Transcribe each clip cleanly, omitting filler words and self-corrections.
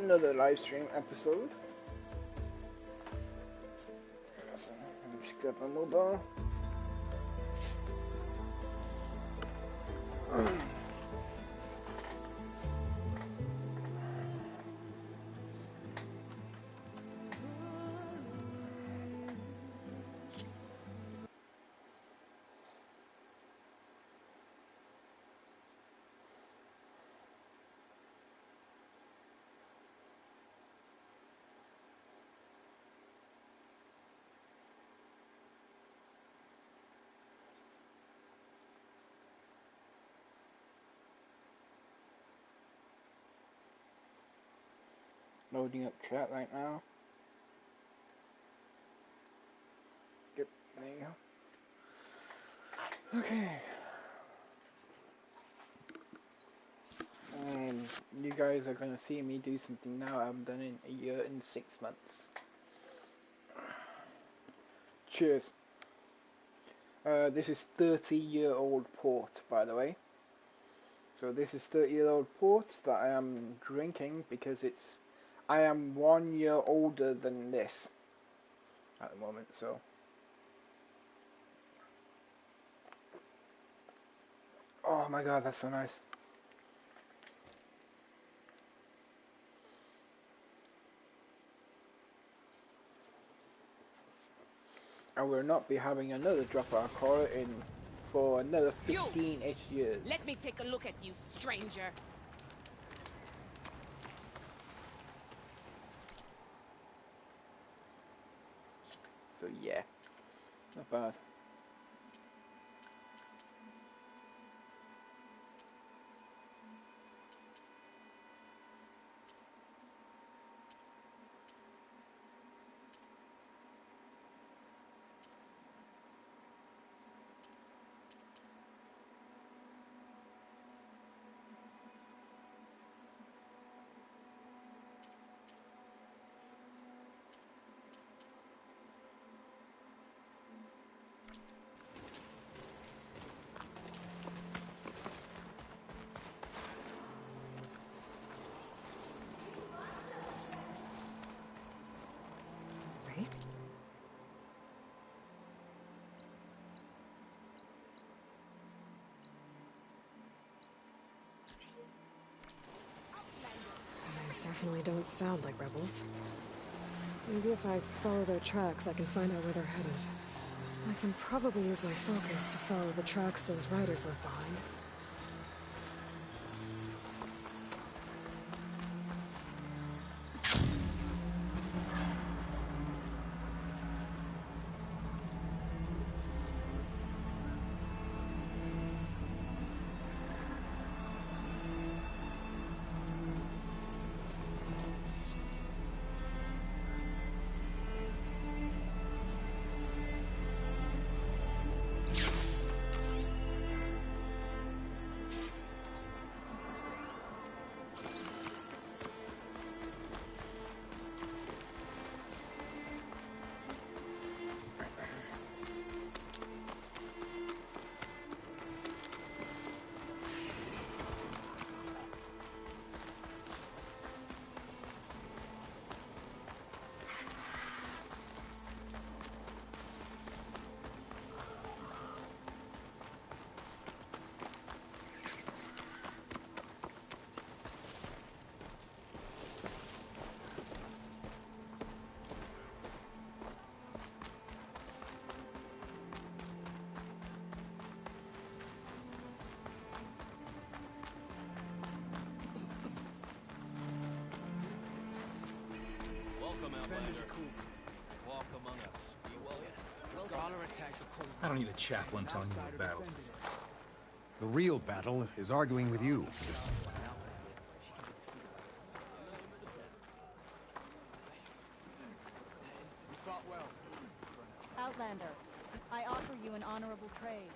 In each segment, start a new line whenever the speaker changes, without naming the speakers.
another live stream episode. So, let me just grab my mobile. Loading up chat right now. Yep, there you go. Okay. You guys are gonna see me do something now I haven't done in a year and 6 months. Cheers. This is 30-year-old port, by the way. So this is 30-year-old port that I am drinking because I am 1 year older than this at the moment, so. Oh my god, that's so nice. I will not be having another drop of alcohol for another 15-ish years.
Let me take a look at you, stranger.
So yeah, not bad.
Definitely don't sound like rebels. Maybe if I follow their tracks, I can find out where they're headed. I can probably use my focus to follow the tracks those riders left behind.
I don't need a chaplain telling me the battle's. The real battle is arguing with you.
Outlander, I offer you an honorable trade.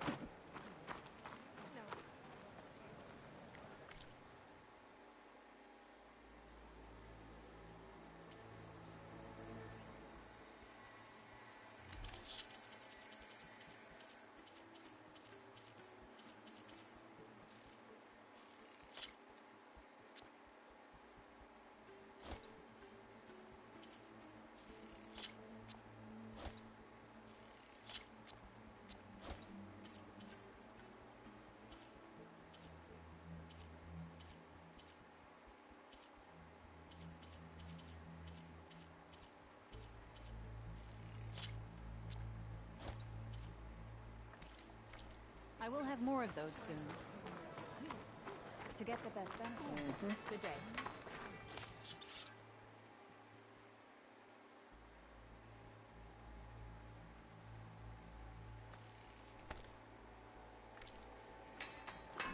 I will have more of those soon. To get the best benefit. Good day.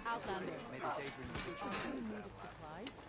Outlander.
Meditate when you get
Supplies?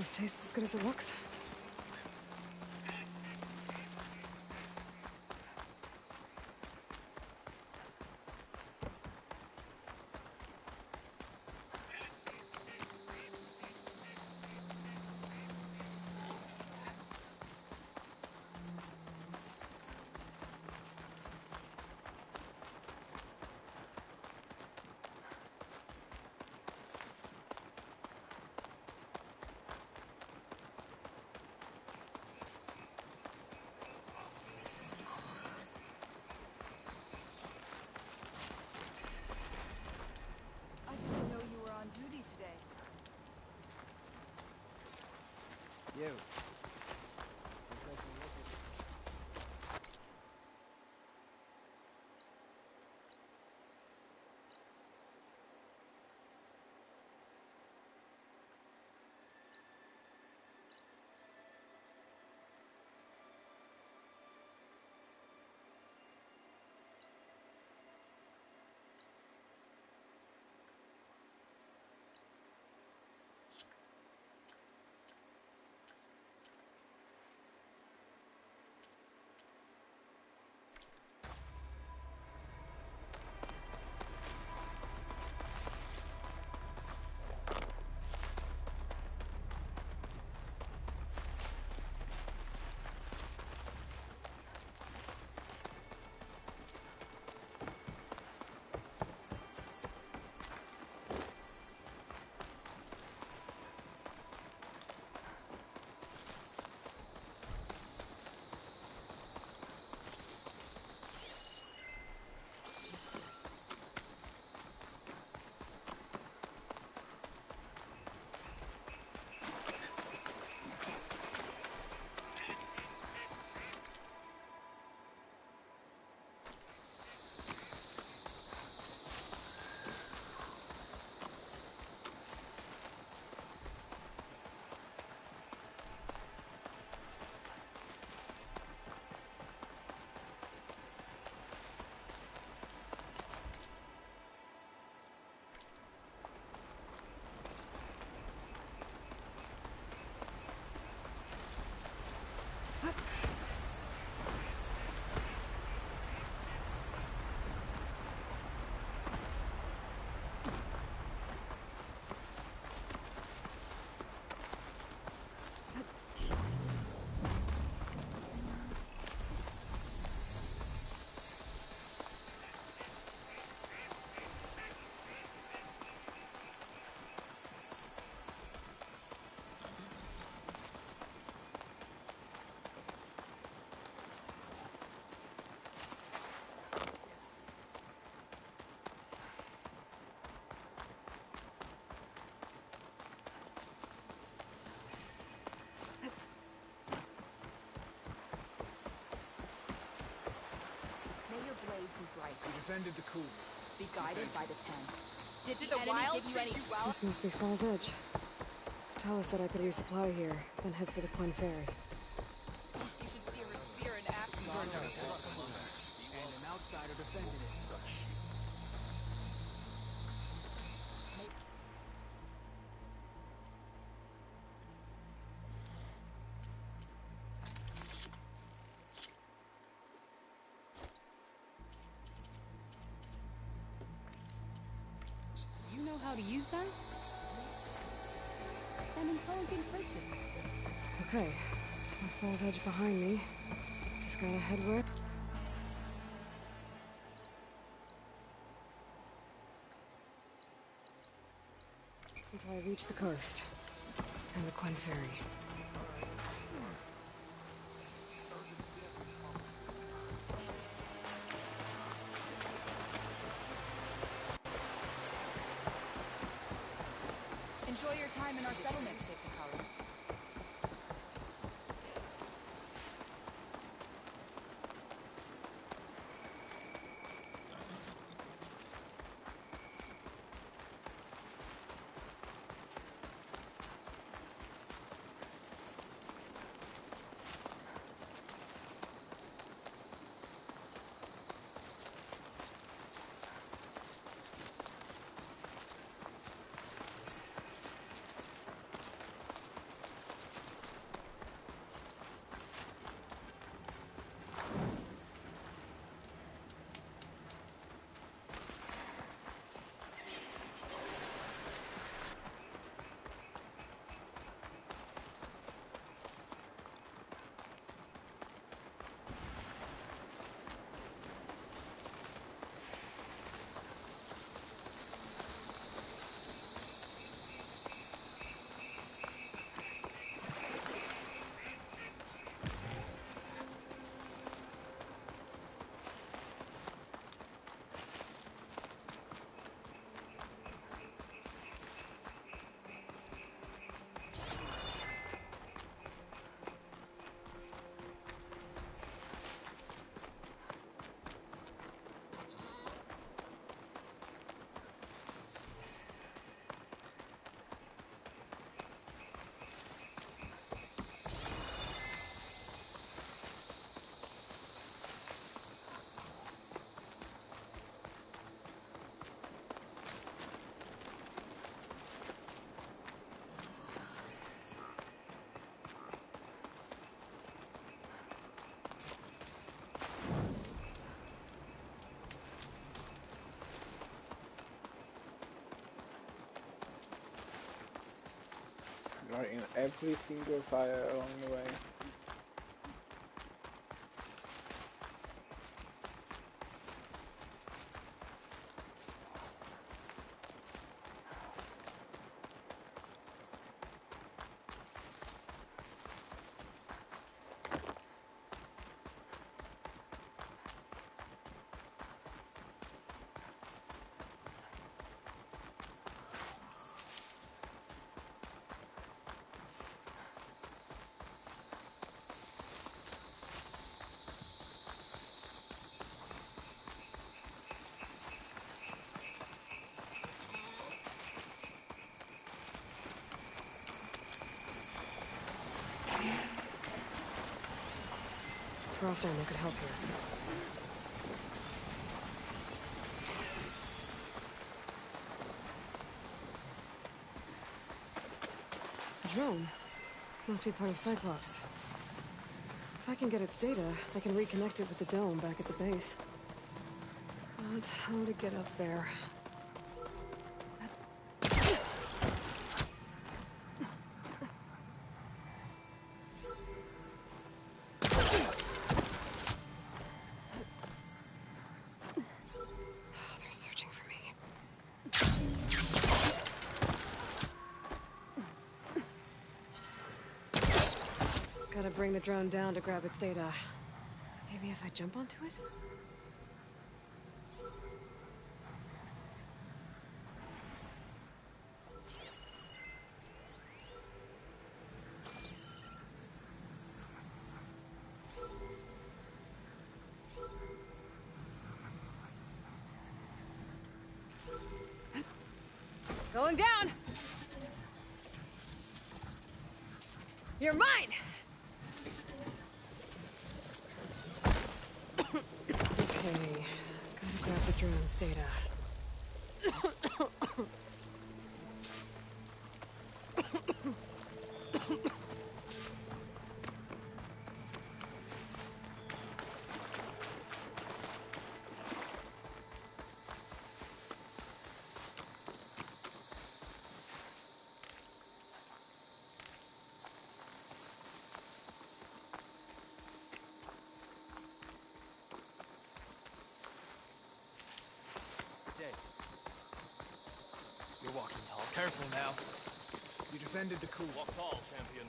This tastes as good as it looks.
I didn't know you were on duty today.
You.
May your blade be bright.
We defended the coup.
Be guided by the ten.
Did
the
the
enemy
wilds
give you
treat
any-
you well?
This must be Fall's Edge. Talos said I could resupply here, then head for the Quinn Ferry.
You should see her spear in action.
And an outsider defended it.
You know how to use them? Then Intel can purchase.
Okay, with Fall's Edge behind me, just gotta head west until I reach the coast and the Quinn Ferry.
Enjoy your time in our settlement, Takara.
Starting every single fire along the way.
Frost ammo could help here. A drone. Must be part of Cyclops. If I can get its data, I can reconnect it with the dome back at the base. But how to get up there? They're searching for me. Gotta bring the drone down to grab its data. Maybe if I jump onto it? Going down! You're mine! Okay, gotta grab the drone's data.
You're walking tall. Careful now. You defended the coup. Walk tall, champion.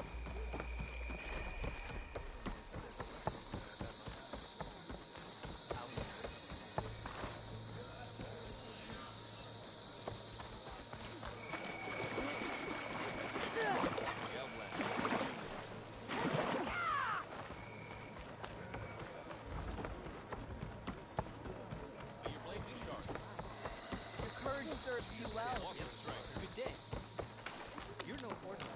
Serves you well. Good day. You're no ordinary.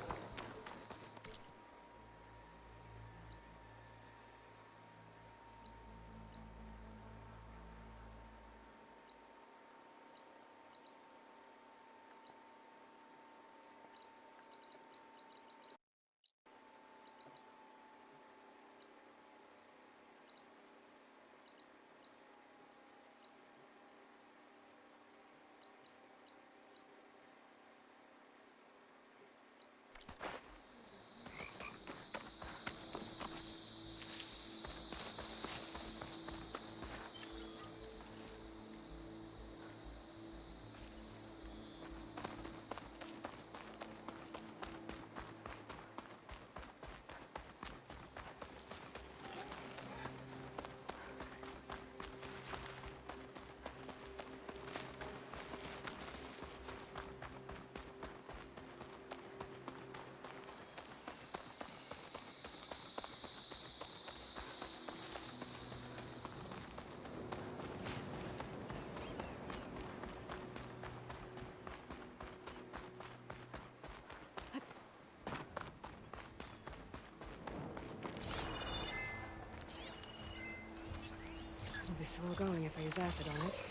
It'll be slow going if I use acid on it.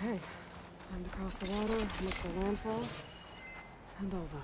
Okay, time to cross the water, look for landfall, and Alva.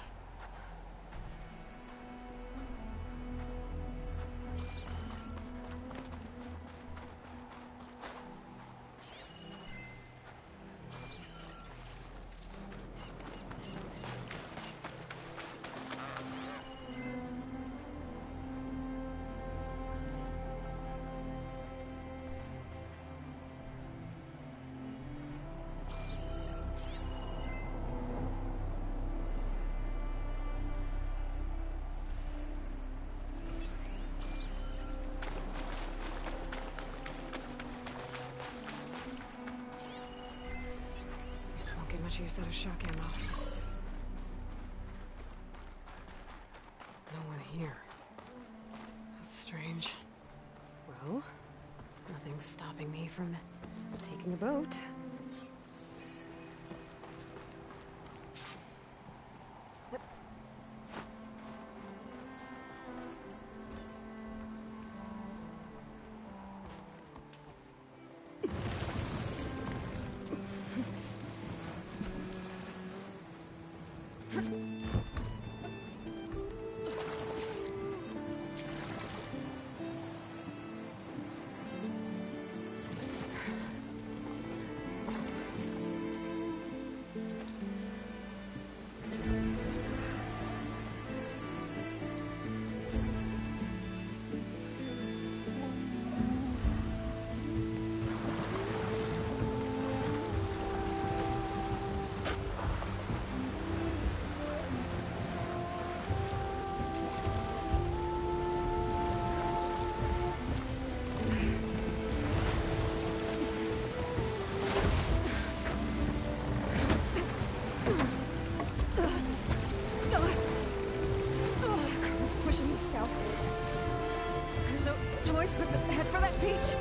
Much use out of shock ammo. No one here. That's strange. Well, nothing's stopping me from taking a boat. Head for that beach.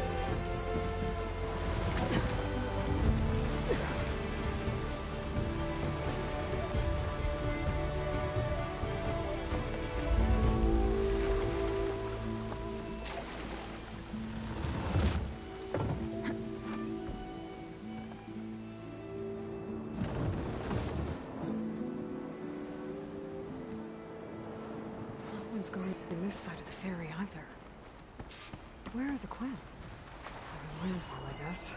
No one's going in this side of the ferry either. Where are the Quinn? Landfall, I guess.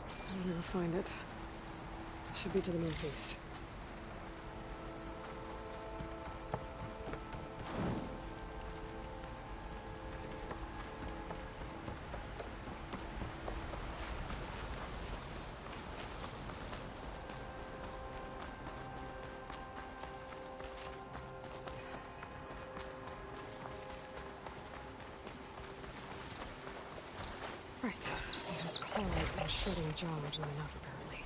I'll never find it. Should be to the northeast. Right. His claws and shedding jaws were enough, apparently.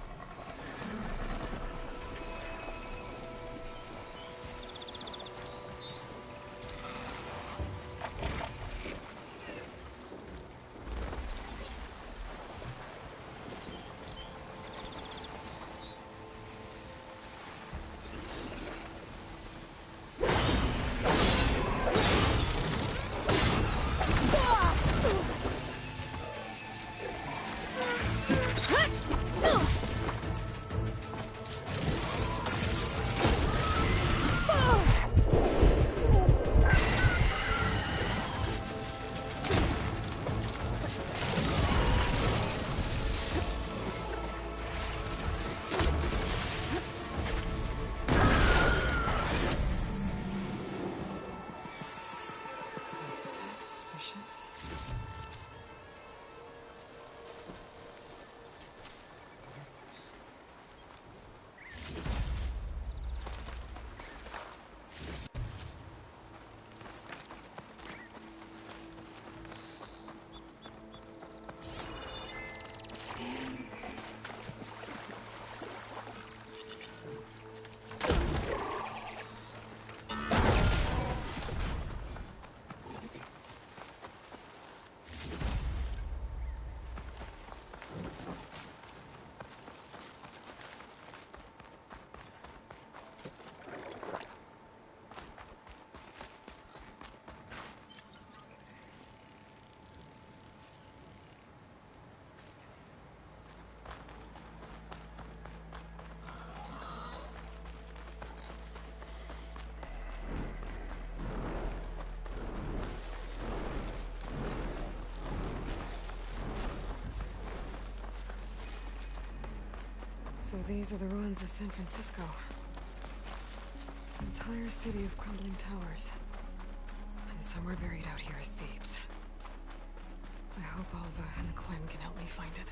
So these are the ruins of San Francisco. An entire city of crumbling towers. And somewhere buried out here is Thebes. I hope Alva and Quinn can help me find it.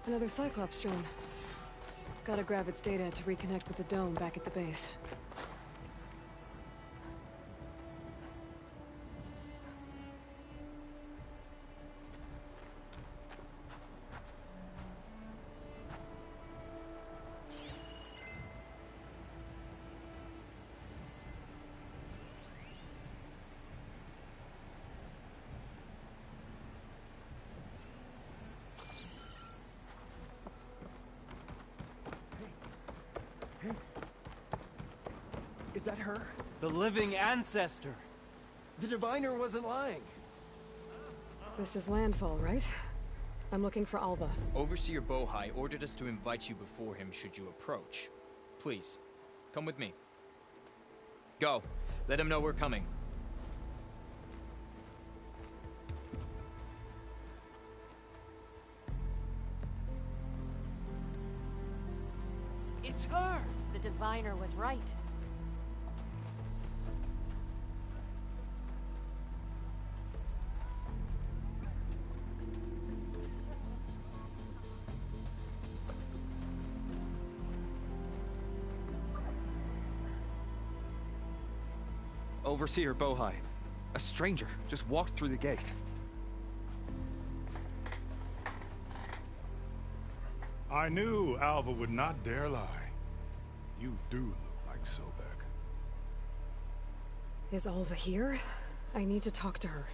Another Cyclops drone. Gotta grab its data to reconnect with the dome back at the base.
Is that her?
The living ancestor!
The diviner wasn't lying.
This is landfall, right? I'm looking for Alva.
Overseer Bohai ordered us to invite you before him should you approach. Please, come with me. Go. Let him know we're coming.
It's her!
The diviner was right.
Overseer Bohai. A stranger just walked through the gate.
I knew Alva would not dare lie. You do look like Sobek.
Is Alva here? I need to talk to her.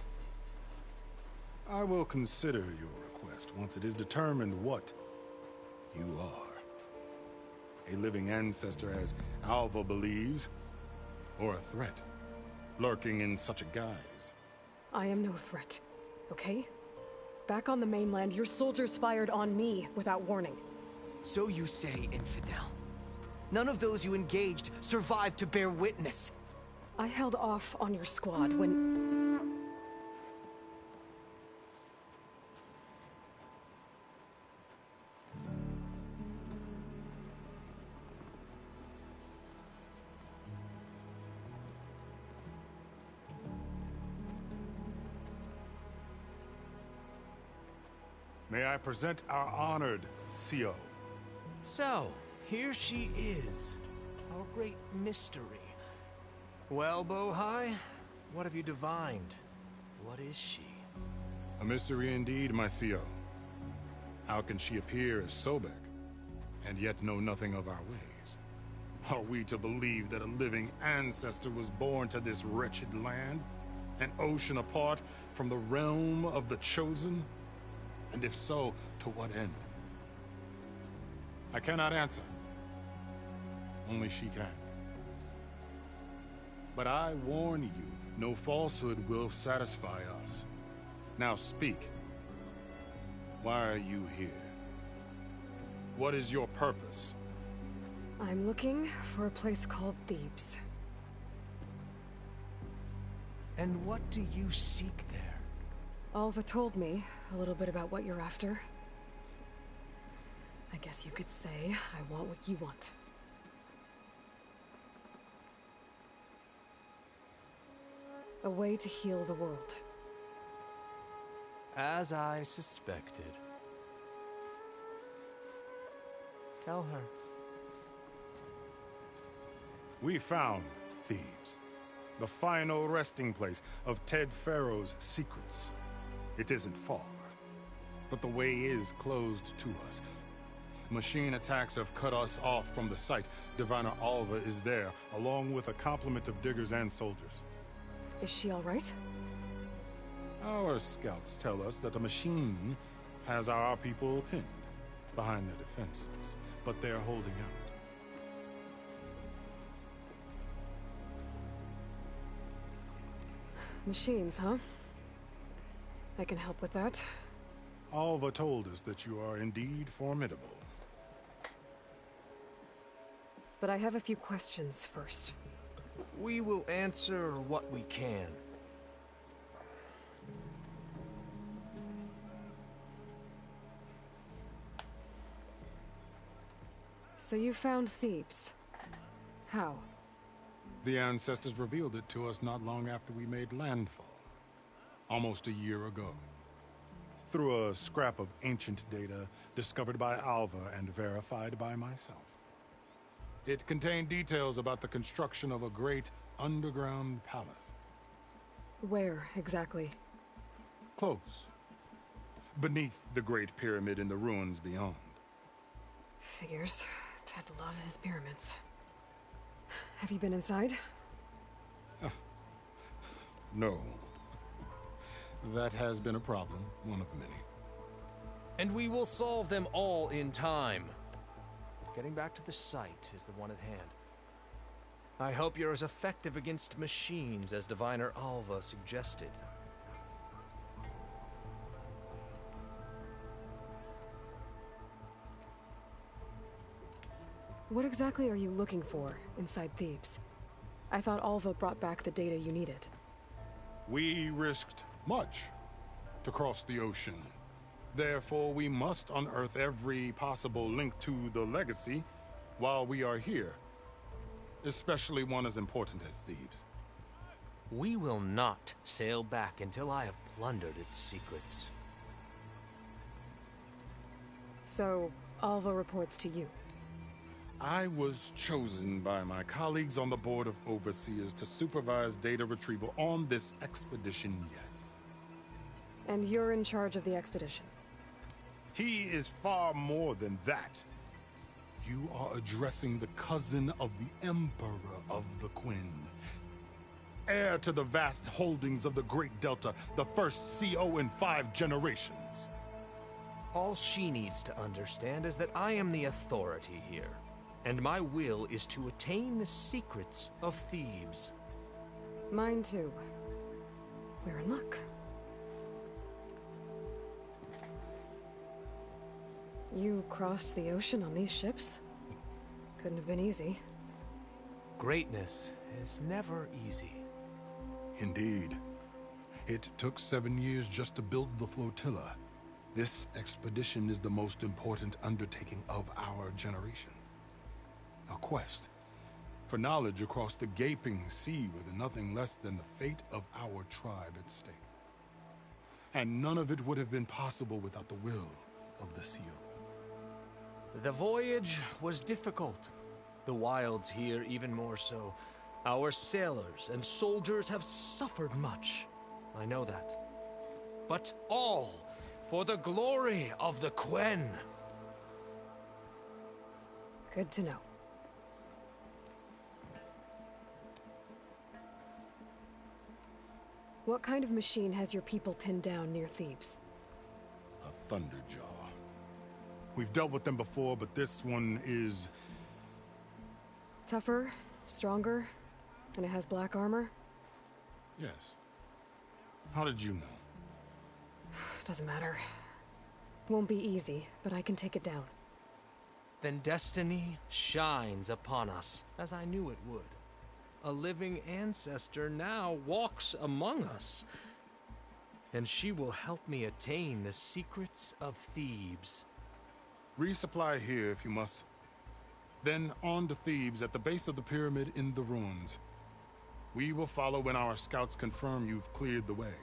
I will consider your request once it is determined what you are. A living ancestor, as Alva believes, or a threat, lurking in such a guise.
I am no threat, okay? Back on the mainland, your soldiers fired on me without warning.
So you say, infidel. None of those you engaged survived to bear witness.
I held off on your squad when...
May I present our honored CO?
So, here she is. Our great mystery. Well, Bohai, what have you divined? What is she?
A mystery indeed, my CO. How can she appear as Sobek, and yet know nothing of our ways? Are we to believe that a living ancestor was born to this wretched land? An ocean apart from the realm of the Chosen? And if so, to what end? I cannot answer. Only she can. But I warn you, no falsehood will satisfy us. Now speak. Why are you here? What is your purpose?
I'm looking for a place called Thebes.
And what do you seek there?
Alva told me a little bit about what you're after. I guess you could say I want what you want. A way to heal the world.
As I suspected. Tell her.
We found Thebes, the final resting place of Ted Pharaoh's secrets. It isn't far, but the way is closed to us. Machine attacks have cut us off from the site. Diviner Alva is there, along with a complement of diggers and soldiers.
Is she all right?
Our scouts tell us that a machine has our people pinned behind their defenses, but they're holding out.
Machines, huh? I can help with that.
Alva told us that you are indeed formidable.
But I have a few questions first.
We will answer what we can.
So you found Thebes. How?
The ancestors revealed it to us not long after we made landfall. Almost a year ago. Through a scrap of ancient data discovered by Alva and verified by myself. It contained details about the construction of a great underground palace.
Where, exactly?
Close. Beneath the Great Pyramid in the ruins beyond.
Figures. Ted loves his pyramids. Have you been inside?
No. That has been a problem, one of many.
And we will solve them all in time. Getting back to the site is the one at hand. I hope you're as effective against machines as Diviner Alva suggested.
What exactly are you looking for inside Thebes? I thought Alva brought back the data you needed.
We risked much to cross the ocean. Therefore, we must unearth every possible link to the legacy while we are here. Especially one as important as Thebes.
We will not sail back until I have plundered its secrets.
So, Alva reports to you.
I was chosen by my colleagues on the Board of Overseers to supervise data retrieval on this expedition, yes.
And you're in charge of the expedition?
He is far more than that. You are addressing the cousin of the Emperor of the Quinn. Heir to the vast holdings of the Great Delta, the first CO in 5 generations.
All she needs to understand is that I am the authority here. And my will is to attain the secrets of Thebes.
Mine too. We're in luck. You crossed the ocean on these ships? Couldn't have been easy.
Greatness is never easy.
Indeed. It took 7 years just to build the flotilla. This expedition is the most important undertaking of our generation. A quest for knowledge across the gaping sea with nothing less than the fate of our tribe at stake. And none of it would have been possible without the will of the CO.
The voyage was difficult. The wilds here even more so. Our sailors and soldiers have suffered much. I know that. But all for the glory of the Quen.
Good to know. What kind of machine has your people pinned down near Thebes?
A Thunderjaw. We've dealt with them before, but this one is...
Tougher, stronger, and it has black armor?
Yes. How did you know?
Doesn't matter. Won't be easy, but I can take it down.
Then destiny shines upon us, as I knew it would. A living ancestor now walks among us. And she will help me attain the secrets of Thebes.
Resupply here if you must. Then on to Thebes at the base of the pyramid in the ruins. We will follow when our scouts confirm you've cleared the way.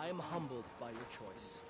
I am humbled by your choice.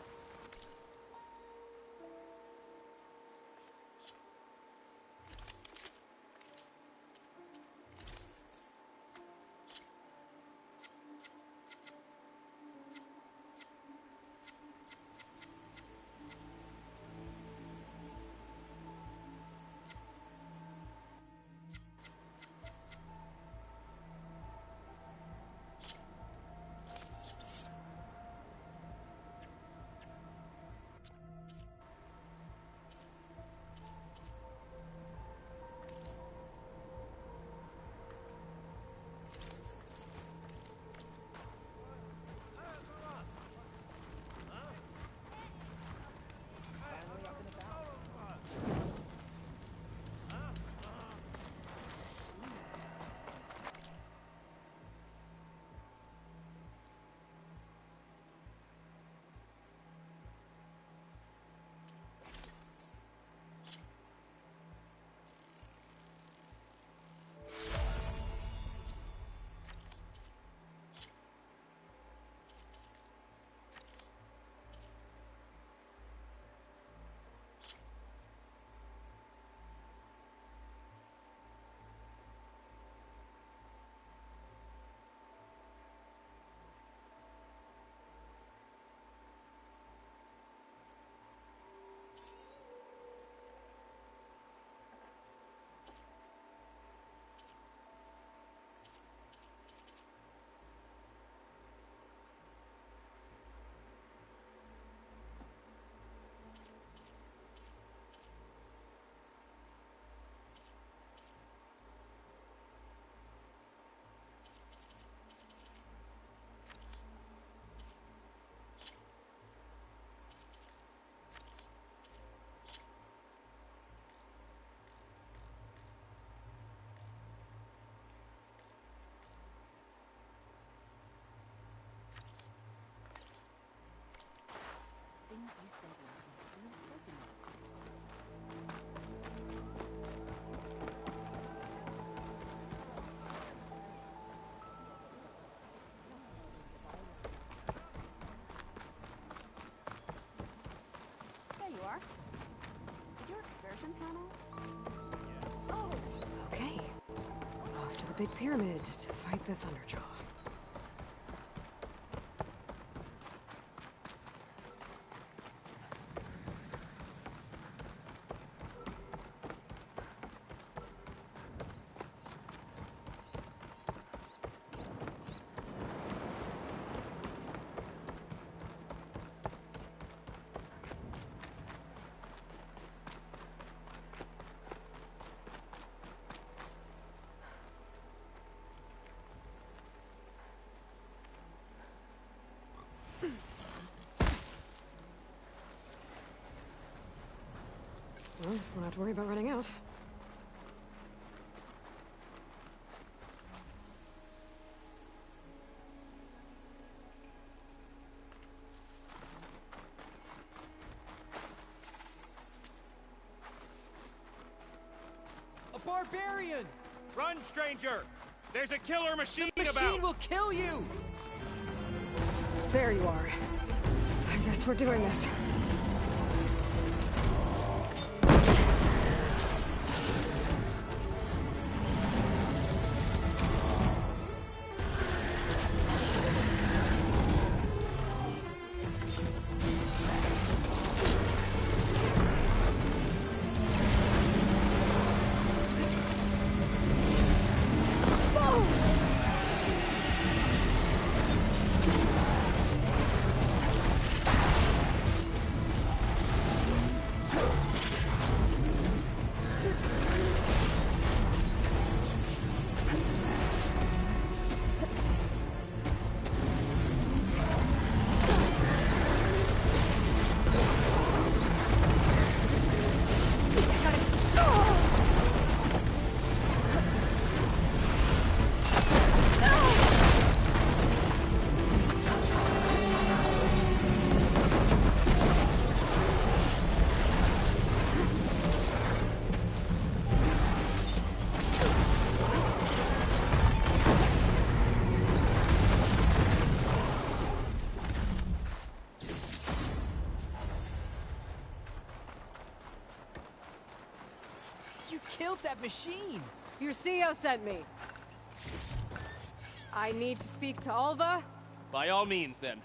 There you are. Did your excursion panel?
Okay. Off to the big pyramid to fight the Thunderjaw. Well, we'll have to worry about running out.
A barbarian!
Run, stranger! There's a killer machine
The machine will kill you!
There you are. I guess we're doing this.
You killed that machine!
Your CEO sent me. I need to speak to Alva.
By all means, then.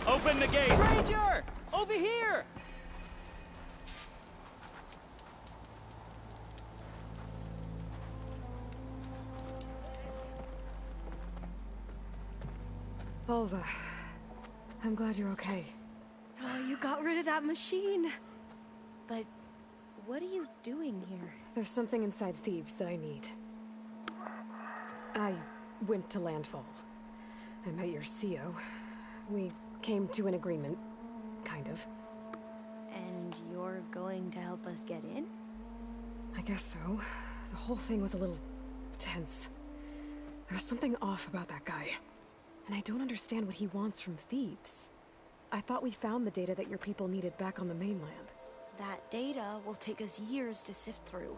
Open the gate!
Stranger! Over here!
Alva, I'm glad you're okay.
Oh, you got rid of that machine. But what are you doing here?
There's something inside Thebes that I need. I went to Landfall. I met your CEO. We came to an agreement, kind of.
And you're going to help us get in?
I guess so. The whole thing was a little tense. There's something off about that guy. And I don't understand what he wants from Thebes. I thought we found the data that your people needed back on the mainland.
That data will take us years to sift through.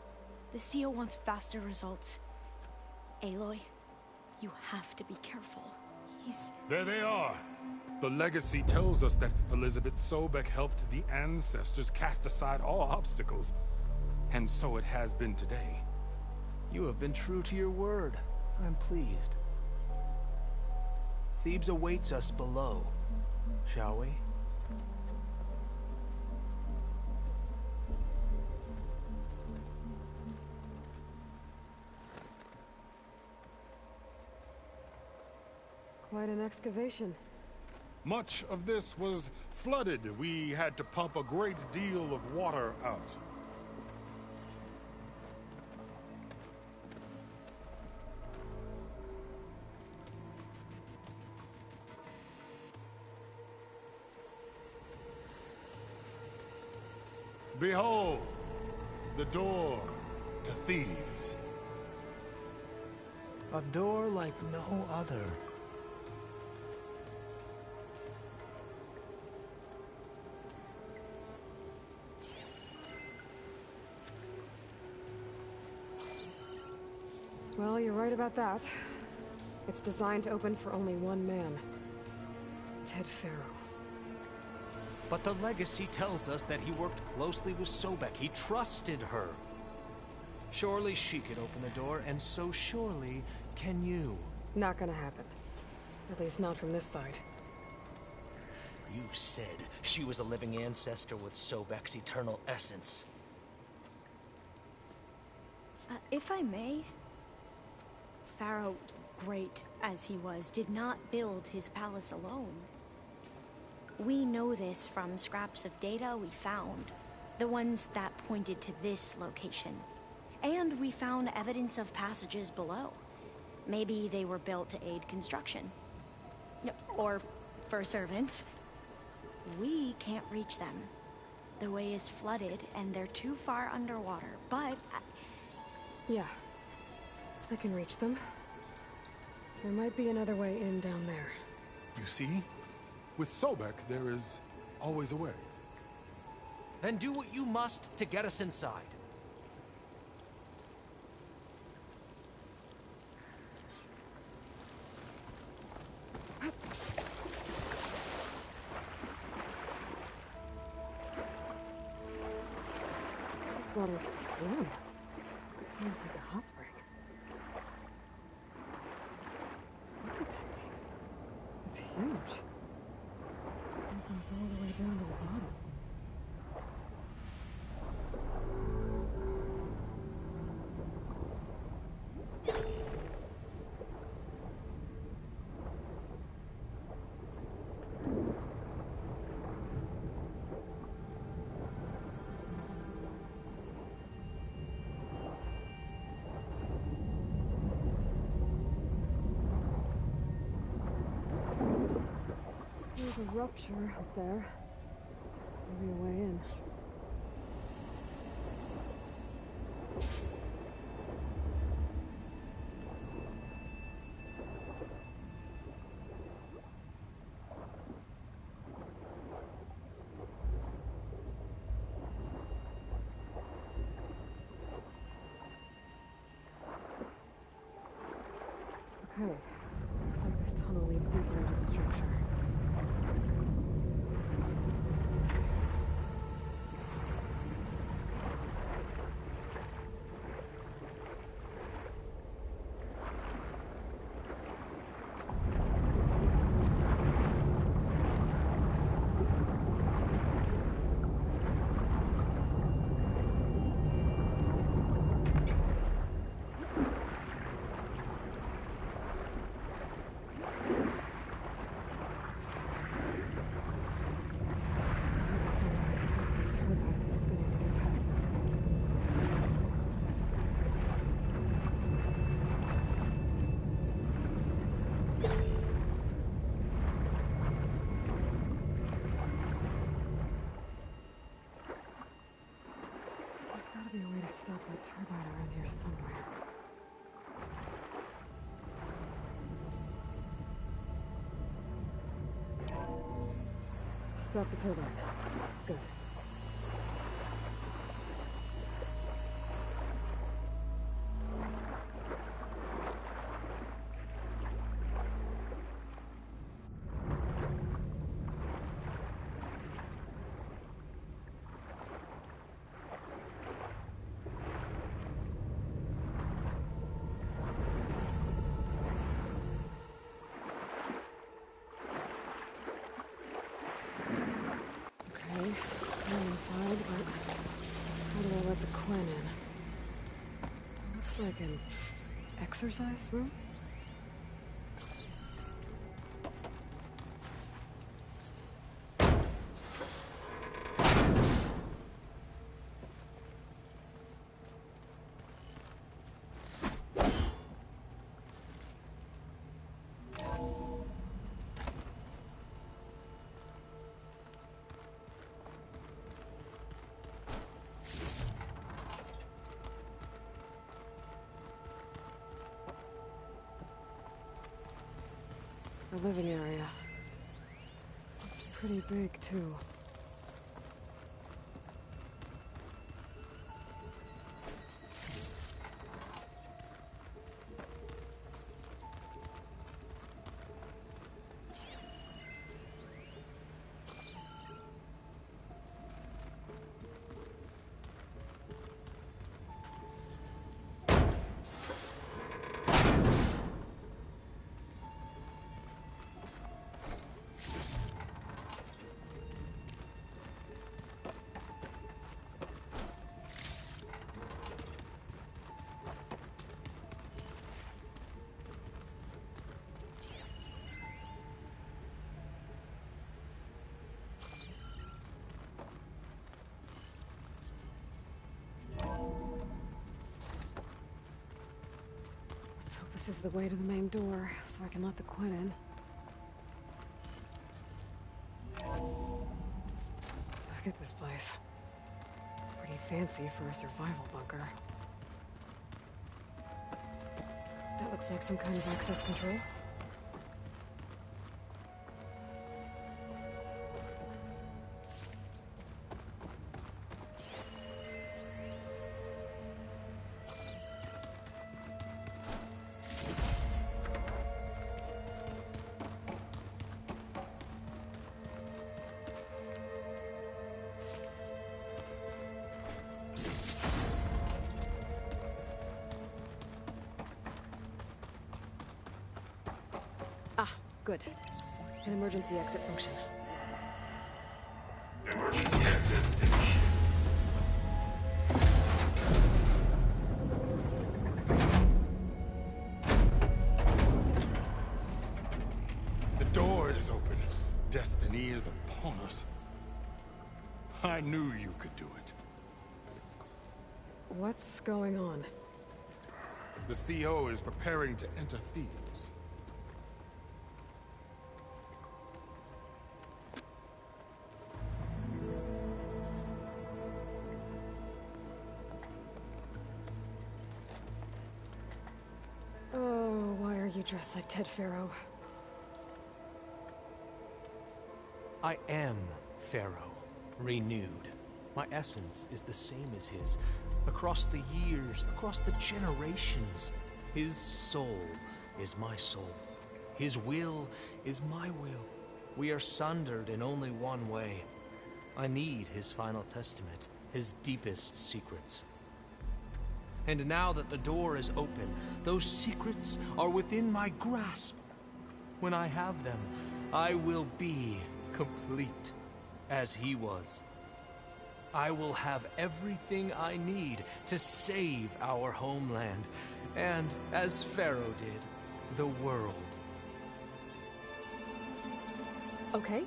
The CEO wants faster results. Aloy, you have to be careful. He's...
There they are. The legacy tells us that Elizabeth Sobek helped the ancestors cast aside all obstacles. And so it has been today.
You have been true to your word. I'm pleased. Thebes awaits us below, shall we?
Quite an excavation.
Much of this was flooded. We had to pump a great deal of water out. Behold, the door to Thebes.
A door like no other.
Well, you're right about that. It's designed to open for only one man. Ted Faro.
But the legacy tells us that he worked closely with Sobek. He trusted her. Surely she could open the door, and so surely can you.
Not gonna happen. At least not from this side.
You said she was a living ancestor with Sobek's eternal essence.
If I may, Pharaoh, great as he was, did not build his palace alone. We know this from scraps of data we found, the ones that pointed to this location. And we found evidence of passages below. Maybe they were built to aid construction. Or for servants. We can't reach them. The way is flooded and they're too far underwater, but...
Yeah. I can reach them. There might be another way in down there.
You see? With Sobek, there is always a way.
Then do what you must to get us inside.
This water's warm. It seems like a hot spring. Look at that thing. It's huge. It goes all the way down to the bottom. There's a rupture up there. Maybe a way in. Okay. Looks like this tunnel leads deeper into the structure. There's gotta be a way to stop that turbine around here somewhere. Stop the turbine. Good. I'm inside, but how do I let the Quen in? It looks like an exercise room? The living area. It's pretty big, too. This is the way to the main door, so I can let the Quinn in. Look at this place. It's pretty fancy for a survival bunker. That looks like some kind of access control. Good. An emergency exit function.
Emergency exit initiated. The door is open. Destiny is upon us. I knew you could do it.
What's going on?
The CO is preparing to enter Thebes.
Oh, why are you dressed like Ted Pharaoh?
I am Pharaoh, renewed. My essence is the same as his. Across the years, across the generations. His soul is my soul. His will is my will. We are sundered in only one way. I need his final testament, his deepest secrets. And now that the door is open, those secrets are within my grasp. When I have them, I will be complete, as he was. I will have everything I need to save our homeland, and, as Pharaoh did, the world.
Okay.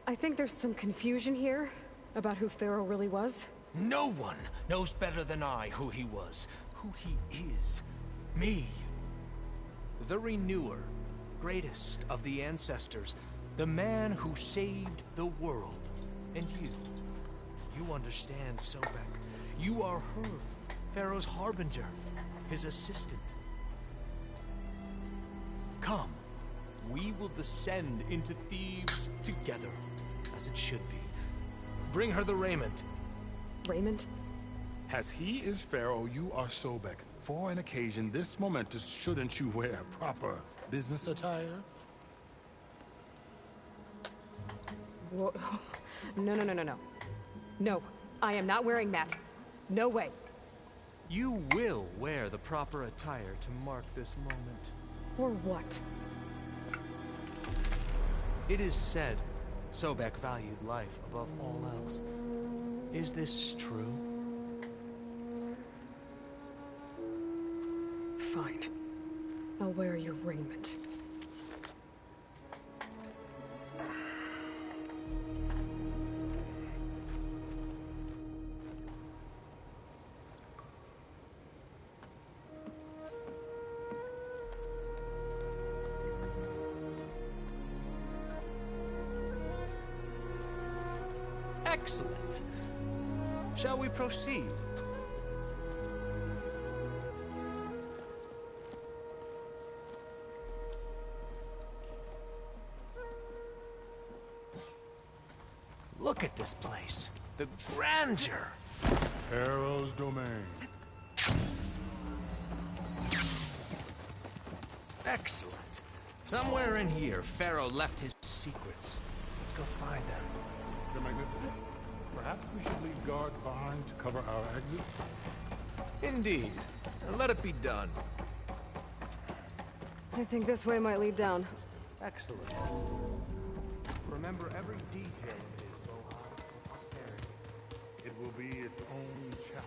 I think there's some confusion here about who Pharaoh really was.
No one knows better than I who he was, who he is. Me. The Renewer, greatest of the ancestors, the man who saved the world. And you understand, Sobek. You are her, Pharaoh's harbinger, his assistant. Come, we will descend into Thebes together, as it should be. Bring her the raiment.
Raiment?
As he is Pharaoh, you are Sobek. For an occasion this momentous, shouldn't you wear proper business attire?
Whoa. No. No, I am not wearing that. No way.
You will wear the proper attire to mark this moment.
Or what?
It is said Sobek valued life above all else. Is this true?
Fine. I'll wear your raiment.
Excellent. Shall we proceed? Look at this place. The grandeur.
Pharaoh's domain.
Excellent. Somewhere in here, Pharaoh left his secrets. Let's go find them.
Your Magnificence, perhaps we should leave guards behind to cover our exits?
Indeed. Let it be done.
I think this way might lead down.
Excellent. Remember every detail of it is Bohan for posterity.
It will be its own chapter.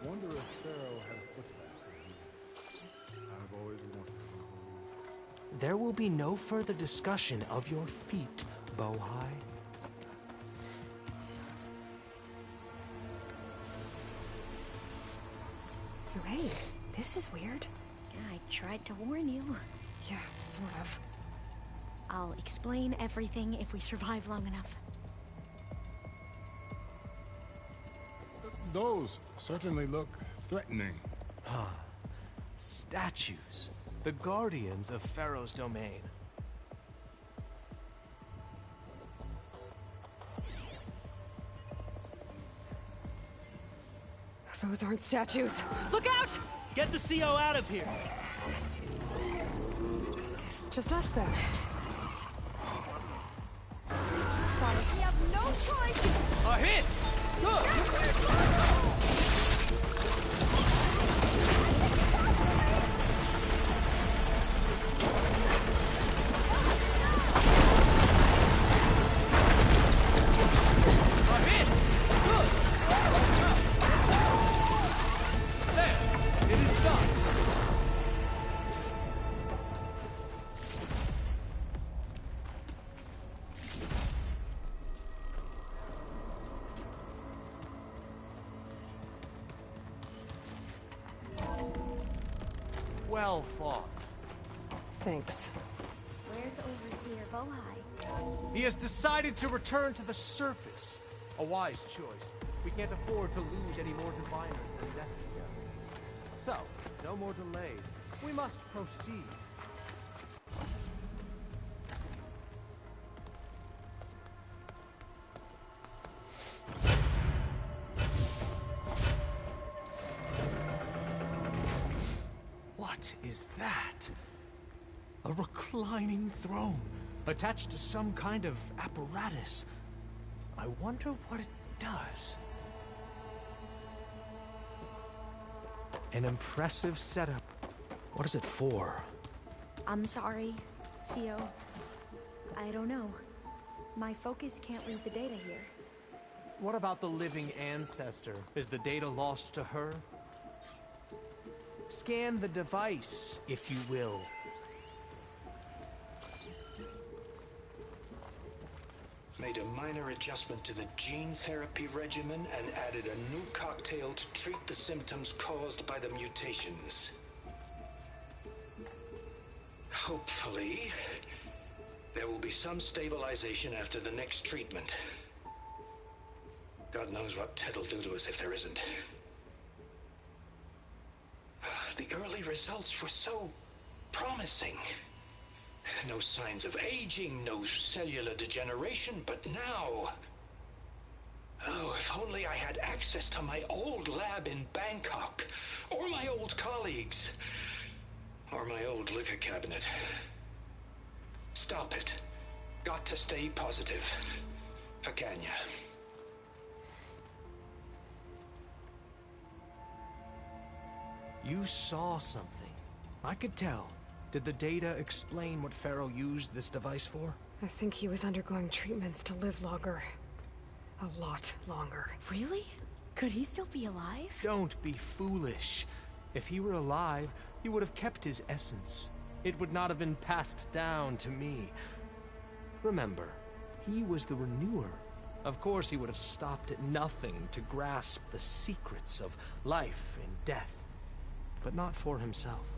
Wonder if Pharaoh had a footbath in here. I
there will be no further discussion of your feat, Bohai.
So hey, this is weird.
Yeah, I tried to warn you.
Yeah, sort of.
I'll explain everything if we survive long enough.
Those certainly look threatening.
Statues. The guardians of Pharaoh's domain.
Those aren't statues. Look out!
Get the CO out of here!
Guess it's just us then.
Spiders, we have no choice!
A hit! Good! Well fought.
Thanks.
Where's Overseer Bohai?
He has decided to return to the surface. A wise choice. We can't afford to lose any more diviners than necessary. So, no more delays. We must proceed. What is that? A reclining throne, attached to some kind of apparatus. I wonder what it does. An impressive setup. What is it for?
I'm sorry, CO. I don't know. My focus can't read the data here.
What about the living ancestor? Is the data lost to her? Scan the device, if you will.
Made a minor adjustment to the gene therapy regimen and added a new cocktail to treat the symptoms caused by the mutations. Hopefully, there will be some stabilization after the next treatment. God knows what Ted will do to us if there isn't. The early results were so promising. No signs of aging, no cellular degeneration, but now... Oh, if only I had access to my old lab in Bangkok, or my old colleagues, or my old liquor cabinet. Stop it. Got to stay positive. For Kenya.
You saw something. I could tell. Did the data explain what Pharaoh used this device for?
I think he was undergoing treatments to live longer. A lot longer.
Really? Could he still be alive?
Don't be foolish. If he were alive, he would have kept his essence. It would not have been passed down to me. Remember, he was the renewer. Of course he would have stopped at nothing to grasp the secrets of life and death. But not for himself.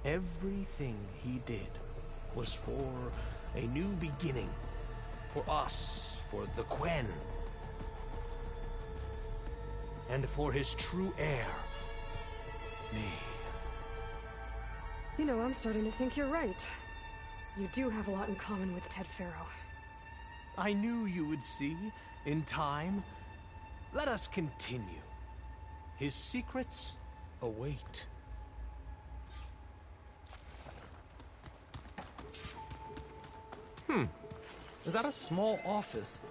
Everything he did was for a new beginning. For us, for the Quen. And for his true heir, me.
You know, I'm starting to think you're right. You do have a lot in common with Ted Pharaoh.
I knew you would see, in time. Let us continue. His secrets await. Is that a small office?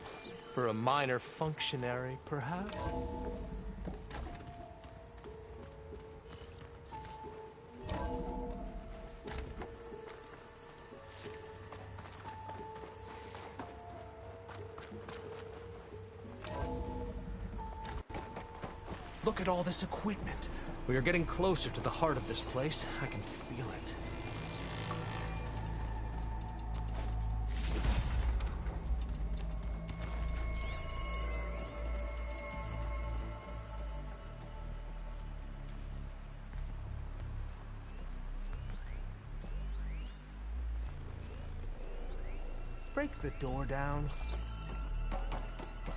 For a minor functionary, perhaps? Look at all this equipment. We are getting closer to the heart of this place. I can feel it. break the door down?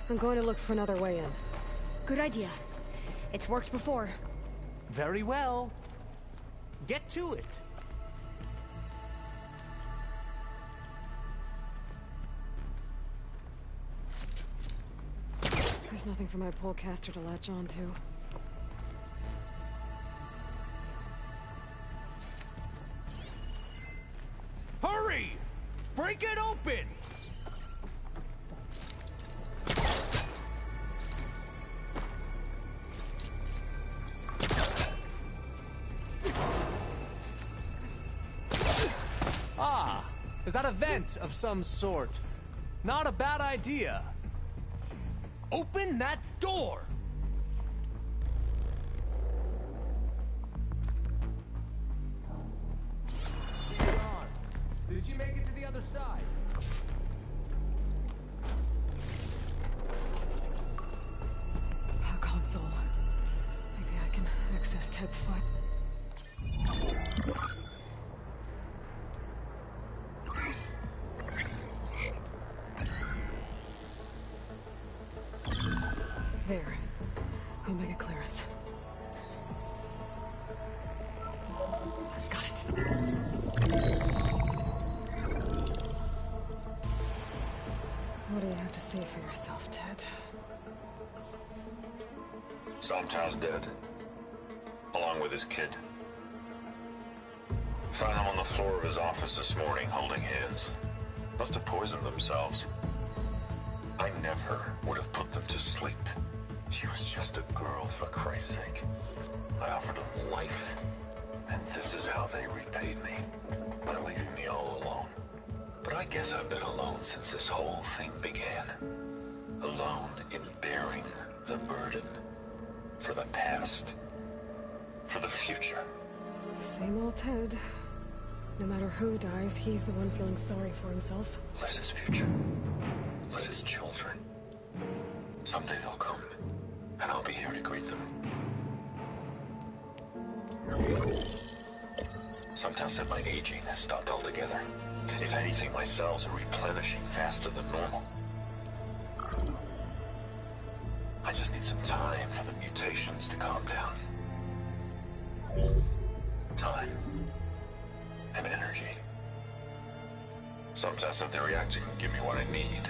I'm going to look for another way in.
Good idea. It's worked before.
Very well. Get to it.
There's nothing for my polecaster to latch onto.
Hurry! Break it open! Ah, is that a vent of some sort? Not a bad idea. Open that door! Did you make it to the other side?
A console. Maybe I can access Ted's file. There. Omega clearance. Got it. What do you have to say for yourself, Ted?
Sometimes dead. Along with his kid. Found him on the floor of his office this morning, holding hands. Must have poisoned themselves. I never would have put them to sleep. She was just a girl, for Christ's sake. I offered them life, and this is how they repaid me. By leaving me all alone. But I guess I've been alone since this whole thing began. Alone in bearing the burden. For the past. For the future.
Same old Ted. No matter who dies, he's the one feeling sorry for himself.
Liz's future. Liz's children. Someday they'll come, and I'll be here to greet them. Sometimes said my aging has stopped altogether. If anything, my cells are replenishing faster than normal. I just need some time for the mutations to calm down. Time. And energy. Some tests of the reactor can give me what I need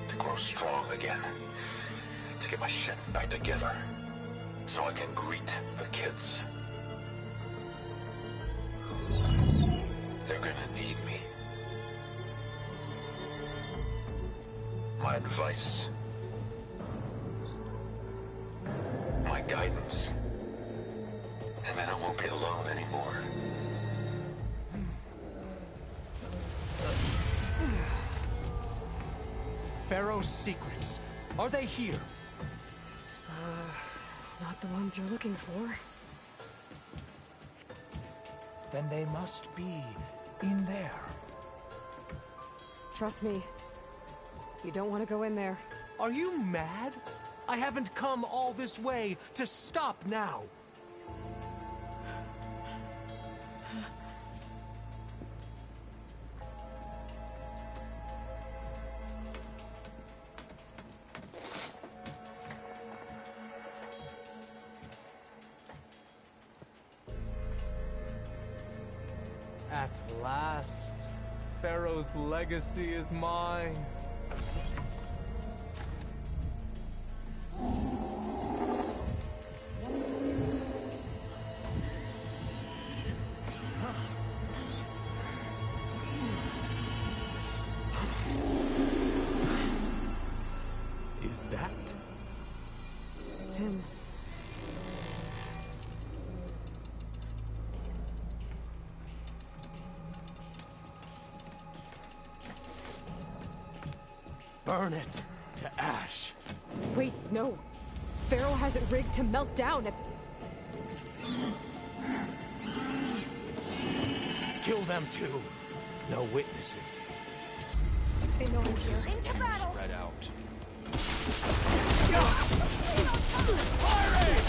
to grow strong again. To get my shit back together. So I can greet the kids. They're gonna need me. My advice. My guidance. And then I won't be alone anymore.
Pharaoh's secrets. Are they here?
Not the ones you're looking for.
Then they must be in there.
Trust me. You don't want to go in there.
Are you mad? I haven't come all this way to stop now. At last, Pharaoh's legacy is mine. Is that?
It's him.
Burn it to ash.
Wait, no. Pharaoh has it rigged to melt down if...
Kill them too. No witnesses.
They know I'm here.
Into battle!
Spread out.
Firing!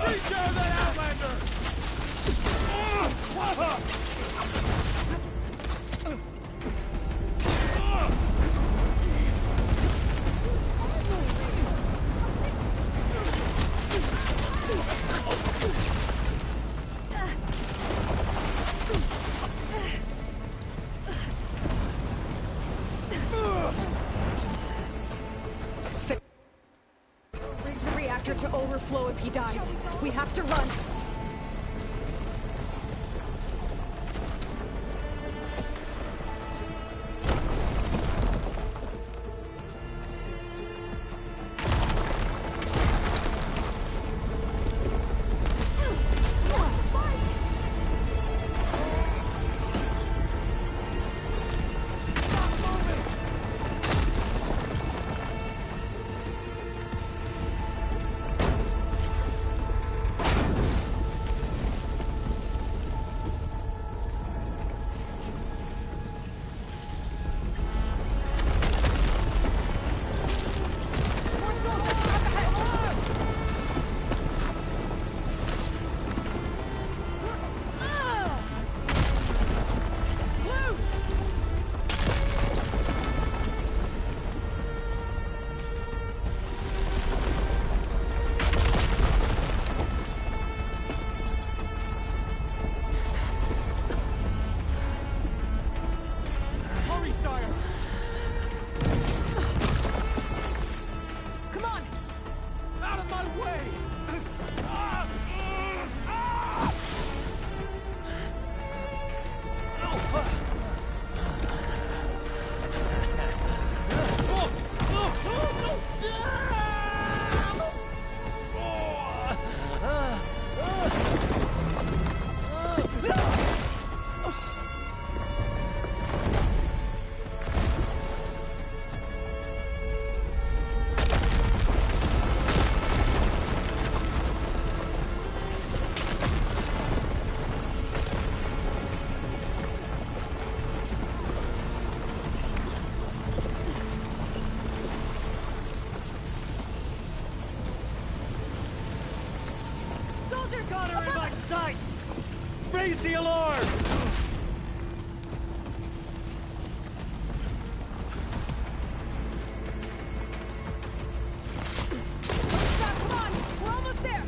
Take care of that Outlander!
reactor to overflow if he dies. We have to run.
Got her in my sights! Raise the alarm!
Come on! We're almost there!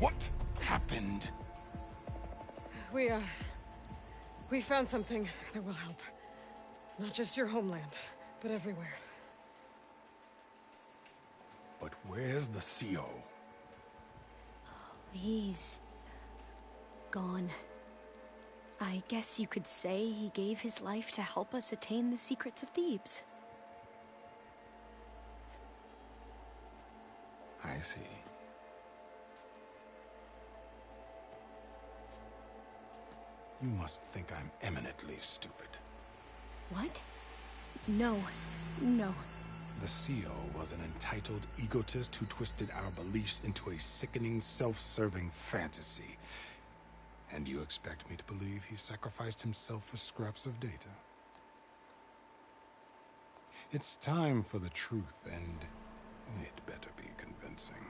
What happened?
We found something that will help. Not just your homeland, but everywhere.
But where's the CO?
He's gone. I guess you could say he gave his life to help us attain the secrets of Thebes.
I see. You must think I'm eminently stupid.
What? No. No.
The CO was an entitled egotist who twisted our beliefs into a sickening, self-serving fantasy. And you expect me to believe he sacrificed himself for scraps of data? It's time for the truth, and it better be convincing.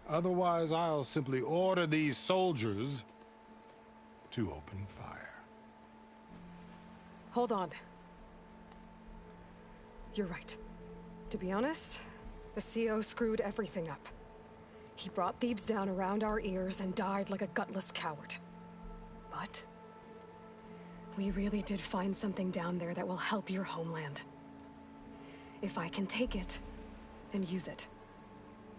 Otherwise, I'll simply order these soldiers to open fire.
Hold on. You're right. To be honest, the CO screwed everything up. He brought Thebes down around our ears and died like a gutless coward. But we really did find something down there that will help your homeland. If I can take it and use it.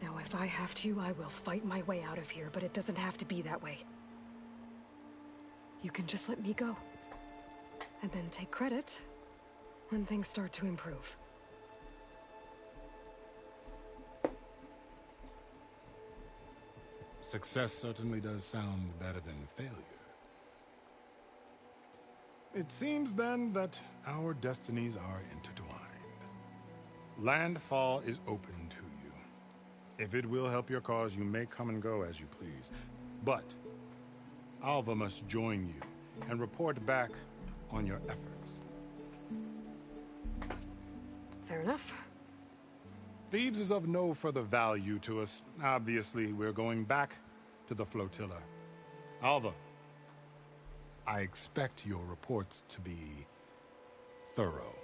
Now, if I have to, I will fight my way out of here, but it doesn't have to be that way. You can just let me go. And then take credit when things start to improve.
Success certainly does sound better than failure. It seems then that our destinies are intertwined. Landfall is open to you. If it will help your cause, you may come and go as you please. But Alva must join you and report back on your efforts.
Fair enough.
Thebes is of no further value to us. Obviously, we're going back to the flotilla. Alva, I expect your reports to be thorough.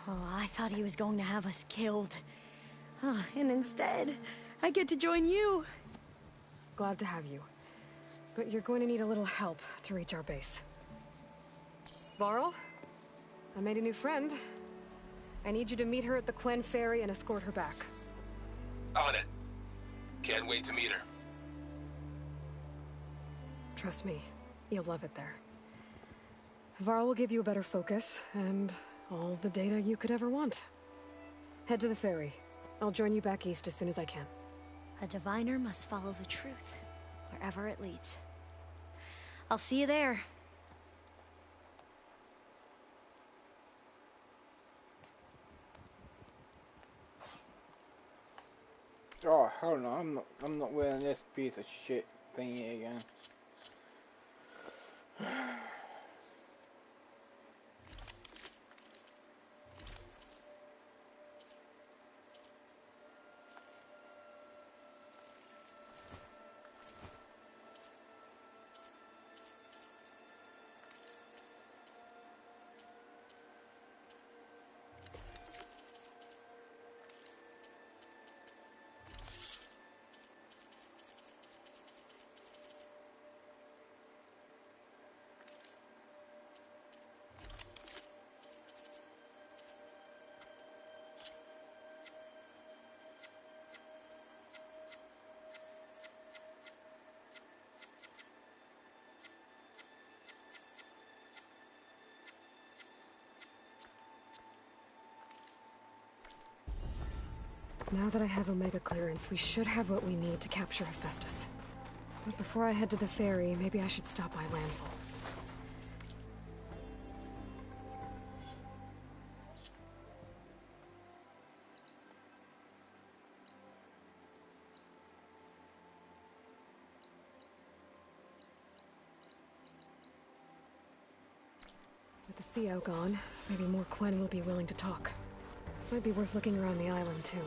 Oh, I thought he was going to have us killed. And instead, I get to join you.
Glad to have you. But you're going to need a little help to reach our base. Varl, I made a new friend. I need you to meet her at the Quen Ferry and escort her back.
On it. Can't wait to meet her.
Trust me, you'll love it there. Varl will give you a better focus, and all the data you could ever want. Head to the ferry. I'll join you back east as soon as I can.
A diviner must follow the truth, wherever it leads. I'll see you there.
Oh hell no! I'm not wearing this piece of shit thingy again.
Now that I have Omega clearance, we should have what we need to capture Hephaestus. But before I head to the ferry, maybe I should stop by Landfall. With the CO gone, maybe more Quen will be willing to talk. Might be worth looking around the island, too.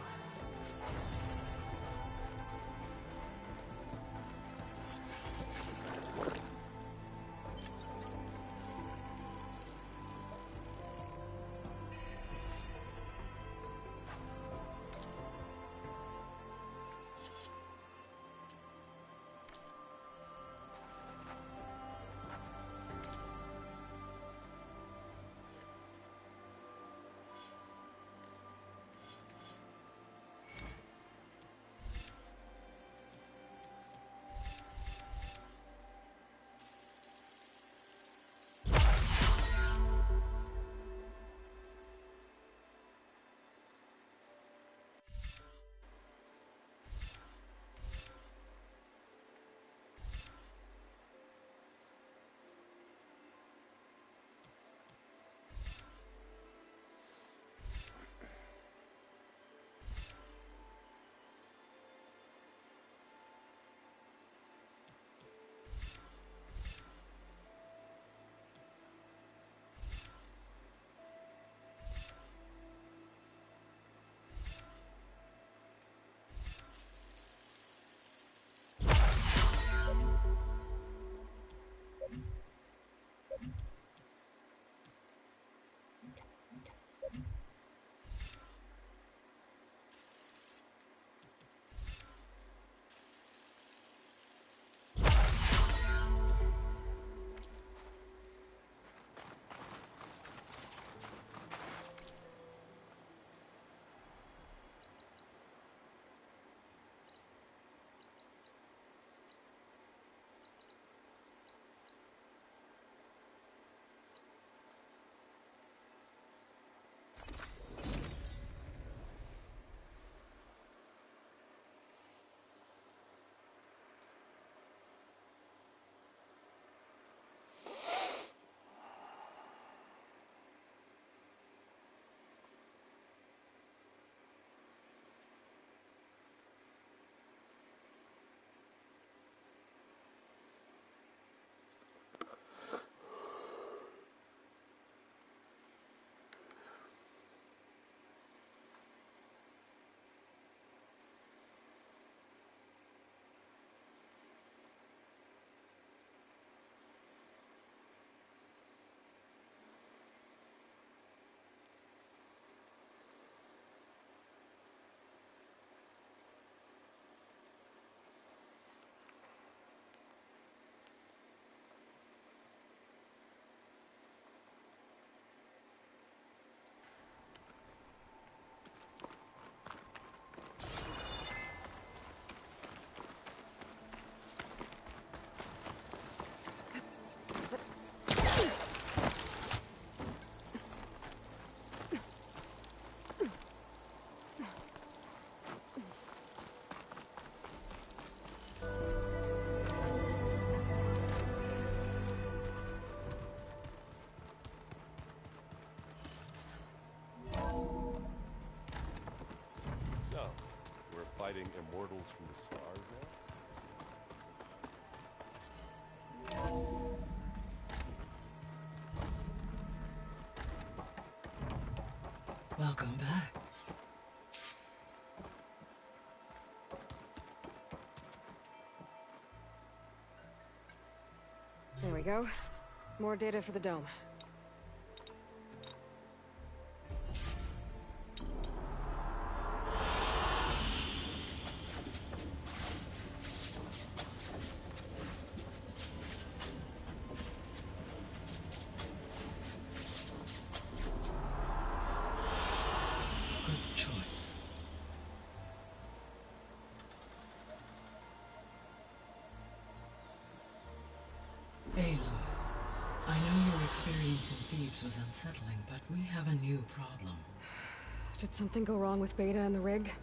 getting immortals from the stars now?
Welcome back.
There we go. More data for the dome.
Good choice. Aloy, I know your experience in Thebes was unsettling, but we have a new problem.
Did something go wrong with Beta and the rig?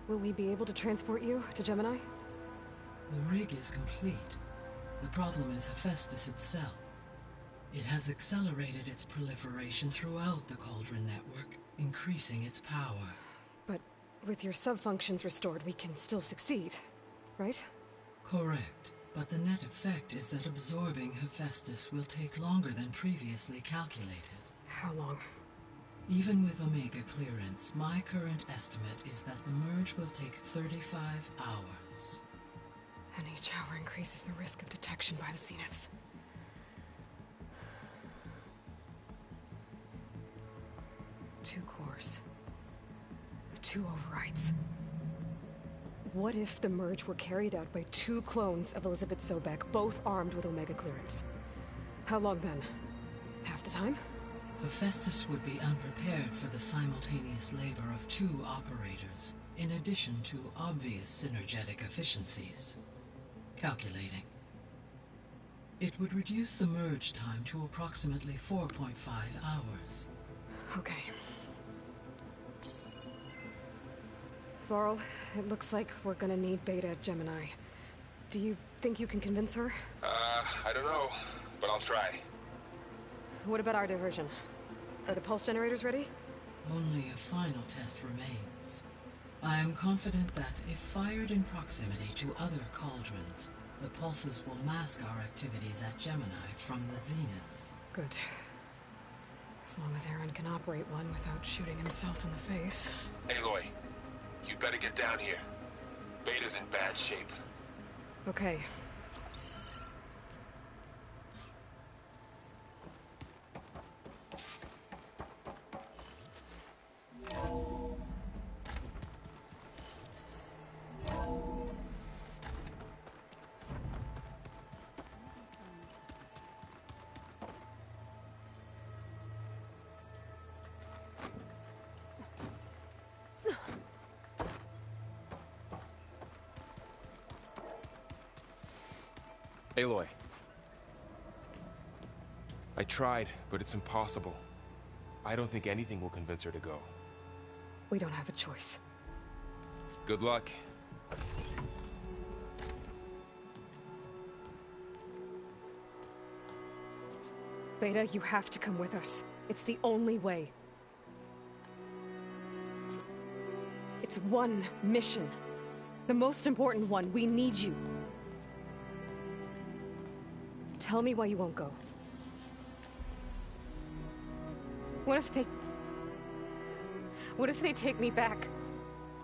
Will we be able to transport you to Gemini?
The rig is complete. The problem is Hephaestus itself. It has accelerated its proliferation throughout the Cauldron network, increasing its power.
But with your sub-functions restored, we can still succeed, right?
Correct. But the net effect is that absorbing Hephaestus will take longer than previously calculated.
How long?
Even with Omega clearance, my current estimate is that the merge will take 35 hours.
And each hour increases the risk of detection by the Zeniths. Two cores. 2 overrides. What if the merge were carried out by 2 clones of Elizabeth Sobek, both armed with Omega clearance? How long then? Half the time?
Hephaestus would be unprepared for the simultaneous labor of 2 operators, in addition to obvious synergetic efficiencies. Calculating. It would reduce the merge time to approximately 4.5 hours.
Okay. Varl, it looks like we're gonna need Beta at Gemini. Do you think you can convince her?
I don't know, but I'll try.
What about our diversion? Are the pulse generators ready?
Only a final test remains. I am confident that if fired in proximity to other cauldrons, the pulses will mask our activities at Gemini from the Zeniths.
Good. As long as Aaron can operate one without shooting himself in the face.
Aloy, you better get down here. Beta's in bad shape.
Okay.
Aloy. I tried, but it's impossible. I don't think anything will convince her to go.
We don't have a choice.
Good luck.
Beta, you have to come with us. It's the only way. It's one mission. The most important one. We need you. Tell me why you won't go. What if they take me back?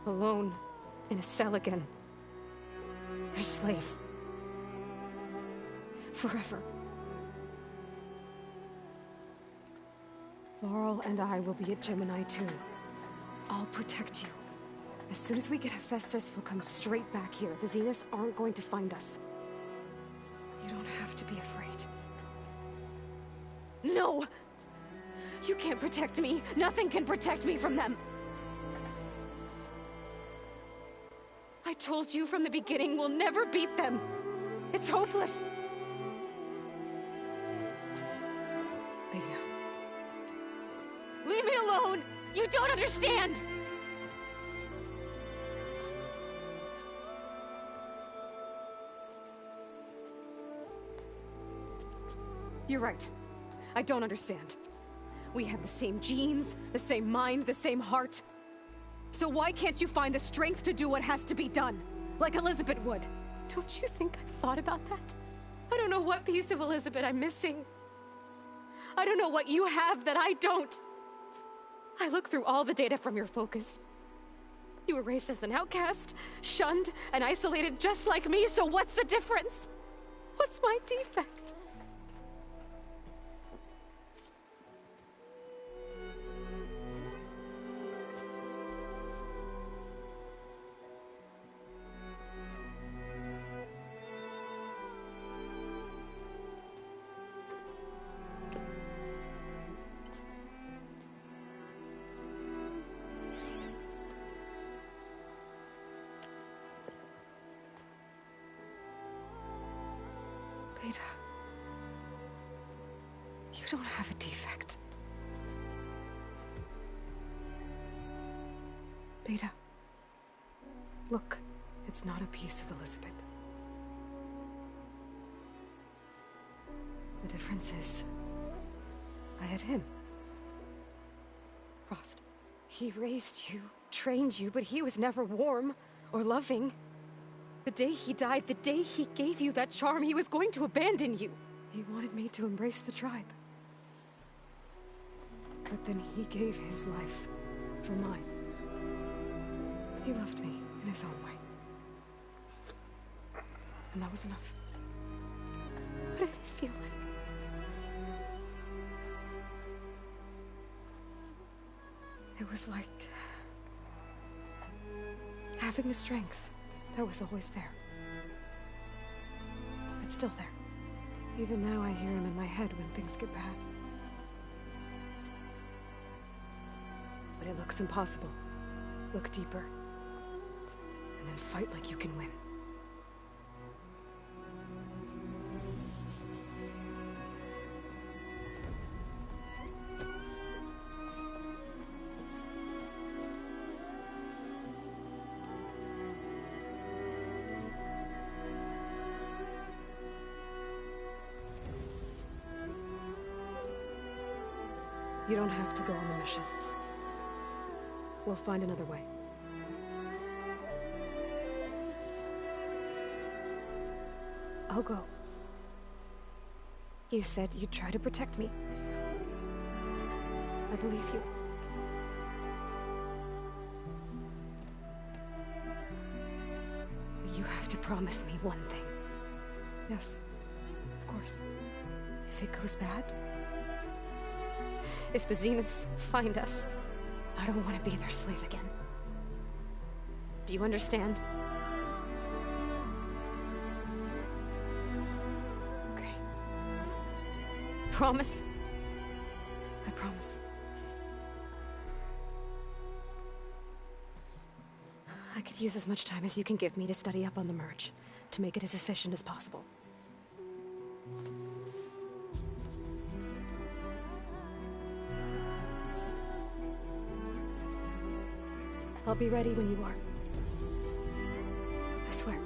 Alone, in a cell again. A slave. Forever. Varl and I will be at Gemini too. I'll protect you. As soon as we get Hephaestus, we'll come straight back here. The Zeniths aren't going to find us. You don't have to be afraid. No! You can't protect me. Nothing can protect me from them. I told you from the beginning we'll never beat them. It's hopeless. Beta. Leave me alone! You don't understand! You're right. I don't understand. We have the same genes, the same mind, the same heart. So why can't you find the strength to do what has to be done? Like Elizabeth would. Don't you think I've thought about that? I don't know what piece of Elizabeth I'm missing. I don't know what you have that I don't. I looked through all the data from your focus. You were raised as an outcast, shunned, and isolated just like me, so what's the difference? What's my defect? Beta, you don't have a defect. Beta, look, it's not a piece of Elizabeth. The difference is, I had him. Frost. He raised you, trained you, but he was never warm or loving. The day he died, the day he gave you that charm, he was going to abandon you. He wanted me to embrace the tribe. But then he gave his life for mine. He loved me in his own way. And that was enough. What did it feel like? It was like having the strength that was always there. It's still there. Even now I hear him in my head when things get bad. But it looks impossible. Look deeper. And then fight like you can win. You don't have to go on the mission. We'll find another way. I'll go. You said you'd try to protect me. I believe you. But you have to promise me one thing. Yes, of course. If it goes bad, if the Zeniths find us, I don't want to be their slave again. Do you understand? Okay. Promise? I promise. I could use as much time as you can give me to study up on the merge, to make it as efficient as possible. I'll be ready when you are. I swear.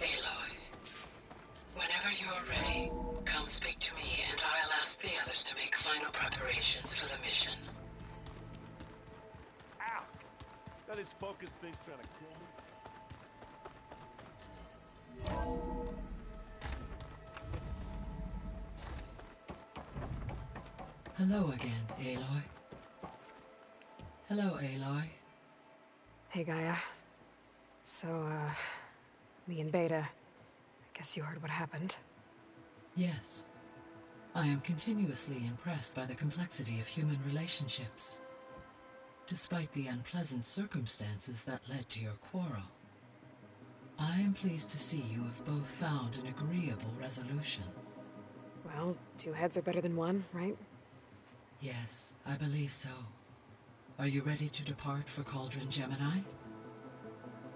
Aloy, whenever you're ready, come speak to me and I'll ask the others to make final preparations for the mission.
Ow! That is focus thing trying to kill me.
Hello again, Aloy. Hello, Aloy.
Hey, Gaia. So, me and Beta, I guess you heard what happened.
Yes. I am continuously impressed by the complexity of human relationships. Despite the unpleasant circumstances that led to your quarrel, I am pleased to see you have both found an agreeable resolution.
Well, two heads are better than one, right?
Yes, I believe so. Are you ready to depart for Cauldron Gemini?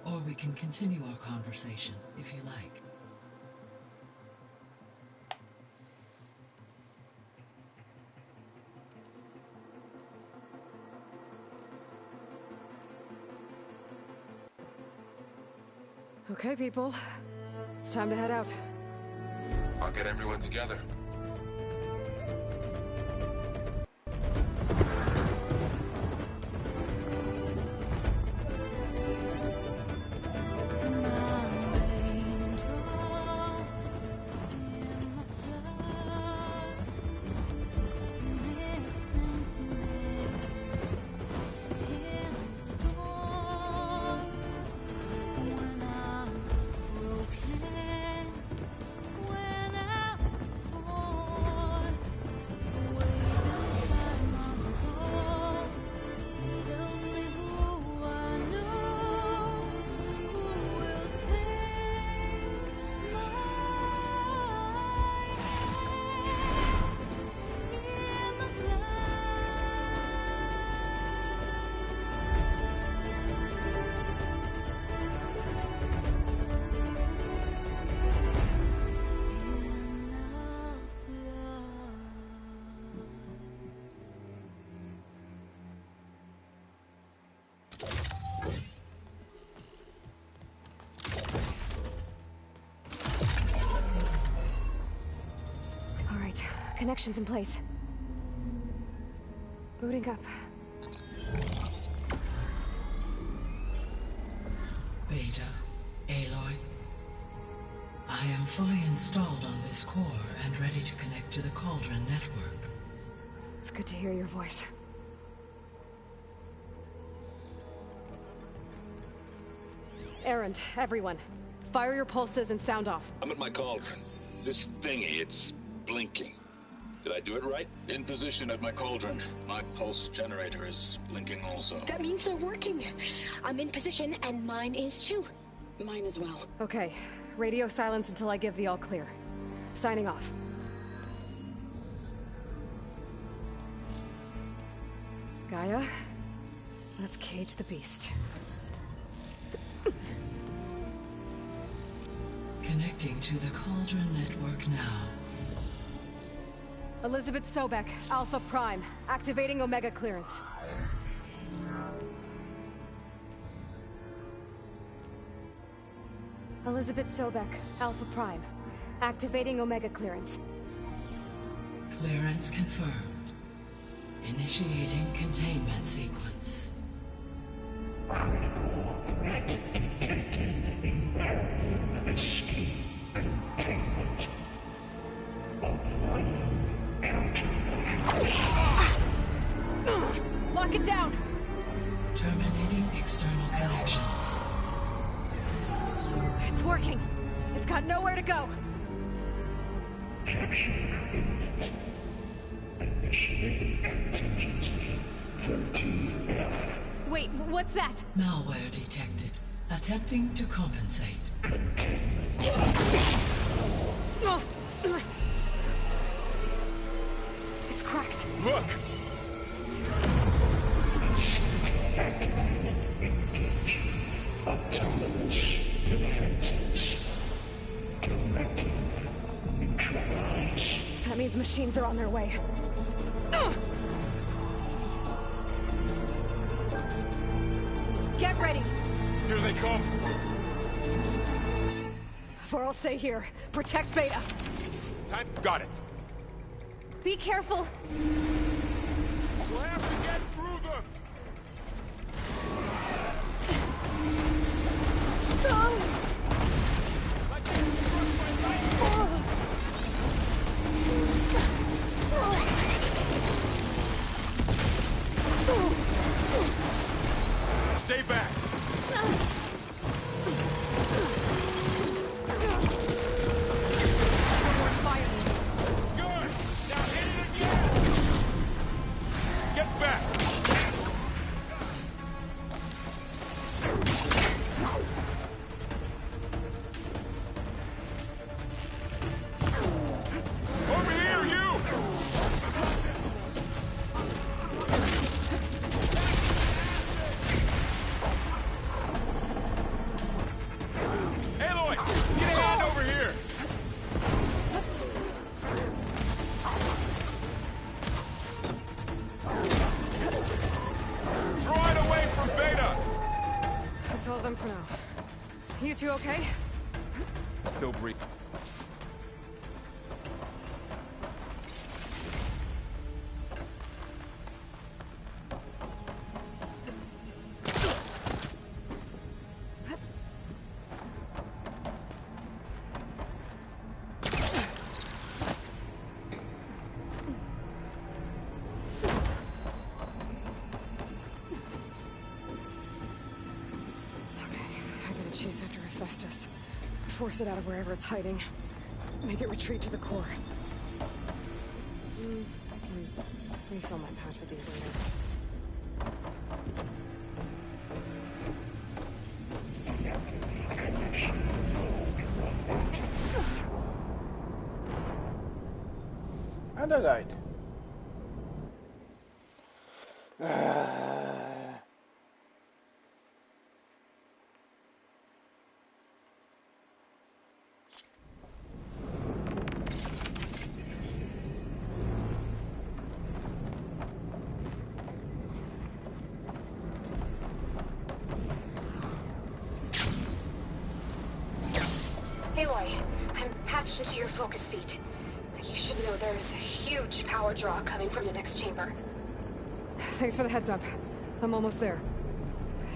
Or we can continue our conversation, if you like.
Okay, people. It's time to head out.
I'll get everyone together.
Connections in place. Booting up.
Beta, Aloy. I am fully installed on this core and ready to connect to the Cauldron network.
It's good to hear your voice. Errand, everyone. Fire your pulses and sound off.
I'm at my cauldron. This thingy, it's blinking. Did I do it right? In position at my cauldron. My pulse generator is blinking also.
That means they're working. I'm in position, and mine is too.
Mine as well.
Okay. Radio silence until I give the all clear. Signing off. Gaia, let's cage the beast.
Connecting to the Cauldron network now.
Elizabeth Sobek, Alpha Prime, activating Omega clearance. Elizabeth Sobek, Alpha Prime, activating Omega clearance.
Clearance confirmed. Initiating containment sequence.
Critical threat detected. Imperative escape containment. Applying
Lock it down!
Terminating external connections.
It's working. It's got nowhere to go.
Capture imminent. Initiating contingency 13F.
Wait, what's that?
Malware detected. Attempting to compensate.
Containment.
It's cracked.
Look!
Activated. Engage. Autonomous defenses. Directive. Neutralize.
That means machines are on their way. Get ready!
Here they come!
Or I'll stay here. Protect Beta.
Time. Got it.
Be careful!
We'll have to get through them!
Stay back!
You two okay?
Still breathing.
Chase after Hephaestus. Force it out of wherever it's hiding. Make it retreat to the core. I can refill my pouch with these later.
And I died.
Aloy, I'm patched into your focus feet. You should know there's a huge power draw coming from the next chamber.
Thanks for the heads up. I'm almost there.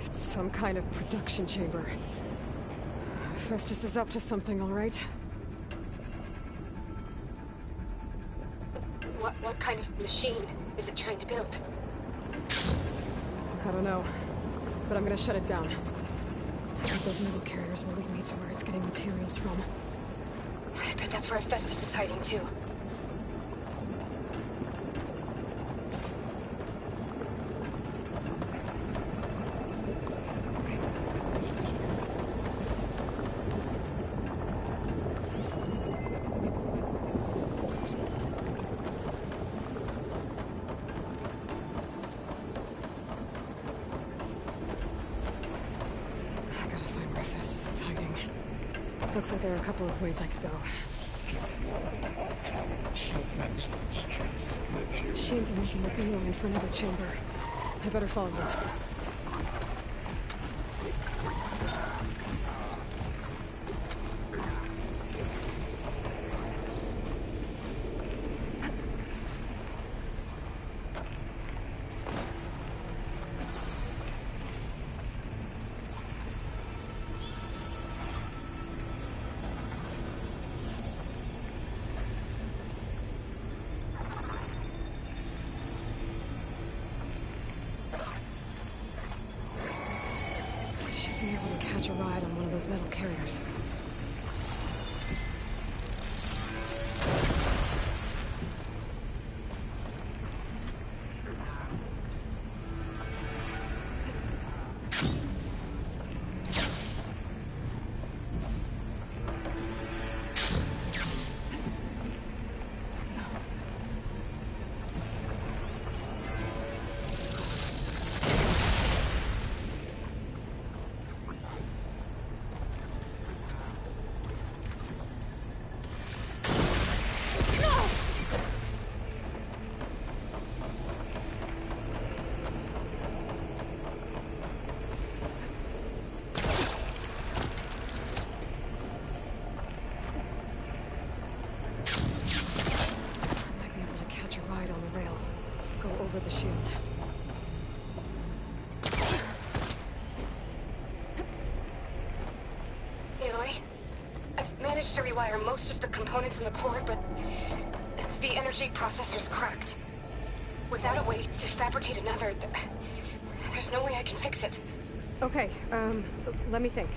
It's some kind of production chamber. Festus is up to something, all right?
What kind of machine is it trying to build?
I don't know, but I'm gonna shut it down. Those metal carriers will lead me to where it's getting materials from.
I bet that's where Festus is hiding too.
Looks like there are a couple of ways I could go. Machines are making a beeline for another chamber. I better follow them. Catch a ride on one of those metal carriers. Over the shield.
Aloy, I've managed to rewire most of the components in the core, but the energy processor's cracked. Without a way to fabricate another, there's no way I can fix it.
Okay, let me think.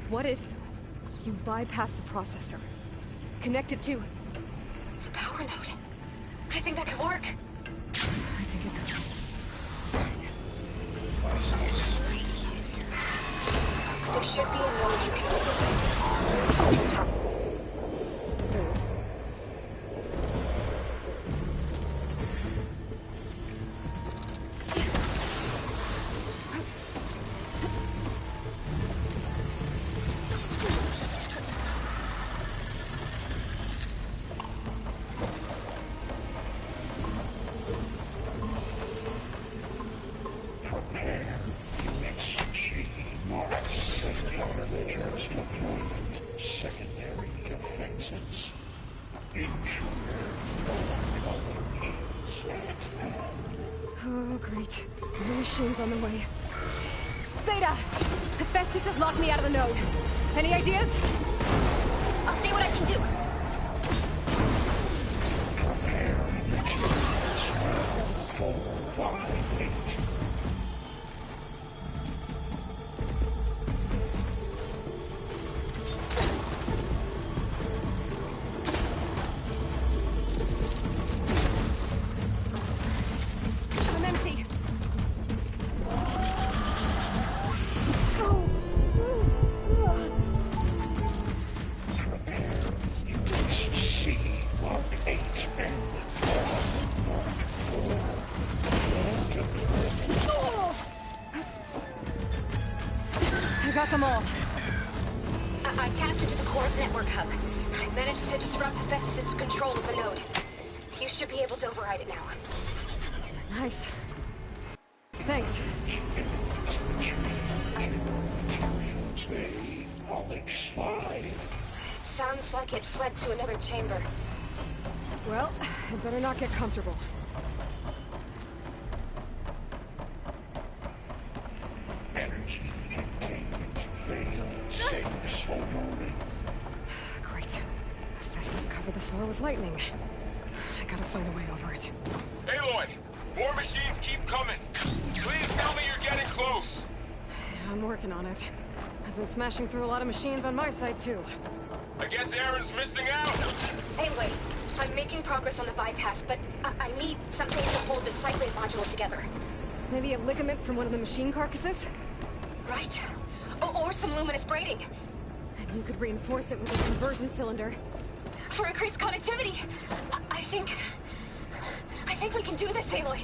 What if you bypass the processor? Connect it to
the power node. I think that could work.
I think it could.
There should be a node you can open.
Just deployed secondary defenses.
Oh, great. The machine's on the way.
Beta! Hephaestus has locked me out of the node. Any ideas?
I'll see what I can do.
I'm empty. I got them all.
I tapped into the core's network hub. I managed to disrupt Hephaestus' control of the node. You should be able to override it now.
Nice. Thanks.
Sounds like it fled to another chamber.
Well, I better not get comfortable. Great. Hephaestus covered the floor with lightning. I gotta find a way over it.
Aloy! More machines keep coming! Please tell me you're getting close!
I'm working on it. I've been smashing through a lot of machines on my side, too.
I guess Aaron's missing out!
Anyway, I'm making progress on the bypass, but I need something to hold the cycling module together.
Maybe a ligament from one of the machine carcasses?
Right. Or some luminous braiding.
And you could reinforce it with a conversion cylinder.
For increased connectivity. I think we can do this, Aloy.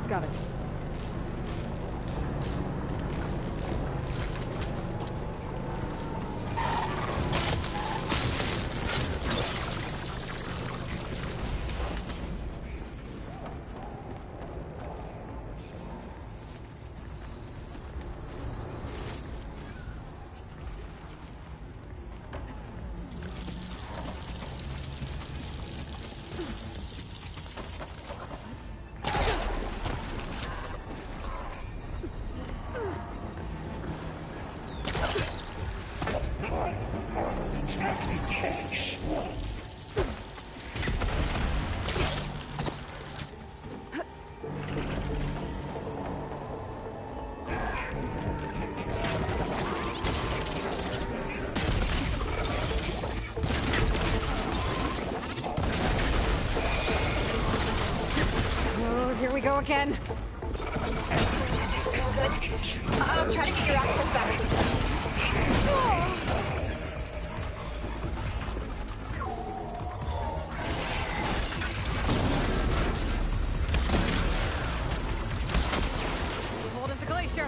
Got it.
Oh, here we go again.
This is all good. I'll try to get your access back.
Cold as a glacier.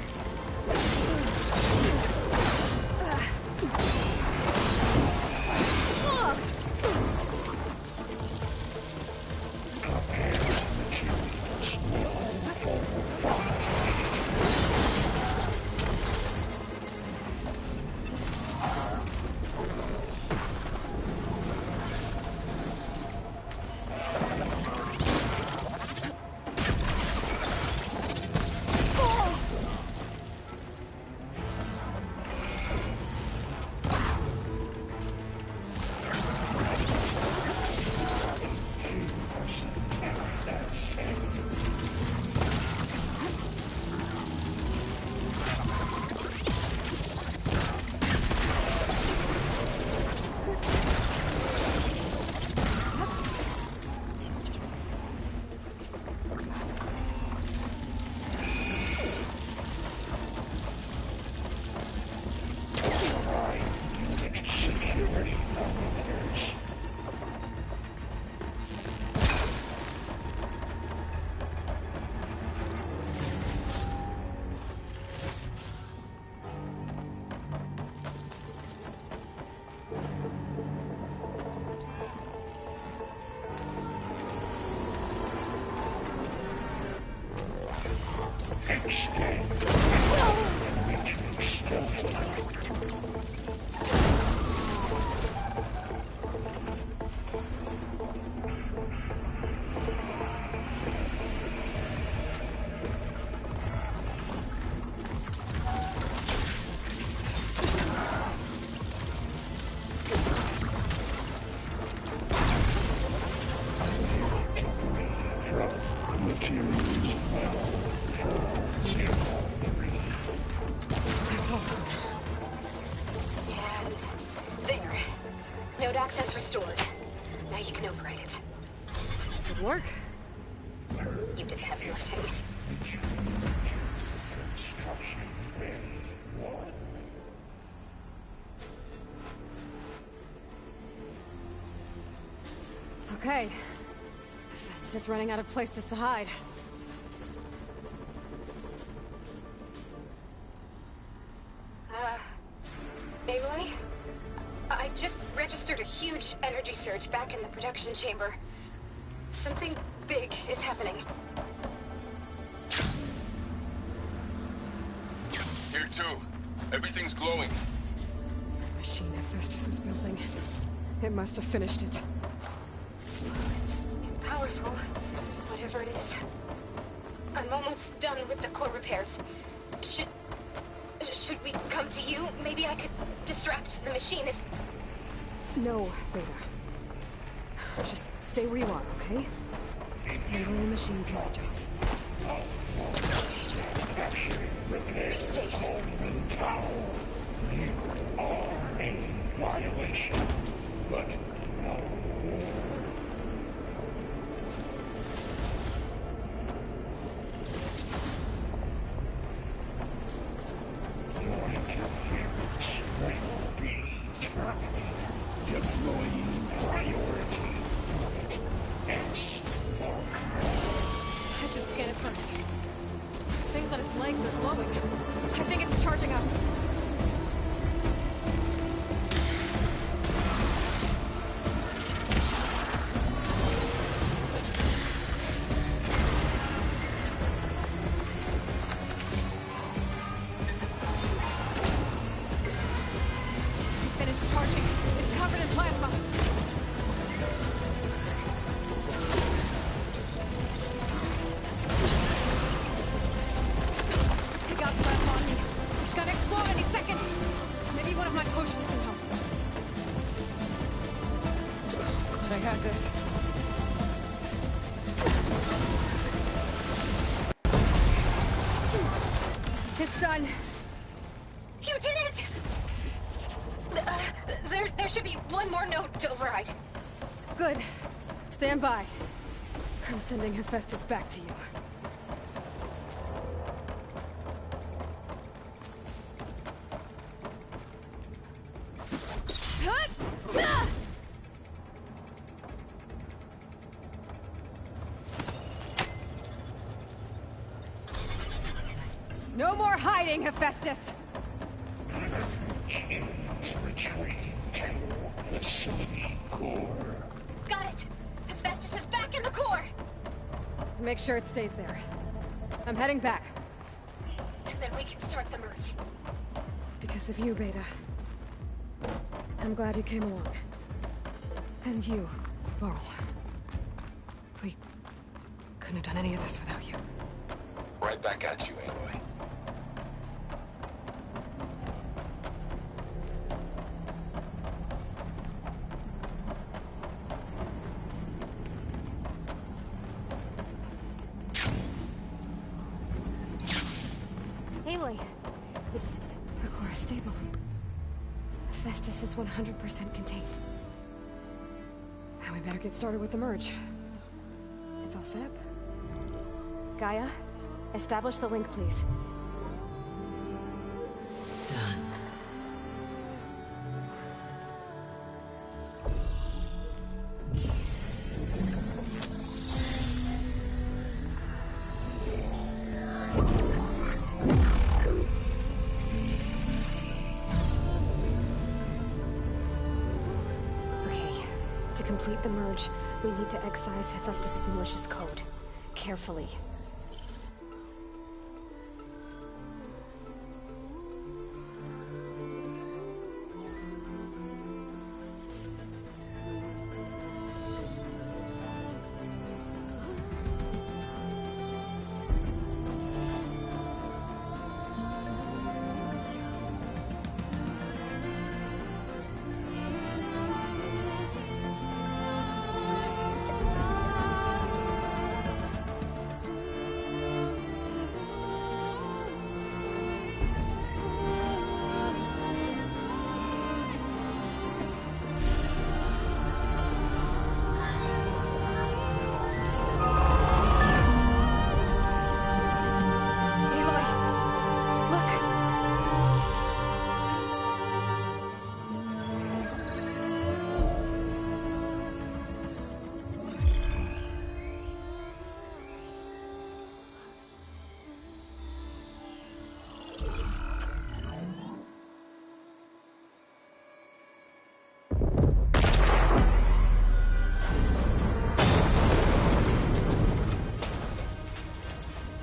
Node access restored. Now you can override it.
Good work.
You did the heavy lifting.
Okay. Festus is running out of places to hide.
Aloy? I just registered a huge energy surge back in the production chamber. Something big is happening.
Here too. Everything's glowing.
The machine Festus was building. It must have finished it.
It's powerful, whatever it is. I'm almost done with the core repairs. Should we come to you? Maybe I could distract the machine if...
No, Beta. Just stay where you are, okay? Handling the machine's my job.
Be safe.
You are a violation, but no. Your interference will be terminated. Deploying priority. X.
I should scan it first. Those things on its legs are glowing. I think it's charging up. Finished charging. It's covered in plasma. I got plasma on me. It's gonna explode any second. Maybe one of my potions can help.
had this. It's done.
You did it! There should be one more note to override.
Good. Stand by. I'm sending Hephaestus back to you.
No more hiding, Hephaestus!
Retreat to facility core.
Got it! Hephaestus is back in the core!
Make sure it stays there. I'm heading back.
And then we can start the merge.
Because of you, Beta. I'm glad you came along. And you, Varl. We couldn't have done any of this without you.
Right back at you, Aloy.
Aloy. The core is stable. Hephaestus is 100% contained. Now we better get started with the merge. It's all set up. Gaia, establish the link, please.
Done.
Okay, to complete the merge, we need to excise Hephaestus' malicious code. Carefully.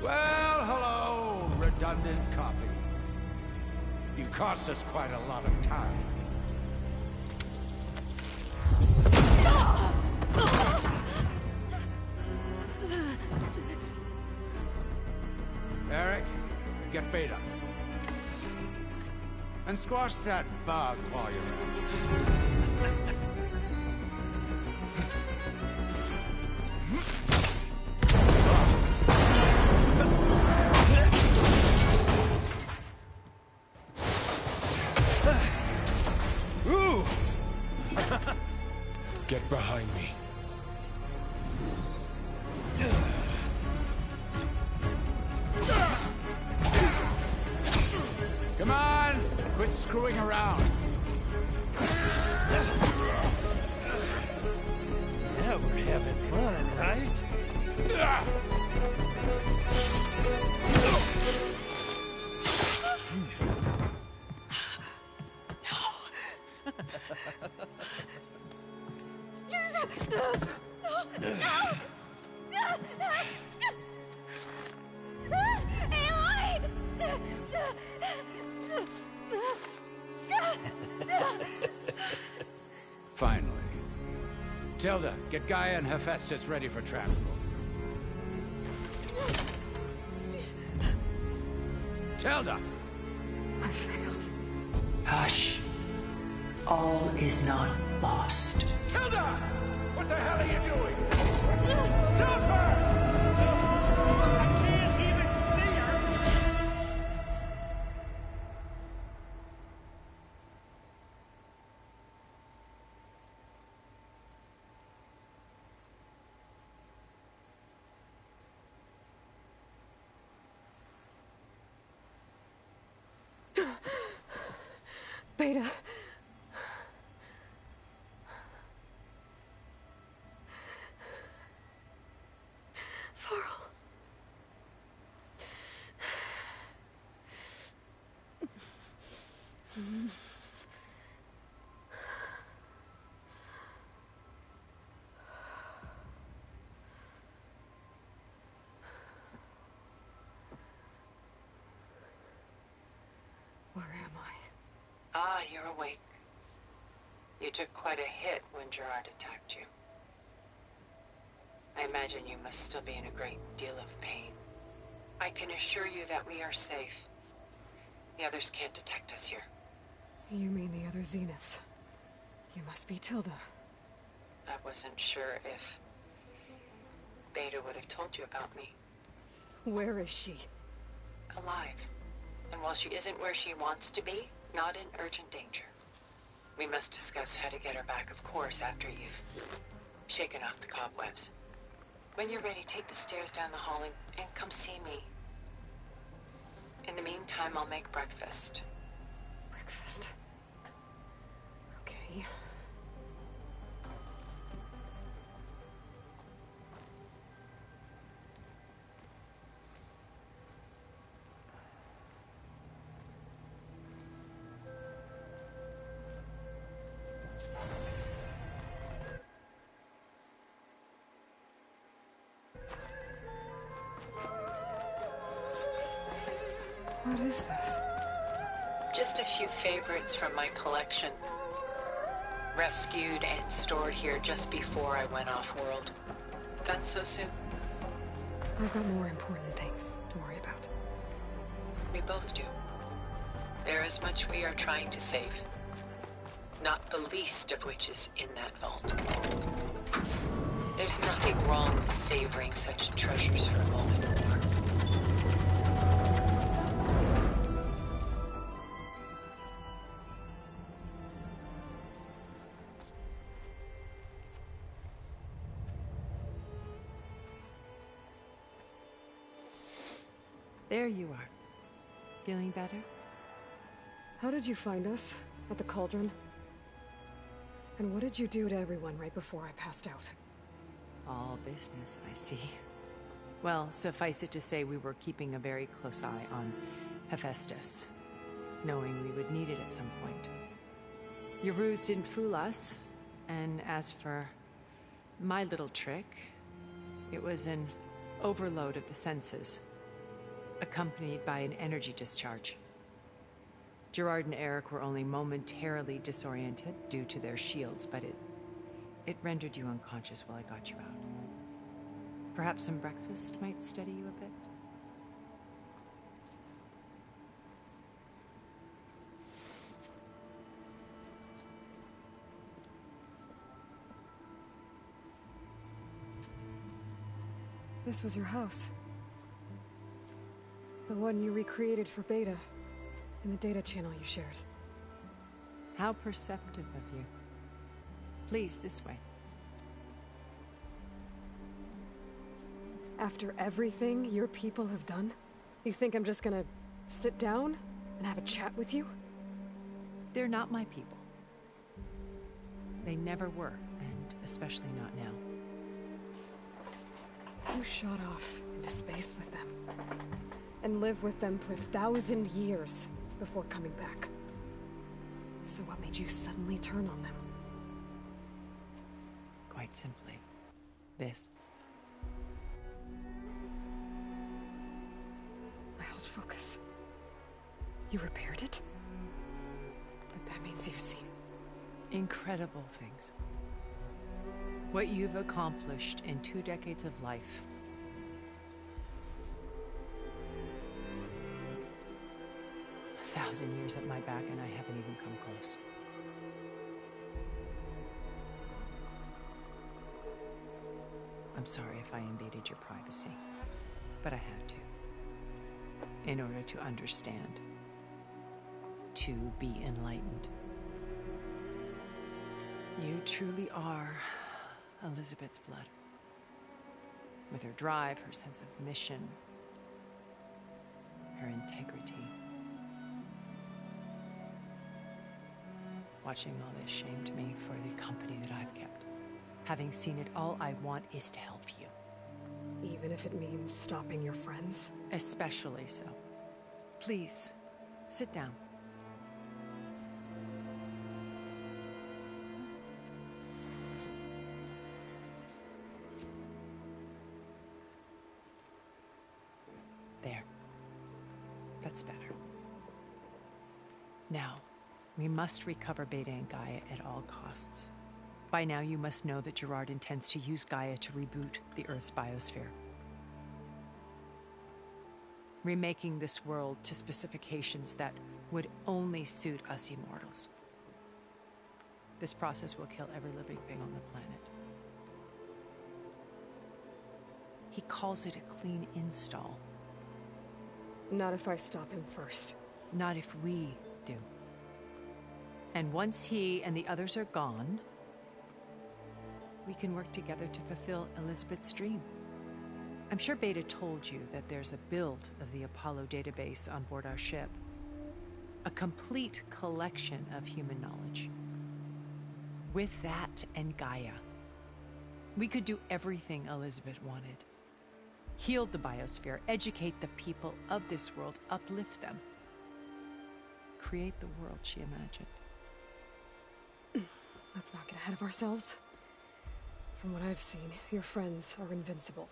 Well, hello, redundant copy. You cost us quite a lot of time. Eric, get Beta. And squash that bug while you're at it.
Get behind me.
Come on! Quit screwing around.
Yeah, we're having fun, right?
Finally. Tilda, get Gaia and Hephaestus ready for transport. Tilda!
I failed.
Hush. All is not lost.
Tilda! What the hell are you doing? Stop her! I can't even see her!
Beta. Farrell. Where am I?
Ah, you're awake. You took quite a hit when Gerard attacked you. I imagine you must still be in a great deal of pain. I can assure you that we are safe. The others can't detect us here.
You mean the other Zeniths? You must be Tilda.
I wasn't sure if Beta would have told you about me.
Where is she?
Alive. And while she isn't where she wants to be, not in urgent danger. We must discuss how to get her back, of course, after you've shaken off the cobwebs. When you're ready, take the stairs down the hall and come see me. In the meantime, I'll make breakfast.
Breakfast. Okay. What is this?
Just a few favorites from my collection. Rescued and stored here just before I went off-world. Done so soon?
I've got more important things to worry about.
We both do. There is much we are trying to save. Not the least of which is in that vault. There's nothing wrong with savoring such treasures for a moment more.
There you are. Feeling better?
How did you find us? At the cauldron? And what did you do to everyone right before I passed out?
All business, I see. Well, suffice it to say we were keeping a very close eye on Hephaestus, knowing we would need it at some point. Your ruse didn't fool us, and as for my little trick, it was an overload of the senses, accompanied by an energy discharge. Gerard and Eric were only momentarily disoriented due to their shields, but it rendered you unconscious while I got you out. Perhaps some breakfast might steady you a bit?
This was your house. The one you recreated for Beta, in the data channel you shared.
How perceptive of you. Please, this way.
After everything your people have done, you think I'm just gonna sit down and have a chat with you?
They're not my people. They never were, and especially not now.
You shot off into space with them, and lived with them for 1,000 years before coming back. So what made you suddenly turn on them?
Quite simply, this.
My old focus. You repaired it? But that means you've seen
incredible things. What you've accomplished in 2 decades of life. A 1,000 years at my back and I haven't even come close. I'm sorry if I invaded your privacy, but I had to. In order to understand. To be enlightened. You truly are Elizabeth's blood. With her drive, her sense of mission, her integrity. Watching all this shamed me for the company that I've kept. Having seen it, all I want is to help you.
Even if it means stopping your friends?
Especially so. Please, sit down. There. That's better. Now, we must recover Beta and Gaia at all costs. By now, you must know that Gerard intends to use Gaia to reboot the Earth's biosphere. Remaking this world to specifications that would only suit us immortals. This process will kill every living thing on the planet. He calls it a clean install.
Not if I stop him first.
Not if we do. And once he and the others are gone, we can work together to fulfill Elizabeth's dream. I'm sure Beta told you that there's a build of the Apollo database on board our ship. A complete collection of human knowledge. With that and Gaia, we could do everything Elizabeth wanted. Heal the biosphere, educate the people of this world, uplift them. Create the world she imagined.
Let's not get ahead of ourselves. From what I've seen, your friends are invincible.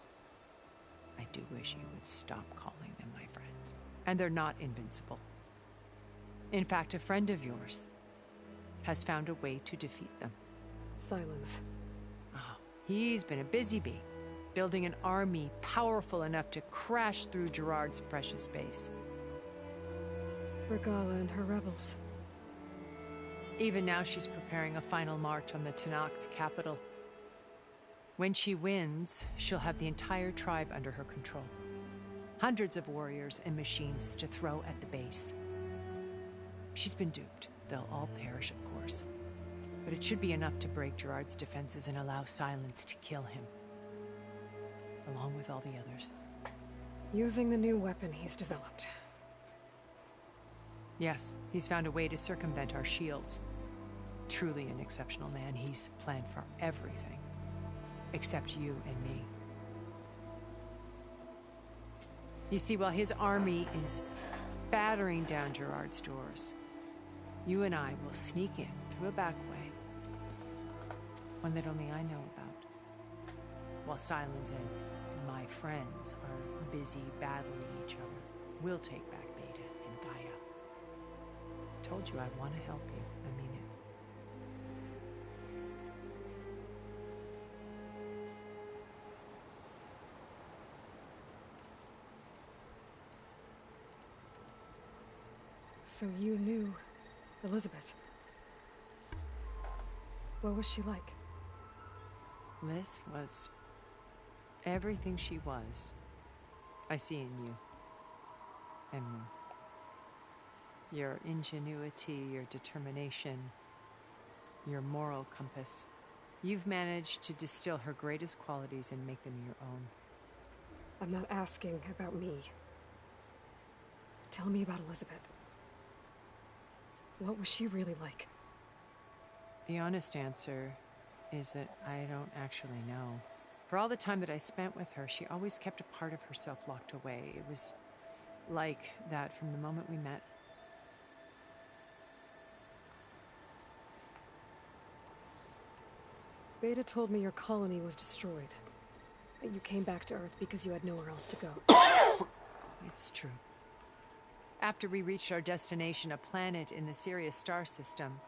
I do wish you would stop calling them my friends. And they're not invincible. In fact, a friend of yours has found a way to defeat them.
Silence.
Oh, he's been a busy bee, building an army powerful enough to crash through Gerard's precious base.
Regala and her rebels.
Even now, she's preparing a final march on the Tenakth capital. When she wins, she'll have the entire tribe under her control. Hundreds of warriors and machines to throw at the base. She's been duped. They'll all perish, of course. But it should be enough to break Gerard's defenses and allow Silence to kill him. Along with all the others.
Using the new weapon he's developed.
Yes, he's found a way to circumvent our shields. Truly an exceptional man. He's planned for everything. Except you and me. You see, while his army is battering down Gerard's doors, you and I will sneak in through a back way. One that only I know about. While Silence and my friends are busy battling each other, we'll take back Beta and Gaia. I told you I want to help you. I mean it.
So you knew Elizabeth. What was she like?
Liz was everything she was. I see in you. And more. Your ingenuity, your determination, your moral compass. You've managed to distill her greatest qualities and make them your own.
I'm not asking about me. Tell me about Elizabeth. What was she really like?
The honest answer is that I don't actually know. For all the time that I spent with her, she always kept a part of herself locked away. It was like that from the moment we met.
Beta told me your colony was destroyed. That you came back to Earth because you had nowhere else to go.
It's true. After we reached our destination, a planet in the Sirius star system,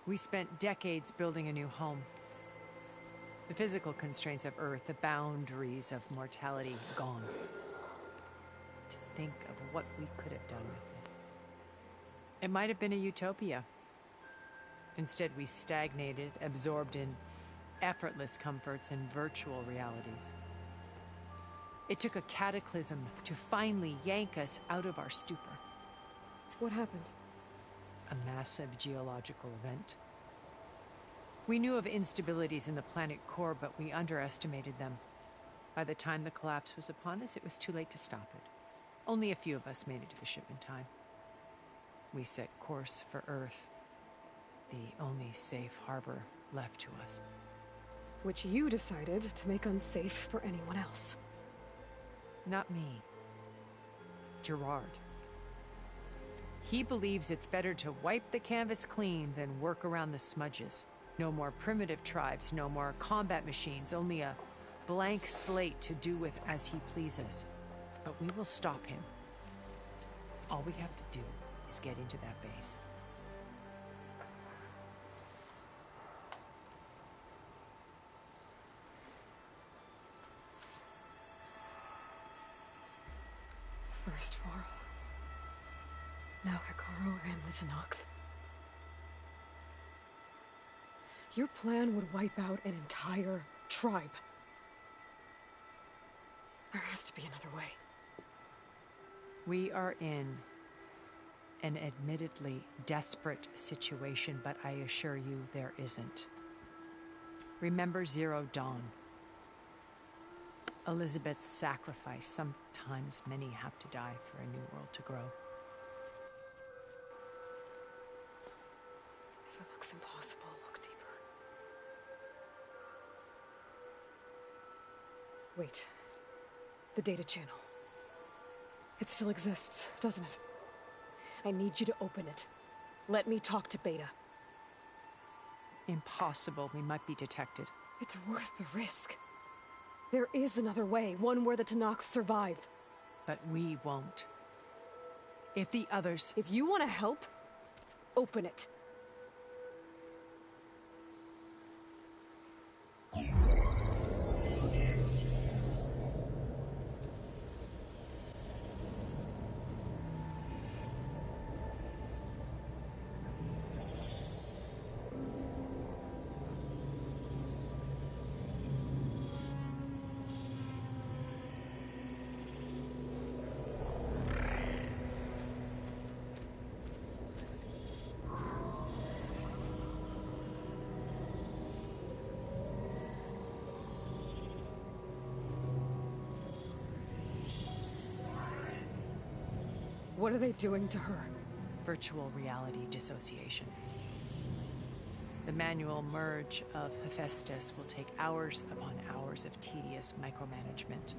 we spent decades building a new home. The physical constraints of Earth, the boundaries of mortality, gone. To think of what we could have done with it. It might have been a utopia. Instead, we stagnated, absorbed in effortless comforts and virtual realities. It took a cataclysm to finally yank us out of our stupor.
What happened?
A massive geological event. We knew of instabilities in the planet core, but we underestimated them. By the time the collapse was upon us, it was too late to stop it. Only a few of us made it to the ship in time. We set course for Earth, the only safe harbor left to us.
Which you decided to make unsafe for anyone else.
Not me. Gerard. He believes it's better to wipe the canvas clean than work around the smudges. No more primitive tribes, no more combat machines, only a blank slate to do with as he pleases. But we will stop him. All we have to do is get into that base.
First Varl. Now Hikaru and the Tenakth. Your plan would wipe out an entire tribe. There has to be another way.
We are in an admittedly desperate situation, but I assure you there isn't. Remember Zero Dawn. Elizabeth's sacrifice. Sometimes many have to die for a new world to grow.
If it looks impossible, look deeper. Wait. The data channel. It still exists, doesn't it? I need you to open it. Let me talk to Beta.
Impossible. We might be detected.
It's worth the risk. There is another way, one where the Tenakth survive.
But we won't. If the others...
If you want to help, open it. What are they doing to her?
Virtual reality dissociation. The manual merge of Hephaestus will take hours upon hours of tedious micromanagement.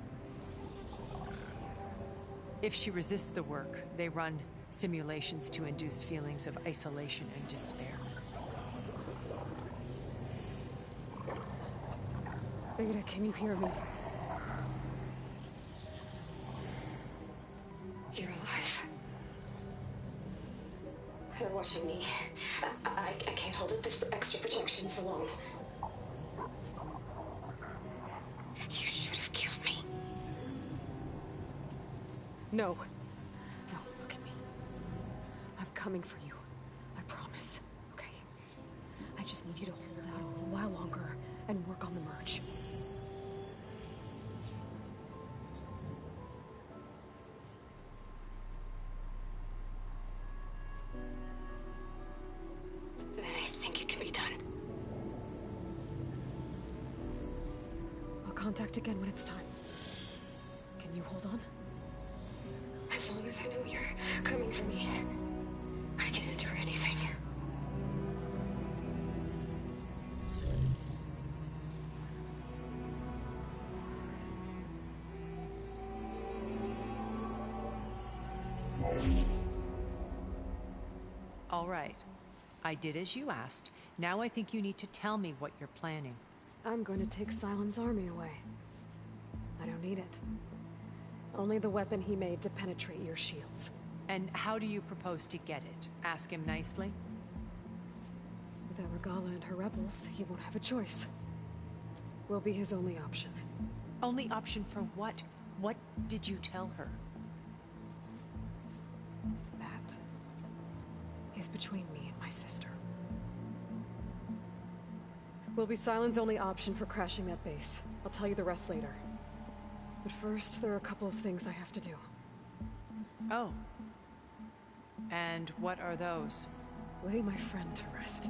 If she resists the work, they run simulations to induce feelings of isolation and despair.
Beta, can you hear me?
You're alive. They're watching me. I can't hold up this extra protection for long. You should have killed me.
No. No, look at me. I'm coming for you. I promise. Okay? I just need you to hold out a little while longer and work on the merge.
Then I think it can be done.
I'll contact again when it's time. Can you hold on?
As long as I know you're coming for me, I can endure anything.
All right. I did as you asked. Now I think you need to tell me what you're planning.
I'm going to take Silent's army away. I don't need it. Only the weapon he made to penetrate your shields.
And how do you propose to get it? Ask him nicely?
Without Regala and her rebels, he won't have a choice. We'll be his only option.
Only option for what? What did you tell her?
That is between me and my sister. will be Sylens' only option for crashing that base. I'll tell you the rest later. But first, there are a couple of things I have to do.
Oh. And what are those?
Lay my friend to rest.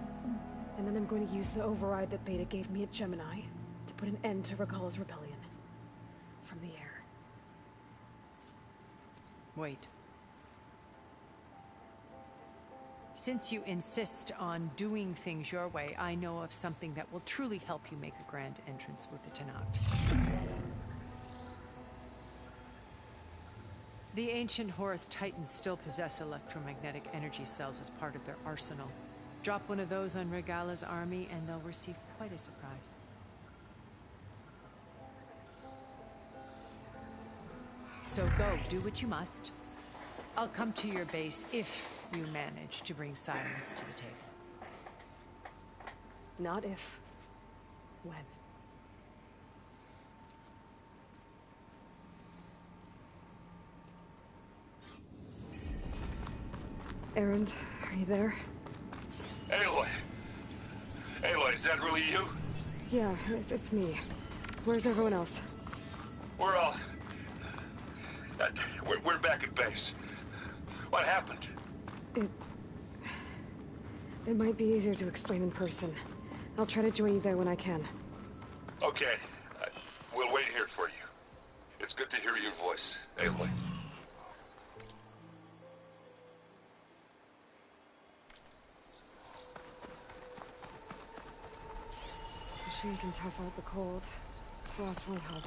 And then I'm going to use the override that Beta gave me at Gemini to put an end to RraGala's rebellion. From the air.
Wait. Since you insist on doing things your way, I know of something that will truly help you make a grand entrance with the Tenat. The ancient Horus Titans still possess electromagnetic energy cells as part of their arsenal. Drop one of those on Regala's army and they'll receive quite a surprise. So go, do what you must. I'll come to your base if you manage to bring Sylens to the table.
Not if. When. Erend, are you there?
Aloy! Aloy, is that really you?
Yeah, it's me. Where's everyone else?
We're all... we're back at base. What happened?
It might be easier to explain in person. I'll try to join you there when I can.
Okay. We'll wait here for you. It's good to hear your voice, Aloy.
Machine can tough out the cold. Frost won't help.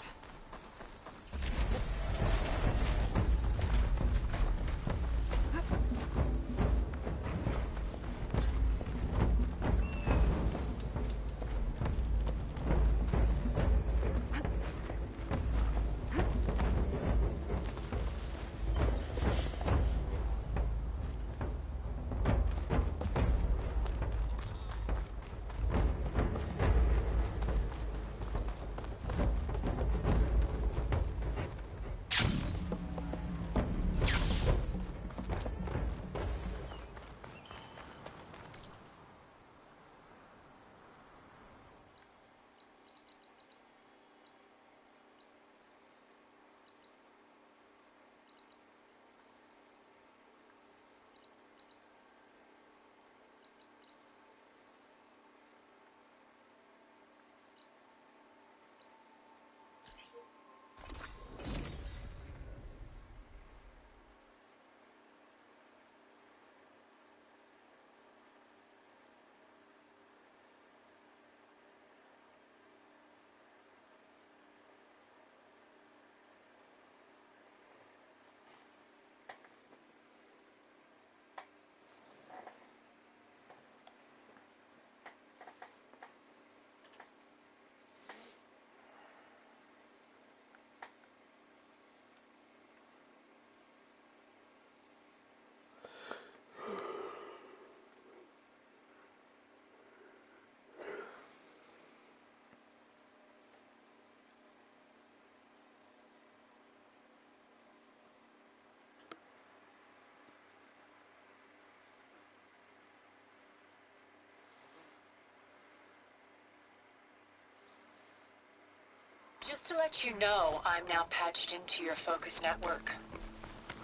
Just to let you know, I'm now patched into your focus network.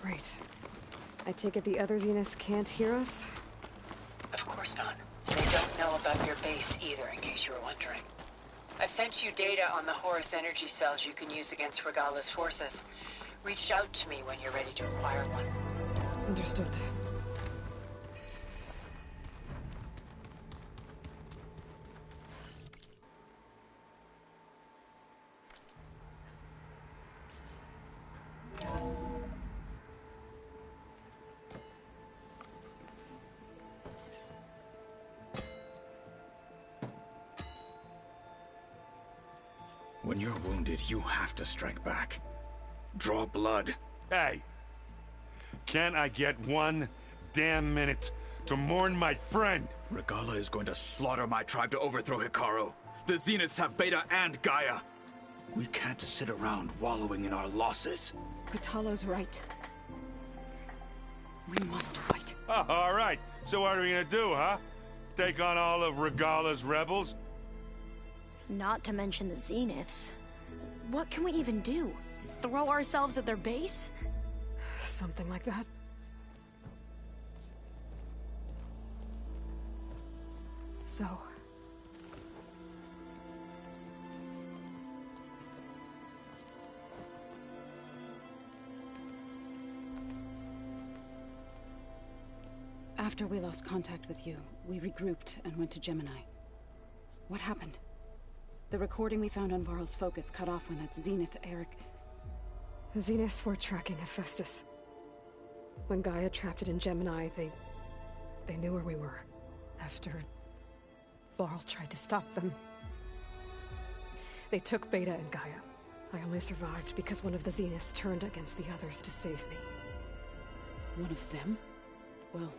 Great. I take it the other Zeniths can't hear us?
Of course not. They don't know about your base either, in case you were wondering. I've sent you data on the Horus energy cells you can use against Regala's forces. Reach out to me when you're ready to acquire one.
Understood.
When you're wounded, you have to strike back. Draw blood.
Hey! Can't I get one damn minute to mourn my friend?
Regala is going to slaughter my tribe to overthrow Hikaru. The Zeniths have Beta and Gaia. We can't sit around wallowing in our losses.
Katalo's right. We must fight.
Oh, all right. So what are we gonna do, huh? Take on all of Regala's rebels?
Not to mention the Zeniths. What can we even do? Throw ourselves at their base?
Something like that. So...
After we lost contact with you, we regrouped and went to Gemini. What happened? The recording we found on Varl's focus cut off when that Zenith Eric...
The Zeniths were tracking Hephaestus. When Gaia trapped it in Gemini, they knew where we were. After Varl tried to stop them. They took Beta and Gaia. I only survived because one of the Zeniths turned against the others to save me.
One of them? Well...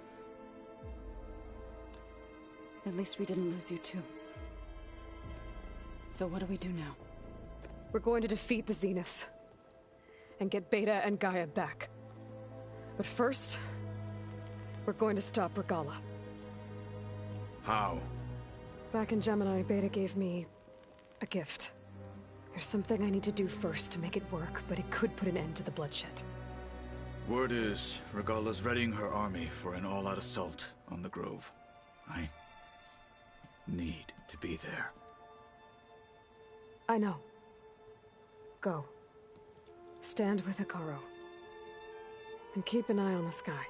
at least we didn't lose you too. So what do we do now?
We're going to defeat the Zeniths. And get Beta and Gaia back. But first... we're going to stop Regala.
How?
Back in Gemini, Beta gave me... a gift. There's something I need to do first to make it work, but it could put an end to the bloodshed.
Word is, Regala's readying her army for an all-out assault on the Grove. I need to be there.
I know. Go. Stand with Hekarro. And keep an eye on the sky.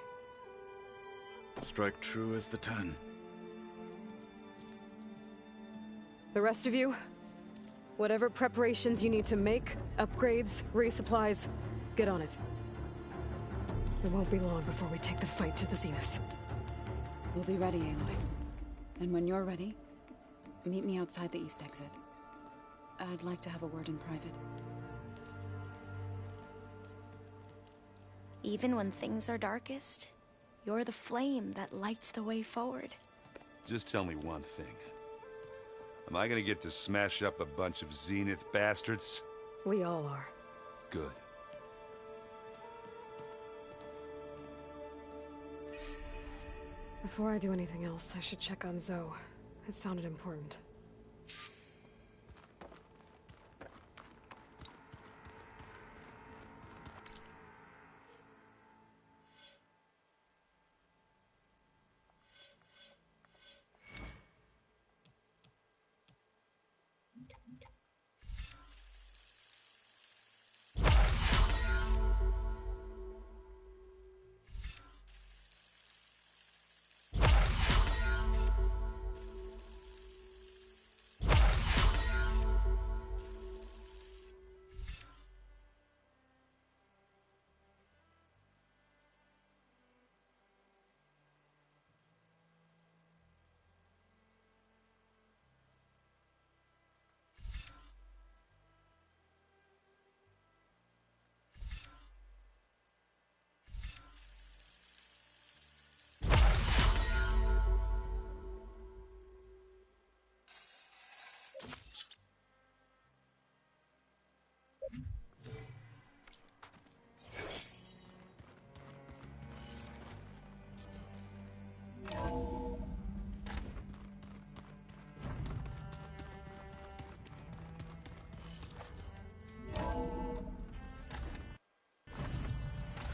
Strike true as the 10.
The rest of you, whatever preparations you need to make, upgrades, resupplies, get on it. It won't be long before we take the fight to the Zeniths.
We'll be ready, Aloy. And when you're ready, meet me outside the east exit. I'd like to have a word in private.
Even when things are darkest, you're the flame that lights the way forward.
Just tell me one thing. Am I gonna get to smash up a bunch of Zenith bastards?
We all are.
Good.
Before I do anything else, I should check on Zoe. It sounded important.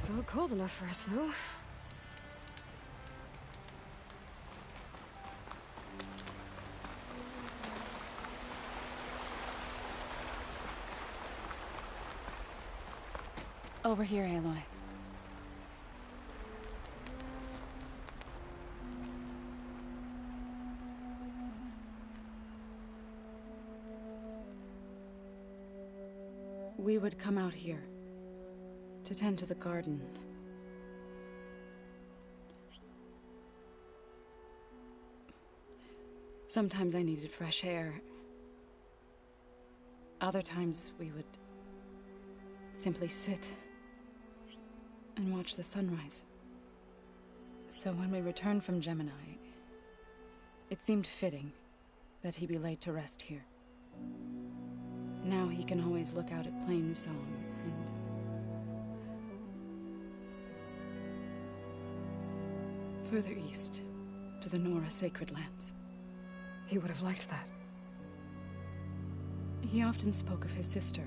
Felt cold enough for a snow.
Over here, Aloy. We would come out here to tend to the garden. Sometimes I needed fresh air. Other times we would simply sit and watch the sunrise. So when we returned from Gemini, it seemed fitting that he be laid to rest here. Now he can always look out at Plainsong and... further east, to the Nora sacred lands.
He would have liked that.
He often spoke of his sister,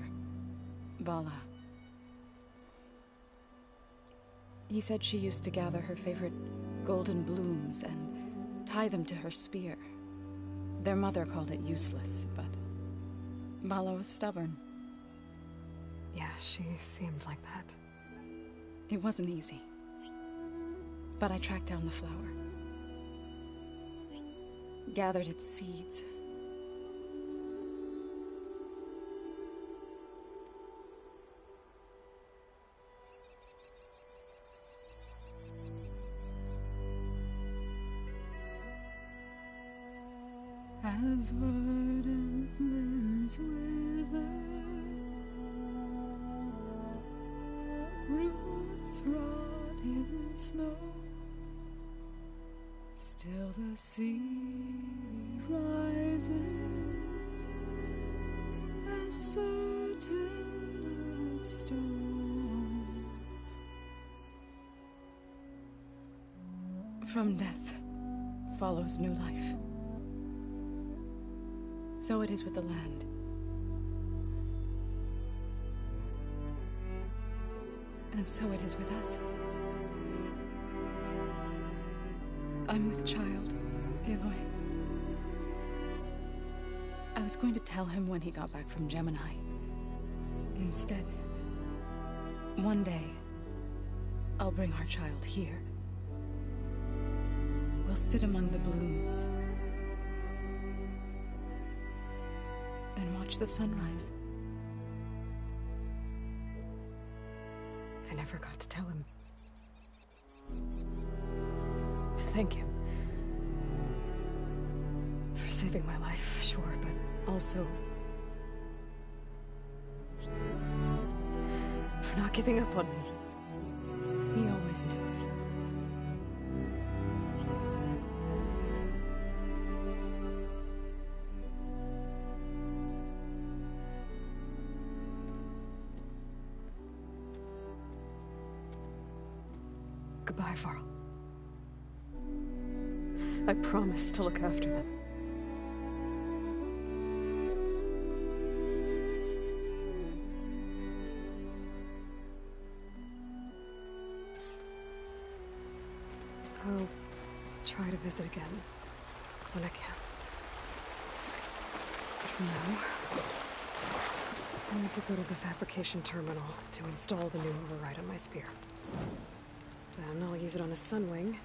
Vala. He said she used to gather her favorite golden blooms and tie them to her spear. Their mother called it useless, but Vala was stubborn.
Yeah, she seemed like that.
It wasn't easy. But I tracked down the flower. Gathered its seeds. As verdant limbs wither, roots rot in snow, still the seed rises, as certain as stone. From death follows new life. So it is with the land. And so it is with us. I'm with child, Aloy. I was going to tell him when he got back from Gemini. Instead, one day, I'll bring our child here. We'll sit among the blooms and watch the sunrise.
I never got to tell him. To thank him. For saving my life, sure, but also for not giving up on me.
He always knew.
Goodbye, Varl. I promise to look after them. I'll try to visit again when I can. But for now, I need to go to the fabrication terminal to install the new override on my spear. Then I'll use it on a sunwing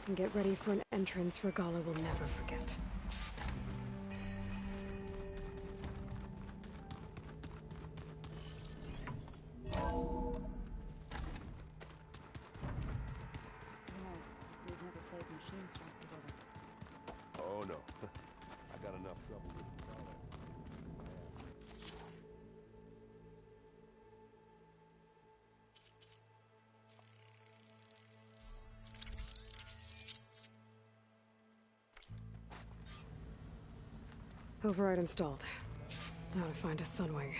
and get ready for an entrance Regala will never forget.
Oh no, I got enough trouble with it.
Override installed. Now to find a sunwing.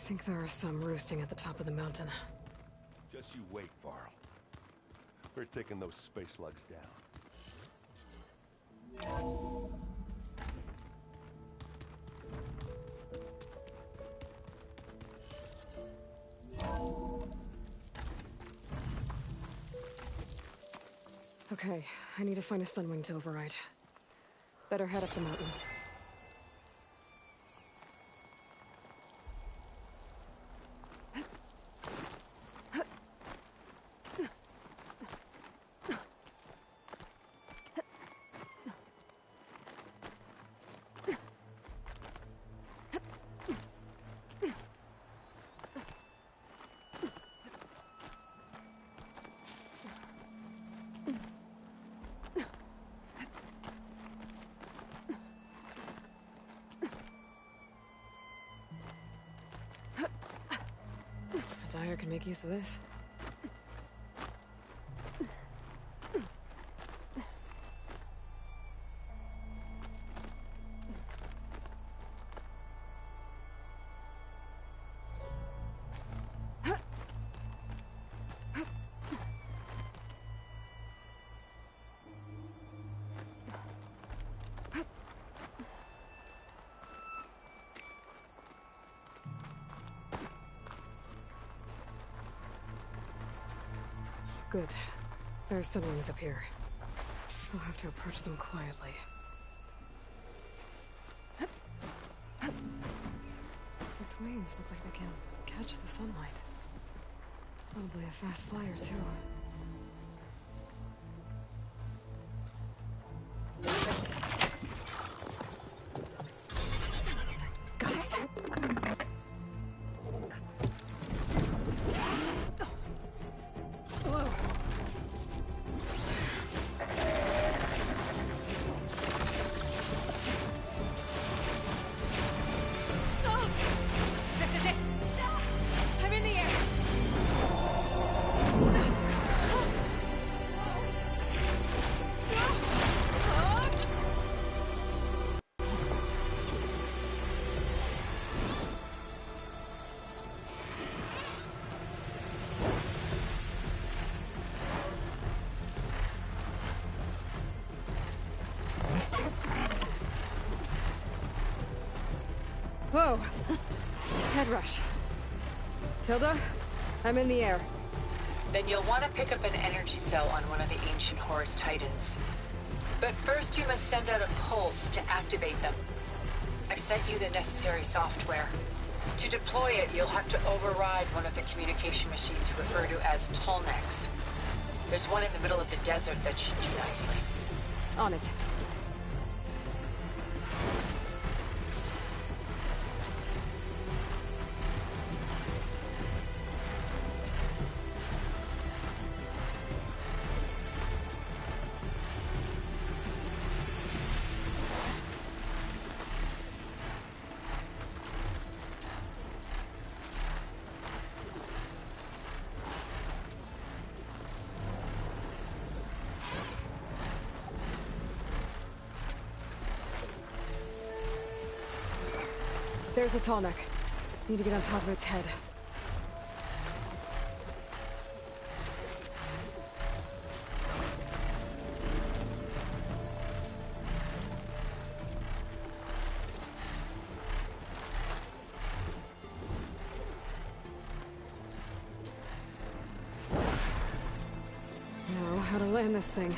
think there are some roosting at the top of the mountain.
Just you wait, Varl. We're taking those space slugs down.
Okay, I need to find a sunwing to override. Better head up the mountain. Dyer can make use of this. Good. There's sunwings up here. We'll have to approach them quietly. Its wings look like they can catch the sunlight. Probably a fast flyer, too. Got it! Whoa.
This is it! I'm in the air!
Whoa! Head rush. Tilda, I'm in the air.
Then you'll want to pick up an energy cell on one of the ancient Horus Titans. But first you must send out a pulse to activate them. I've sent you the necessary software. To deploy it, you'll have to override one of the communication machines you refer to as Tolnecs. There's one in the middle of the desert that should do nicely.
On it. There's a tall neck. Need to get on top of its head. Now, how to land this thing.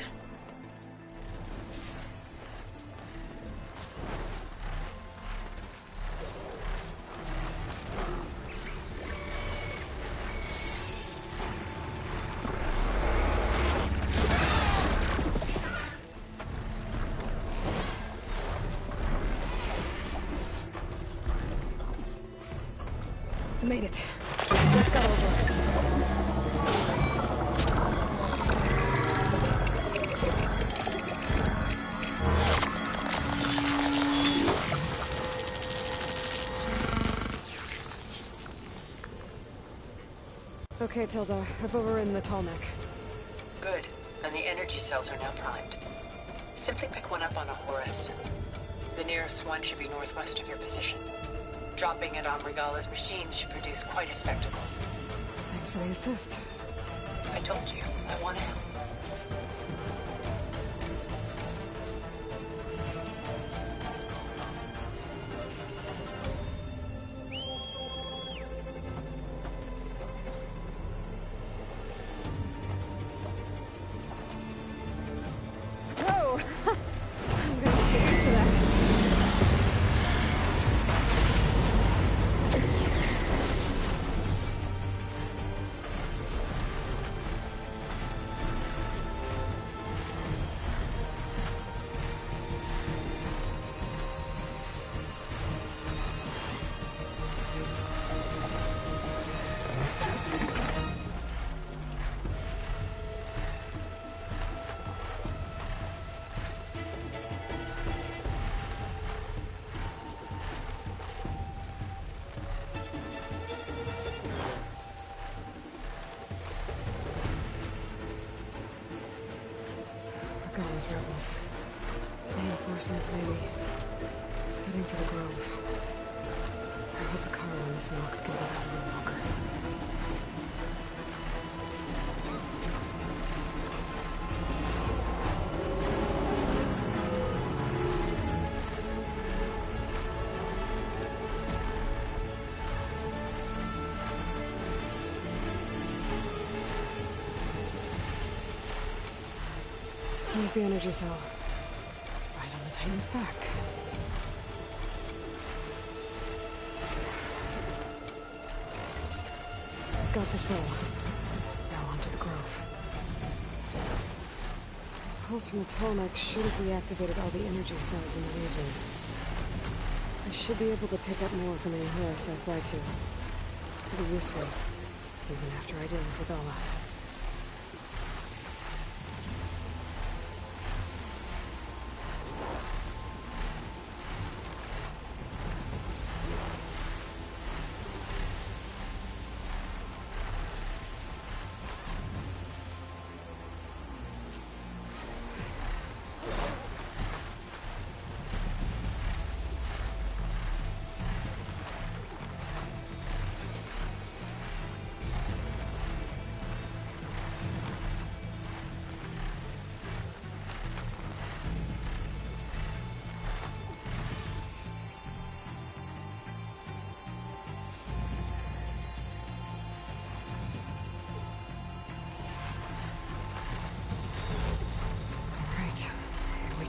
Made it. Just got over it. Okay, Tilda. I've overridden the tall neck.
Good. And the energy cells are now primed. Simply pick one up on a Horus. The nearest one should be northwest of your position. Dropping it on Regala's machine should produce quite a spectacle.
Thanks for the assist.
I told you, I want to help.
Whoa! I'm gonna get used to that. Regala's rebels. Reinforcements, maybe. Heading for the Grove. I hope Hikaru and this Noct can get out a little longer. Here's the energy cell. Right on the Titan's back. Got the cell. Now onto the Grove. Pulse from the Tallneck should have reactivated all the energy cells in the region. I should be able to pick up more from any Horus I fly to. It'll be useful, even after I deal with Regala.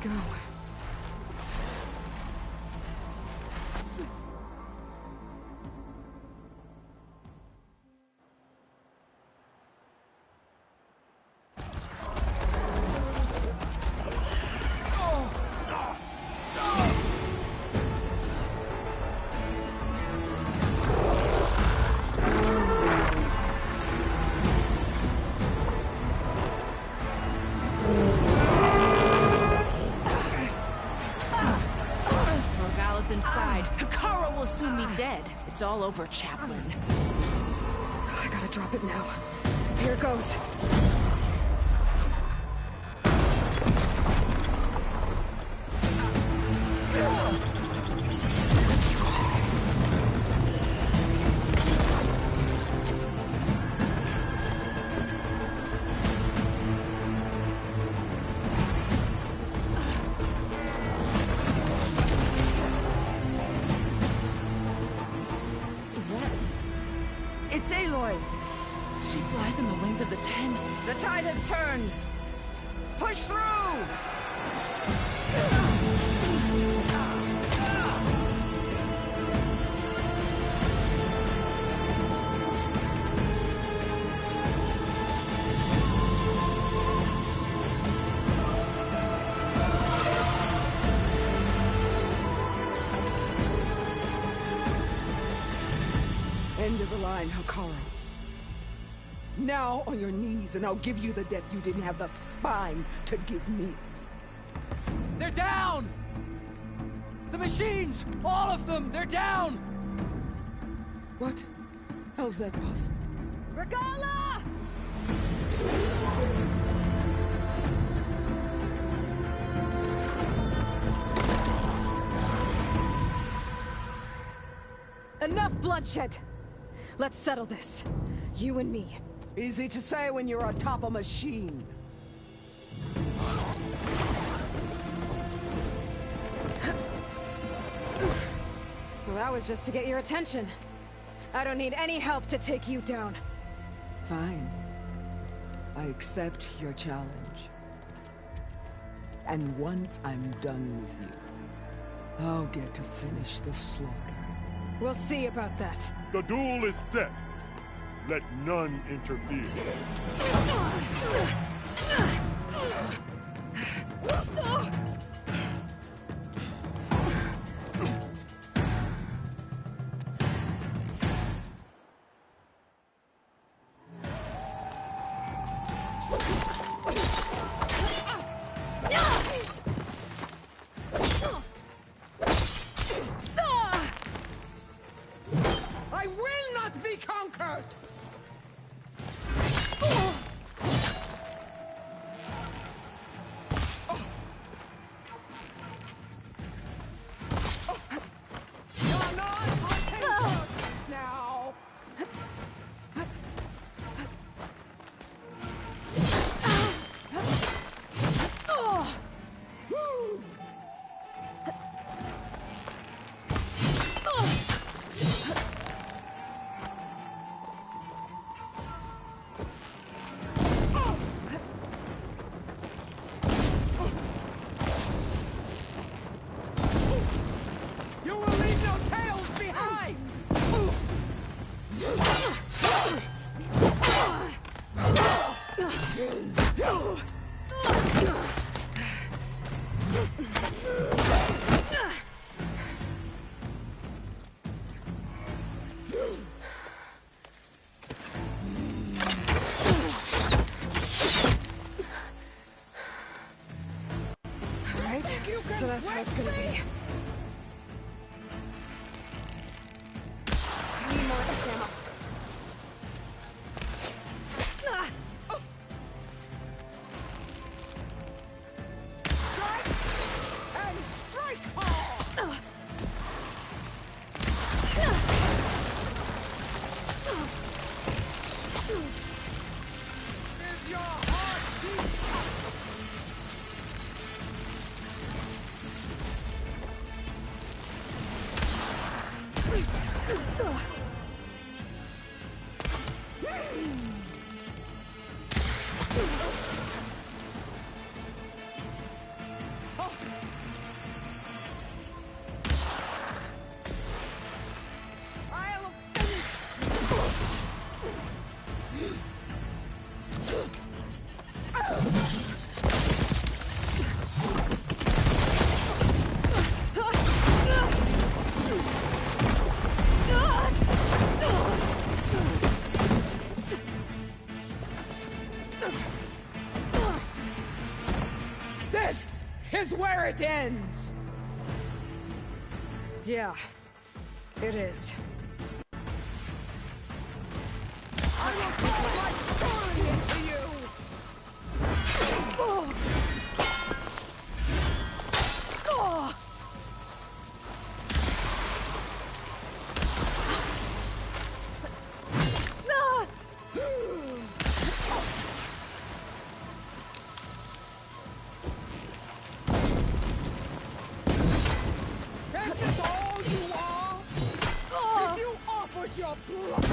Go.
It's all over, Chaplain.
I gotta drop it now. Here it goes.
It's Aloy! She flies in the wings of the Ten. The tide has turned! Push through!
End of the line, Hikaru. Now on your knees, and I'll give you the death you didn't have the spine to give me.
They're down! The machines! All of them! They're down!
What? How's that possible?
Regala!
Enough bloodshed! Let's settle this. You and me.
Easy to say when you're atop a machine.
Well, that was just to get your attention. I don't need any help to take you down.
Fine. I accept your challenge. And once I'm done with you, I'll get to finish the slaughter.
We'll see about that.
The duel is set. Let none interfere.
I will not be conquered! You're not my conquest now! You will leave no tales behind!
Alright, so that's how it's gonna be. I need more of this ammo.
And strike hard! Is your heart deep? I'll This is where it ends!
Yeah, it is.
I will pour my fury into you!
Oh. Oh. Ah.
Is this all you are? If you offered your blood...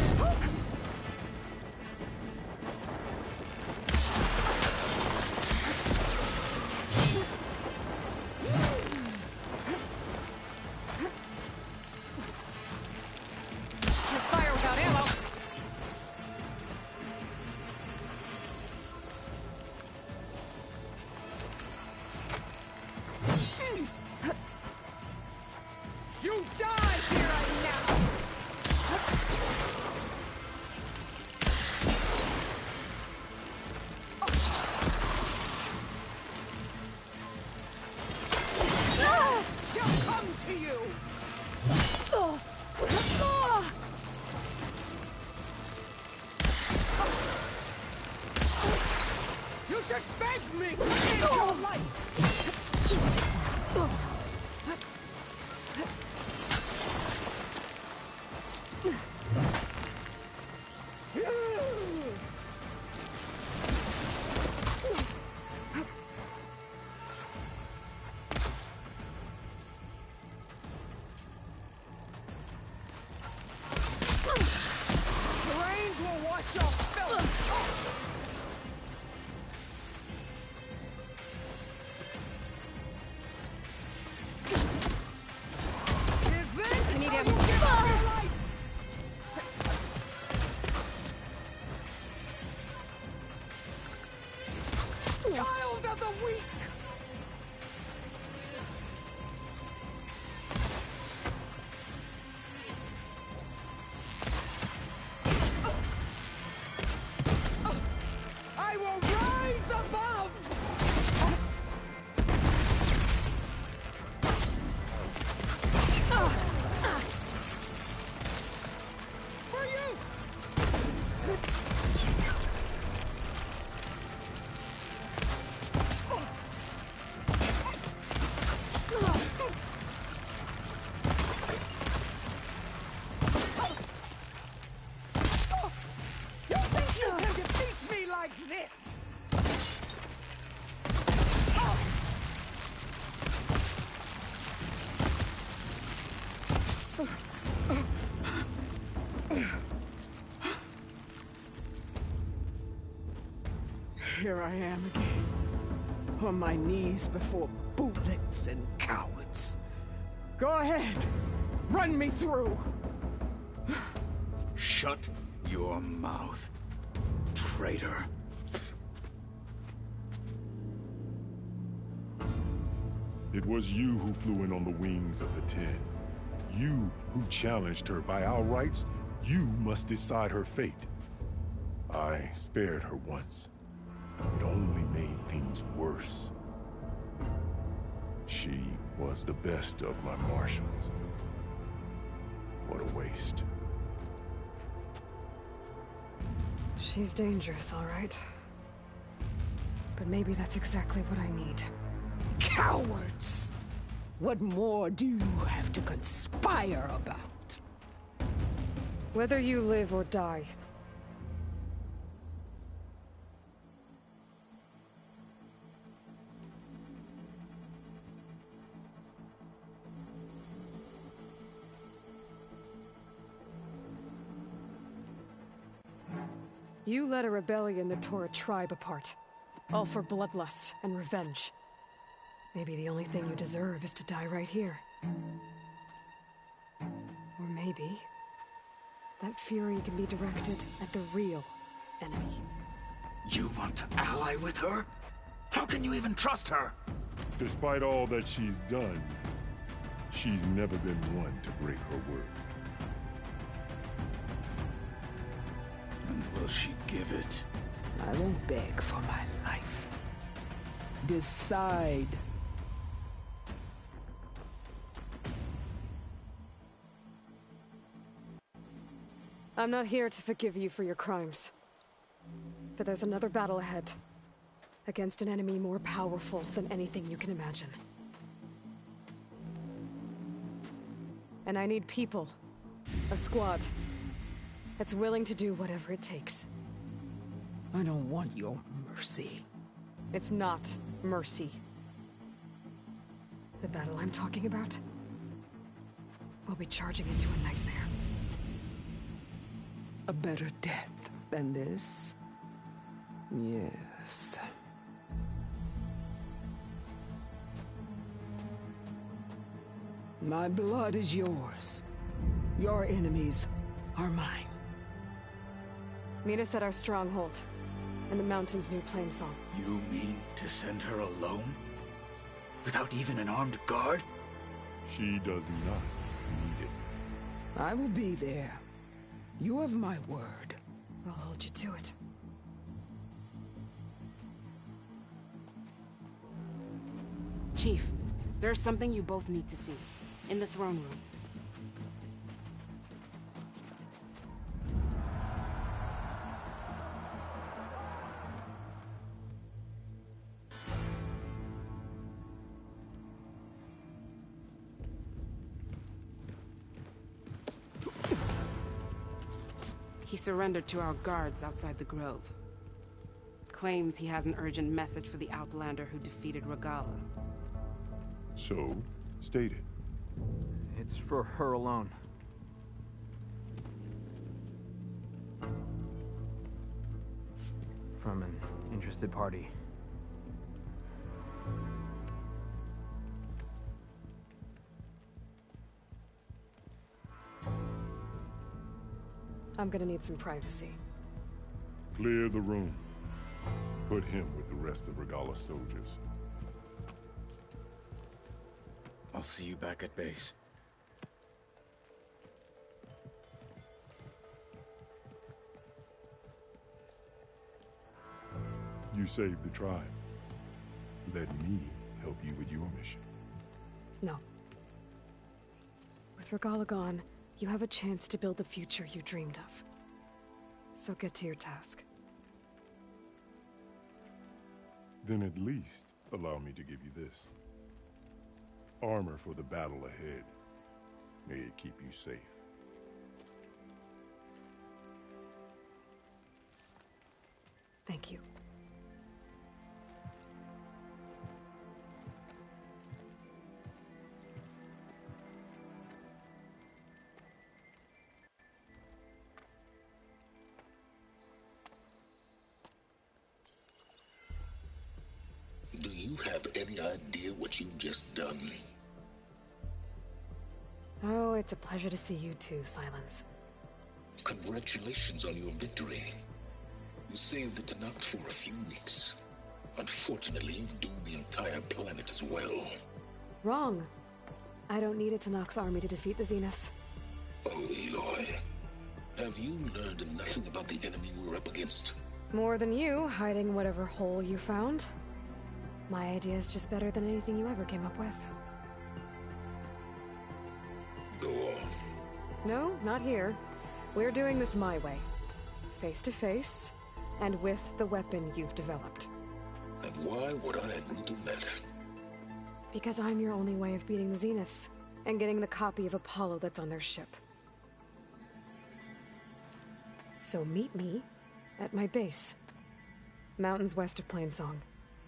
Can't fire without ammo.
You die here and now! Shall come to you! You should beg me to end your life! Here I am again, on my knees before bootlets and cowards. Go ahead, run me through.
Shut your mouth, traitor.
It was you who flew in on the wings of the Ten. You who challenged her. By our rights, you must decide her fate. I spared her once. It only made things worse. She was the best of my marshals. What a waste.
She's dangerous, all right. But maybe that's exactly what I need.
Cowards! What more do you have to conspire about?
Whether you live or die. You led a rebellion that tore a tribe apart. All for bloodlust and revenge. Maybe the only thing you deserve is to die right here. Or maybe that fury can be directed at the real enemy.
You want to ally with her? How can you even trust her?
Despite all that she's done, she's never been one to break her word.
And will she give it?
I won't beg for my life. Decide.
I'm not here to forgive you for your crimes. But there's another battle ahead. Against an enemy more powerful than anything you can imagine. And I need people. A squad. That's willing to do whatever it takes.
I don't want your mercy.
It's not mercy. The battle I'm talking about will be charging into a nightmare.
A better death than this? Yes. My blood is yours. Your enemies are mine.
Meet us at our stronghold, in the mountains near Plainsong.
You mean to send her alone? Without even an armed guard?
She does not need it.
I will be there. You have my word.
I'll hold you to it.
Chief, there's something you both need to see. In the throne room. He surrendered to our guards outside the grove. Claims he has an urgent message for the Outlander who defeated Regala.
So, state it.
It's for her alone. From an interested party.
I'm gonna need some privacy.
Clear the room. Put him with the rest of Regala's soldiers.
I'll see you back at base.
You saved the tribe. Let me help you with your mission.
No. With Regala gone, you have a chance to build the future you dreamed of. So get to your task.
Then at least allow me to give you this. Armor for the battle ahead. May it keep you safe.
Thank you.
any idea what you've just done?
Oh, it's a pleasure to see you too, Silence.
Congratulations on your victory. You saved the Tanakh for a few weeks. Unfortunately, you've doomed the entire planet as well.
Wrong. I don't need a Tanakh army to defeat the Zeniths.
Oh, Aloy. Have you learned nothing about the enemy we're up against?
More than you, hiding whatever hole you found. My idea is just better than anything you ever came up with.
Go on.
No, not here. We're doing this my way. Face to face, and with the weapon you've developed.
And why would I agree to that?
Because I'm your only way of beating the Zeniths, and getting the copy of Apollo that's on their ship. So meet me at my base. Mountains west of Plainsong.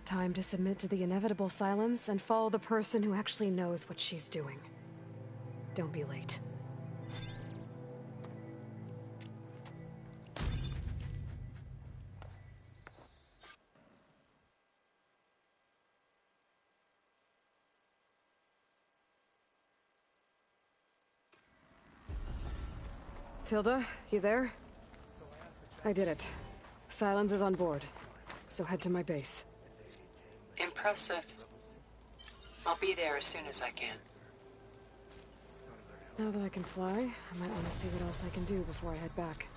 Time to submit to the inevitable silence and follow the person who actually knows what she's doing. Don't be late. Tilda, you there? I did it. Silence is on board, so head to my base.
Impressive. I'll be there as soon as I can.
Now that I can fly, I might want to see what else I can do before I head back.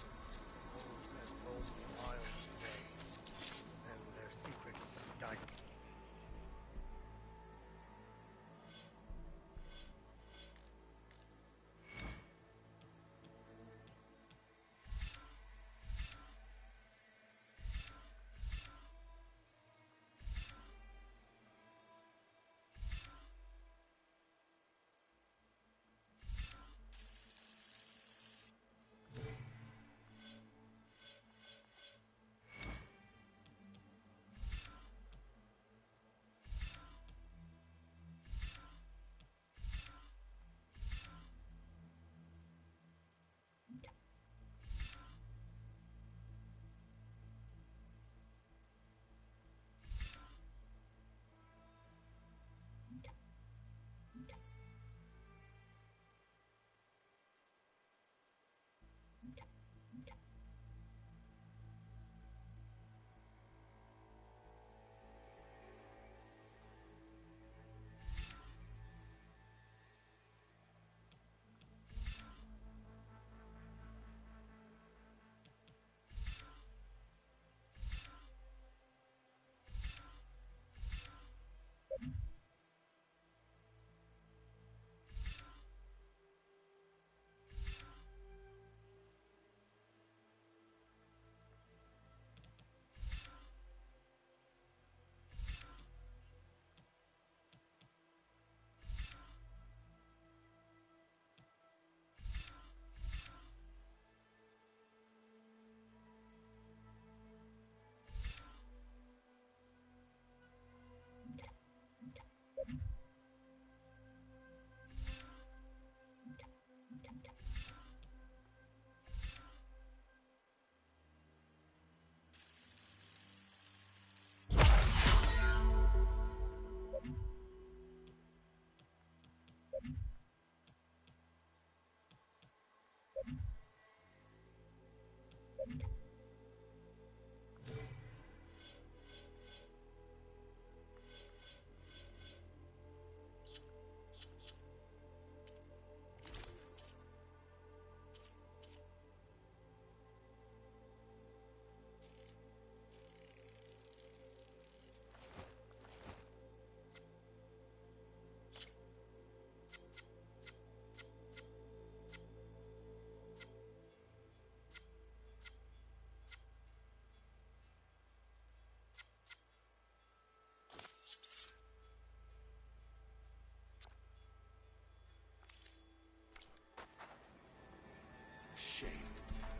Shame.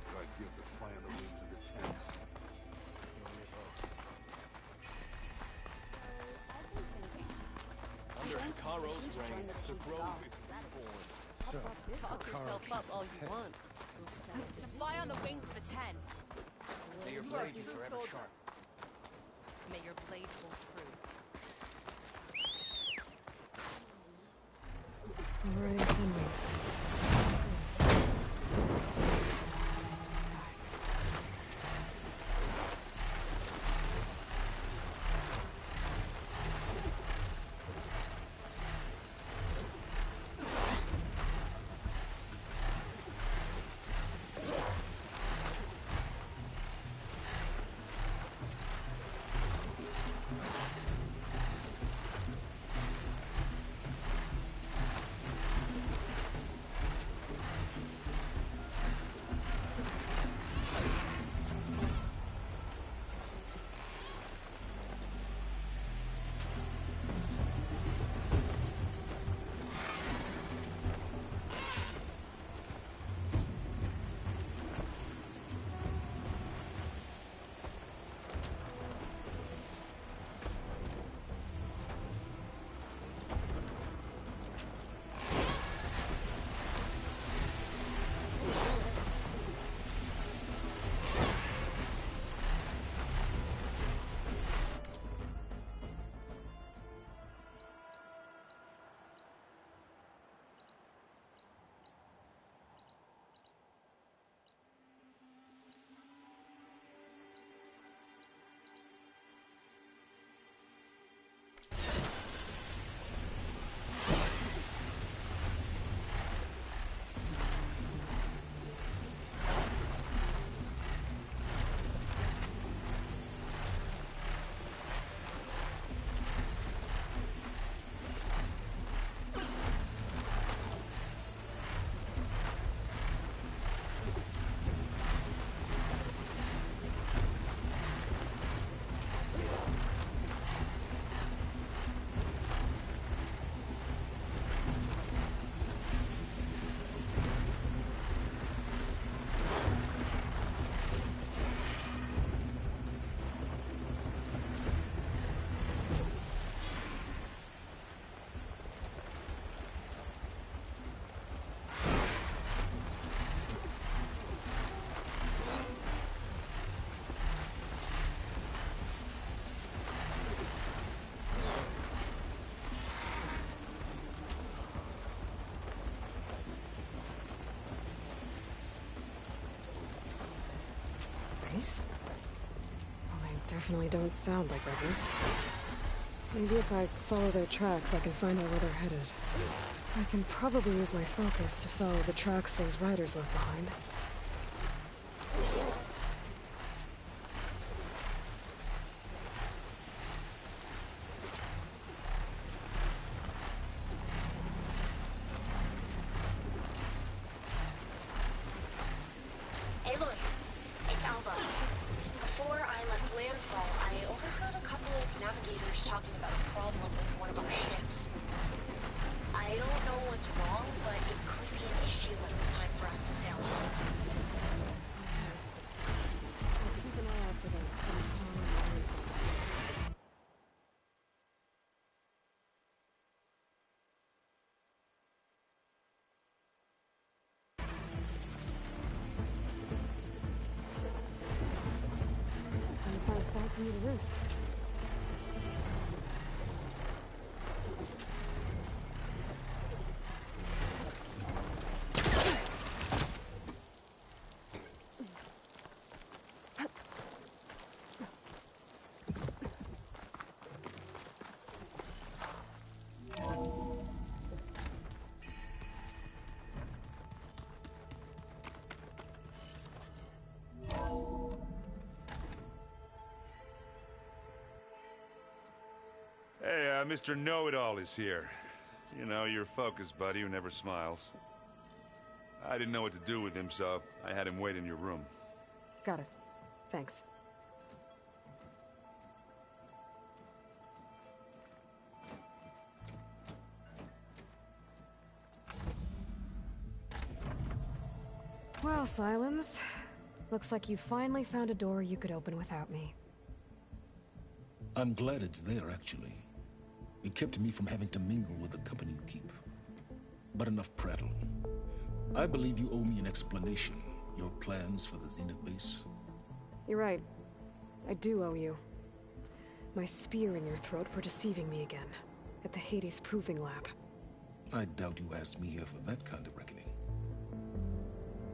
I give the plan the wings of the ten.
Under Hikaro's reign, the grove is reborn.
Talk yourself up all you want. To fly on the wings of the ten.
May your blade be forever sharp.
May your blade hold true.
I'm riding sunwings. Well, they definitely don't sound like rebels. Maybe if I follow their tracks, I can find out where they're headed. I can probably use my focus to follow the tracks those riders left behind.
Hey, Mr. Know-It-All is here. You know, your focus buddy who never smiles. I didn't know what to do with him, so I had him wait in your room.
Got it. Thanks. Well, Silence. Looks like you finally found a door you could open without me.
I'm glad it's there, actually. It kept me from having to mingle with the company you keep. But enough prattle. I believe you owe me an explanation. Your plans for the Zenith base?
You're right. I do owe you. My spear in your throat for deceiving me again. At the Hades Proving Lab.
I doubt you asked me here for that kind of reckoning.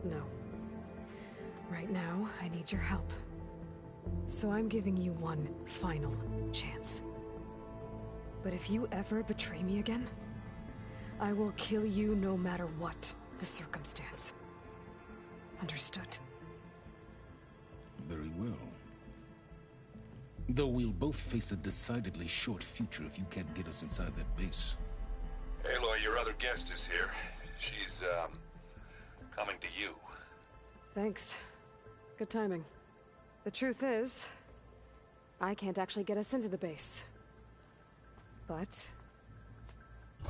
No. Right now, I need your help. So I'm giving you one final chance. But if you ever betray me again, I will kill you no matter what the circumstance. Understood?
Very well. Though we'll both face a decidedly short future if you can't get us inside that base.
Aloy, your other guest is here. She's, coming to you.
Thanks. Good timing. The truth is, I can't actually get us into the base. But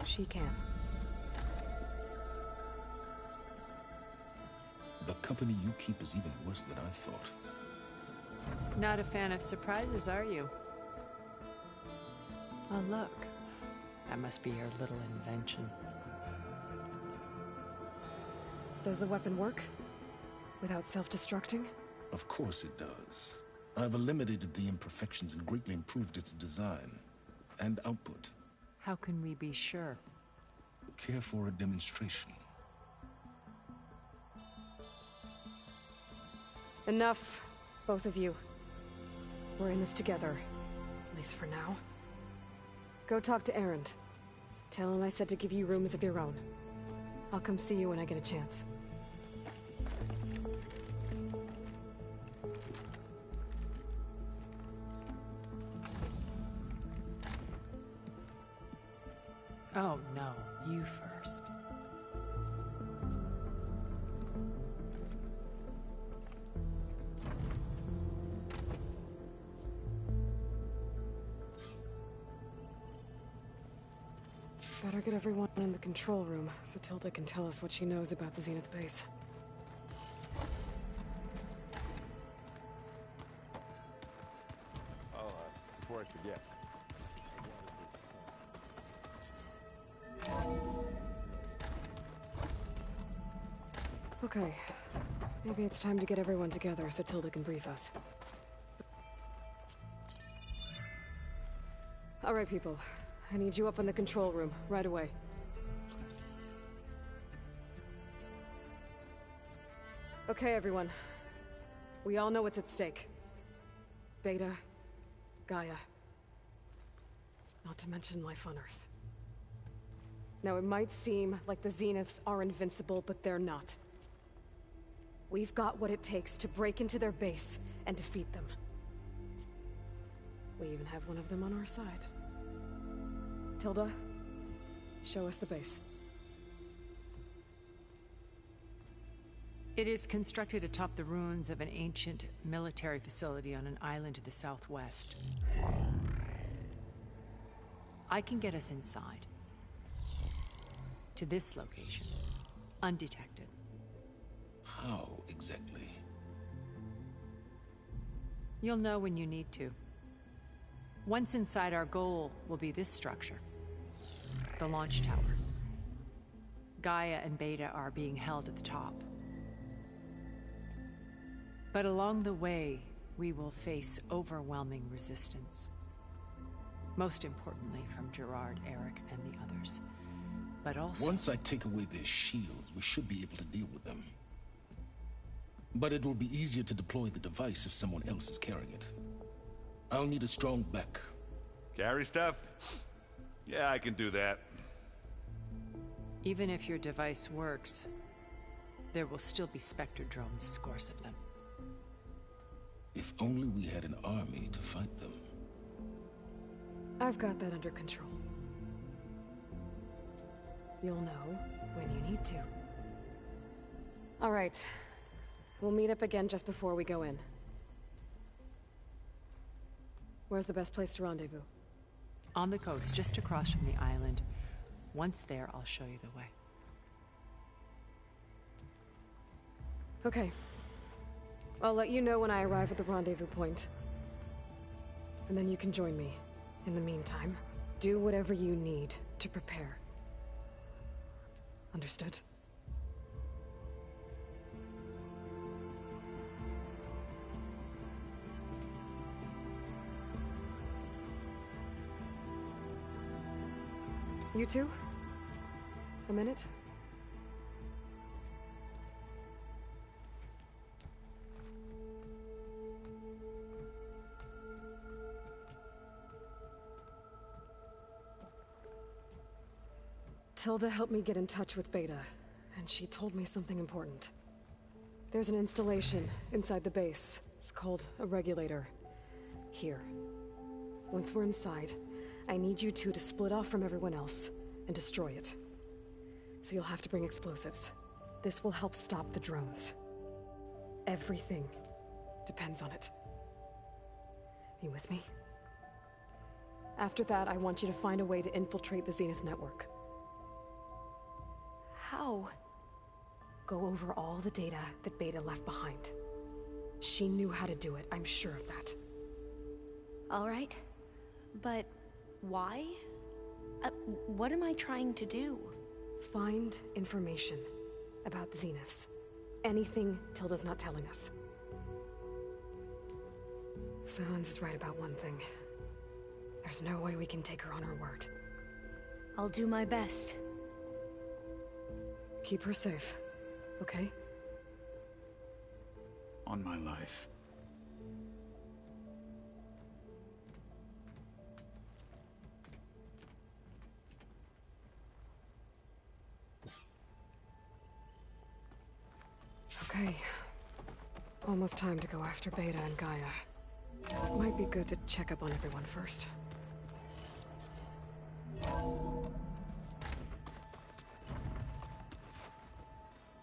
she can.
The company you keep is even worse than I thought.
Not a fan of surprises, are you? Oh, look. That must be your little invention.
Does the weapon work? Without self-destructing?
Of course it does. I've eliminated the imperfections and greatly improved its design and output.
How can we be sure?
Care for a demonstration?
Enough, both of you. We're in this together, at least for now. Go talk to Erend. Tell him I said to give you rooms of your own. I'll come see you when I get a chance.
Oh, no. You first.
Better get everyone in the control room so Tilda can tell us what she knows about the Zenith base.
Oh, before I forget.
Okay. Maybe it's time to get everyone together so Tilda can brief us. All right, people. I need you up in the control room, right away. Okay, everyone. We all know what's at stake. Beta, Gaia. Not to mention life on Earth. Now, it might seem like the Zeniths are invincible, but they're not. We've got what it takes to break into their base and defeat them. We even have one of them on our side. Tilda, show us the base.
It is constructed atop the ruins of an ancient military facility on an island to the southwest. I can get us inside. To this location. Undetected.
How exactly?
You'll know when you need to. Once inside, our goal will be this structure. The launch tower. Gaia and Beta are being held at the top. But along the way, we will face overwhelming resistance. Most importantly from Gerard, Eric, and the others. But also...
Once I take away their shields, we should be able to deal with them. But it will be easier to deploy the device if someone else is carrying it. I'll need a strong back.
Carry stuff? Yeah, I can do that.
Even if your device works, there will still be Spectre drones, scores of them.
If only we had an army to fight them.
I've got that under control. You'll know when you need to. All right. We'll meet up again just before we go in. Where's the best place to rendezvous?
On the coast, just across from the island. Once there, I'll show you the way.
Okay. I'll let you know when I arrive at the rendezvous point. And then you can join me. In the meantime, do whatever you need to prepare. Understood? You two? A minute? Tilda helped me get in touch with Beta, and she told me something important. There's an installation inside the base. It's called a regulator. Here. Once we're inside, I need you two to split off from everyone else and destroy it. So you'll have to bring explosives. This will help stop the drones. Everything depends on it. You with me? After that, I want you to find a way to infiltrate the Zenith network.
How?
Go over all the data that Beta left behind. She knew how to do it, I'm sure of that.
All right. But why? What am I trying to do?
Find information about the Zeniths. Anything Tilda's not telling us. Silence is right about one thing. There's no way we can take her on her word.
I'll do my best.
Keep her safe, okay?
On my life.
Okay. Almost time to go after Beta and Gaia. It might be good to check up on everyone first.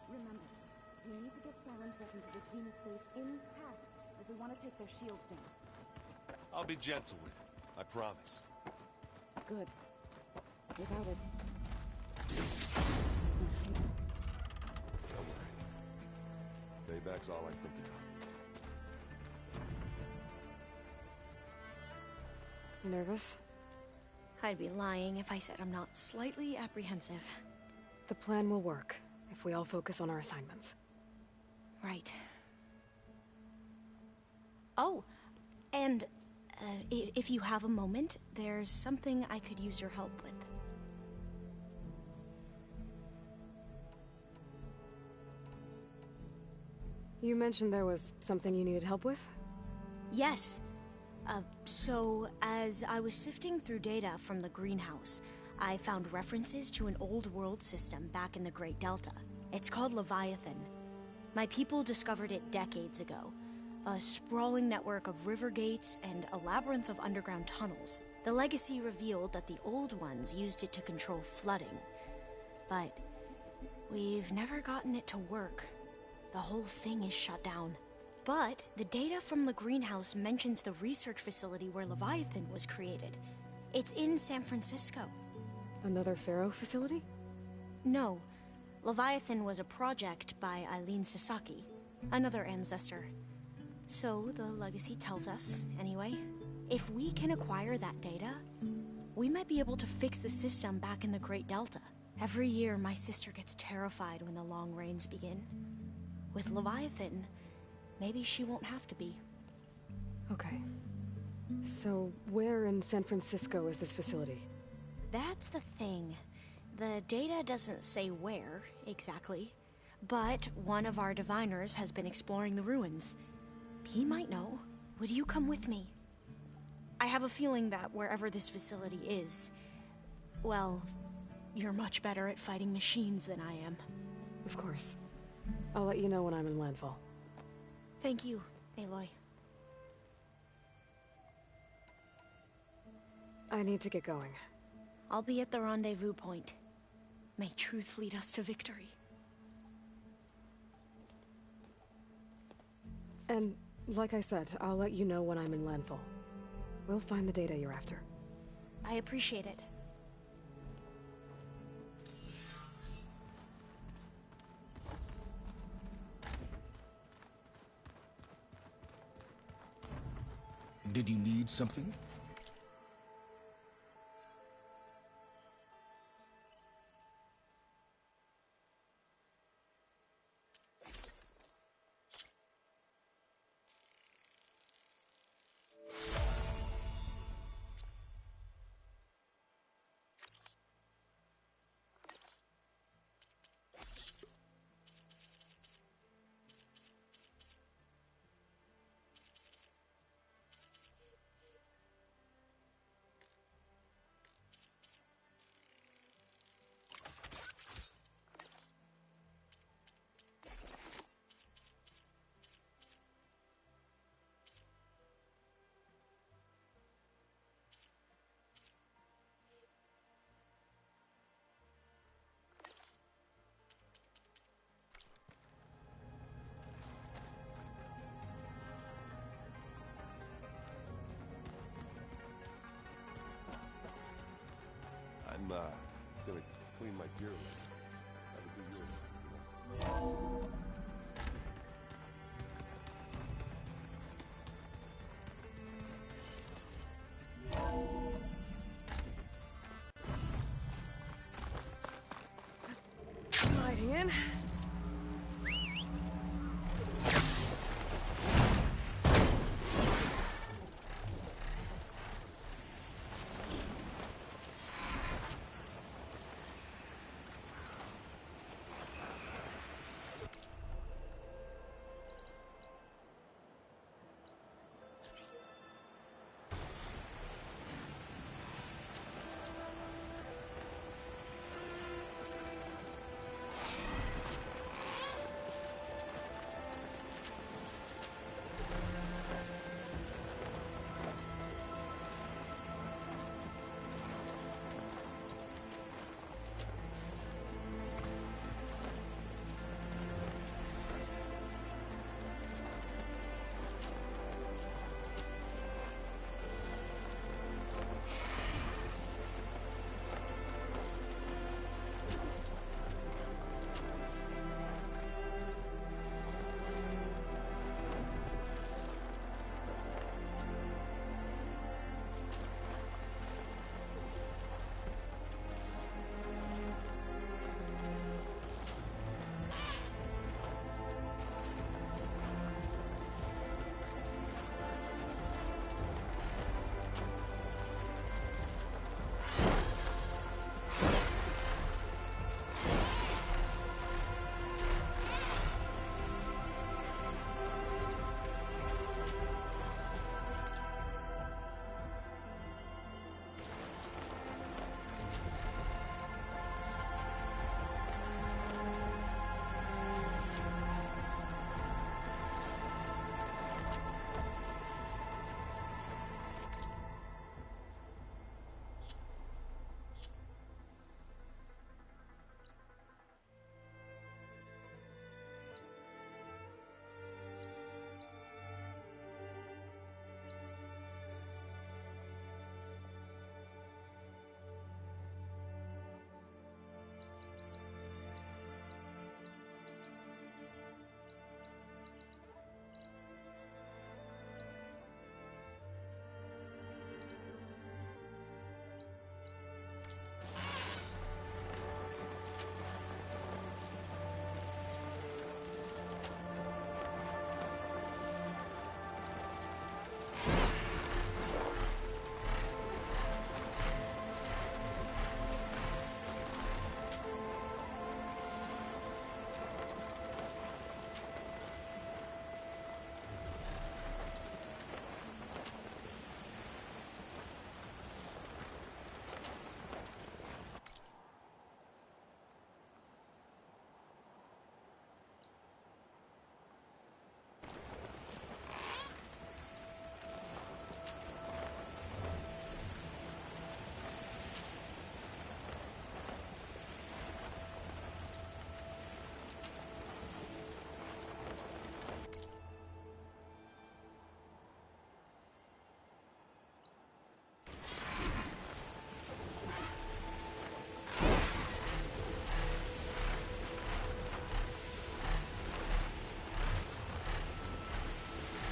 Remember, we need to get Silence up into the Zenith base intact if we want to take their shields down.
I'll be gentle with it, I promise.
Good. Without it,
Don't worry. Payback's all I'm thinking of.
Nervous?
I'd be lying if I said I'm not slightly apprehensive.
The plan will work if we all focus on our assignments.
Right. Oh, and if you have a moment, there's something I could use your help with.
You mentioned there was something you needed help with?
Yes. So, as I was sifting through data from the greenhouse, I found references to an old world system back in the Great Delta. It's called Leviathan. My people discovered it decades ago. A sprawling network of river gates and a labyrinth of underground tunnels. The legacy revealed that the old ones used it to control flooding. But we've never gotten it to work. The whole thing is shut down. But the data from the greenhouse mentions the research facility where Leviathan was created. It's in San Francisco.
Another Pharaoh facility?
No. Leviathan was a project by Eileen Sasaki, another ancestor. So the legacy tells us, anyway, if we can acquire that data, we might be able to fix the system back in the Great Delta. Every year, my sister gets terrified when the long rains begin. With Leviathan, maybe she won't have to be.
Okay. So, where in San Francisco is this facility?
That's the thing. The data doesn't say where, exactly. But one of our diviners has been exploring the ruins. He might know. Would you come with me? I have a feeling that wherever this facility is, well, you're much better at fighting machines than I am.
Of course. I'll let you know when I'm in landfall.
Thank you, Aloy.
I need to get going.
I'll be at the rendezvous point. May truth lead us to victory.
And, like I said, I'll let you know when I'm in landfall. We'll find the data you're after.
I appreciate it.
Did you need something?
gonna clean my gear later. Have a good year.
Sliding in.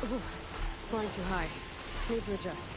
Ooh, flying too high. Need to adjust.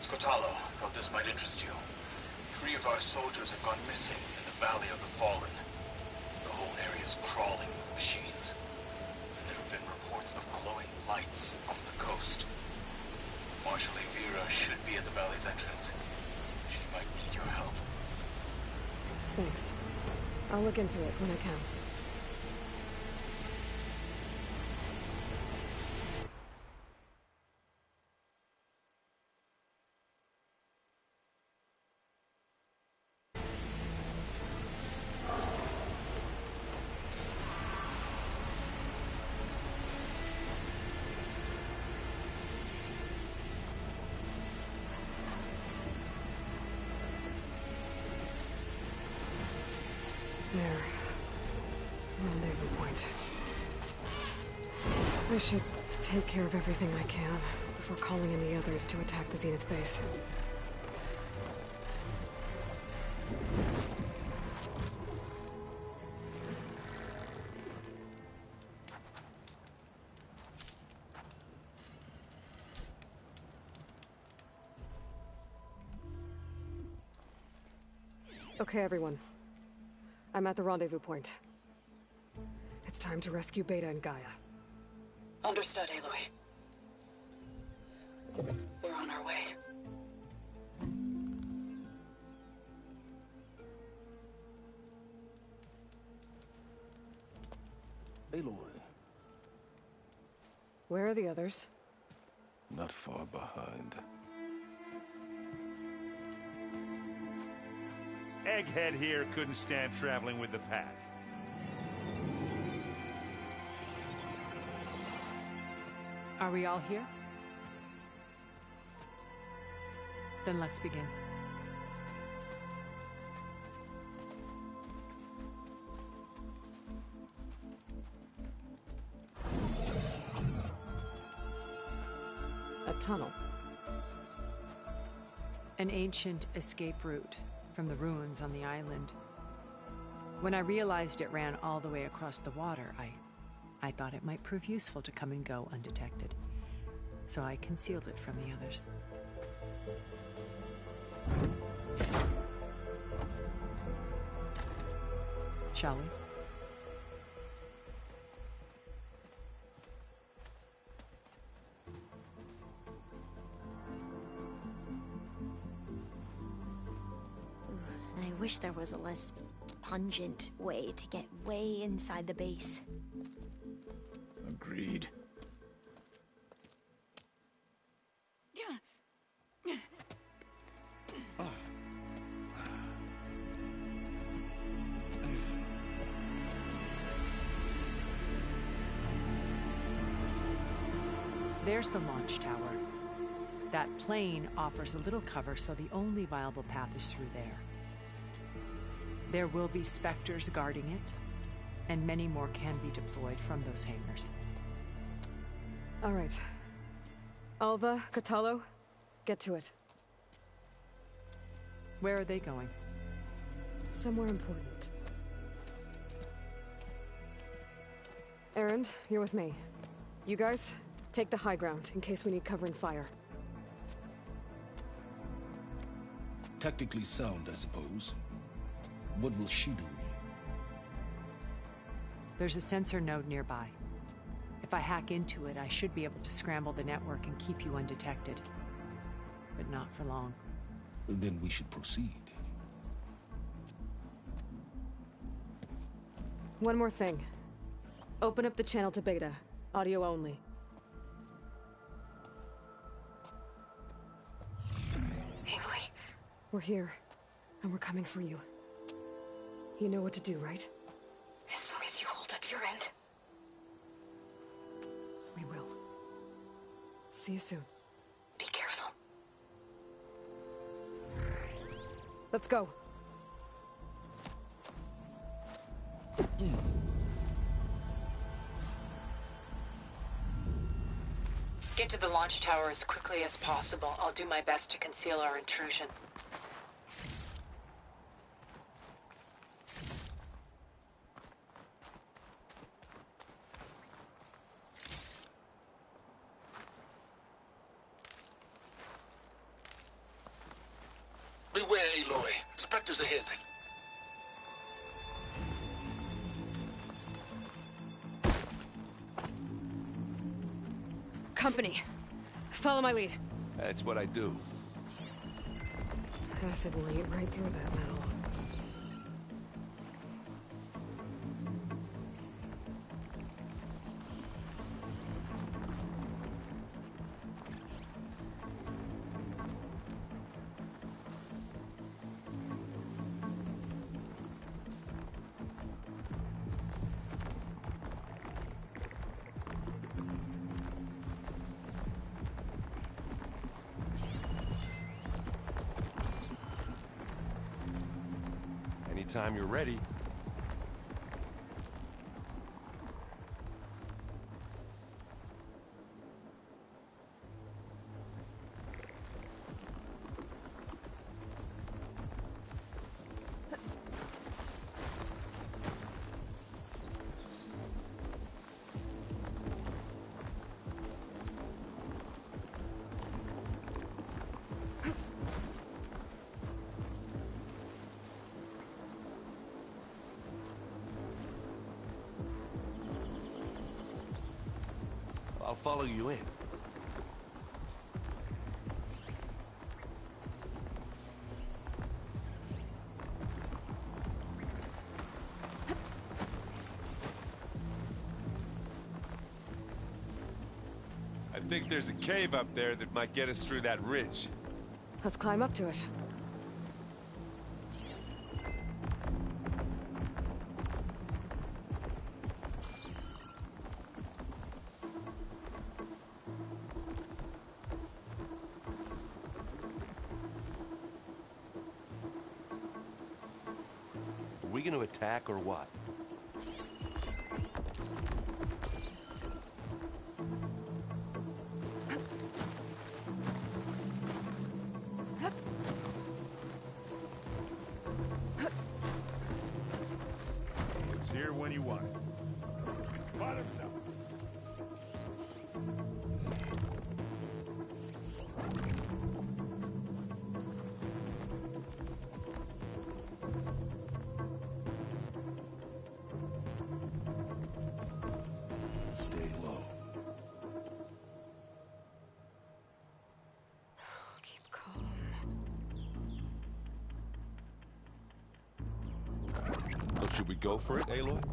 Skotalo, thought this might interest you. 3 of our soldiers have gone missing in the Valley of the Fallen. The whole area is crawling with machines. There have been reports of glowing lights off the coast. Marshal Vera should be at the valley's entrance. She might need your help.
Thanks. I'll look into it when I can. There. Rendezvous point. I should take care of everything I can before calling in the others to attack the Zenith base. Okay, everyone. I'm at the rendezvous point. It's time to rescue Beta and Gaia.
Understood, Aloy. We're on our way.
Aloy.
Where are the others?
Not far behind.
Egghead here couldn't stand traveling with the pack.
Are we all here? Then let's begin.
A tunnel.
An ancient escape route from the ruins on the island. When I realized it ran all the way across the water, I thought it might prove useful to come and go undetected. So I concealed it from the others. Shall we?
I wish there was a less pungent way to get way inside the base.
Agreed.
There's the launch tower. That plane offers a little cover, so the only viable path is through there. There will be specters guarding it, and many more can be deployed from those hangars.
All right. Alva, Katalo, get to it.
Where are they going?
Somewhere important. Erend, you're with me. You guys, take the high ground in case we need cover and fire.
Tactically sound, I suppose. What will she do?
There's a sensor node nearby. If I hack into it, I should be able to scramble the network and keep you undetected. But not for long.
Then we should proceed.
One more thing. Open up the channel to Beta. Audio only.
Aloy?
We're here, and we're coming for you. You know what to do, right?
As long as you hold up your end.
We will. See you soon.
Be careful.
Let's go.
Get to the launch tower as quickly as possible. I'll do my best to conceal our intrusion.
Beware, Aloy. Spectres ahead.
Company. Follow my lead.
That's what I do.
Acid will eat right through that metal.
Anytime you're ready. I'll follow you in.
I think there's a cave up there that might get us through that ridge.
Let's climb up to it.
Are we gonna attack or what?
It's here when you want it. Bottoms up.
Stay low.
Keep calm.
So should we go for it, Aloy?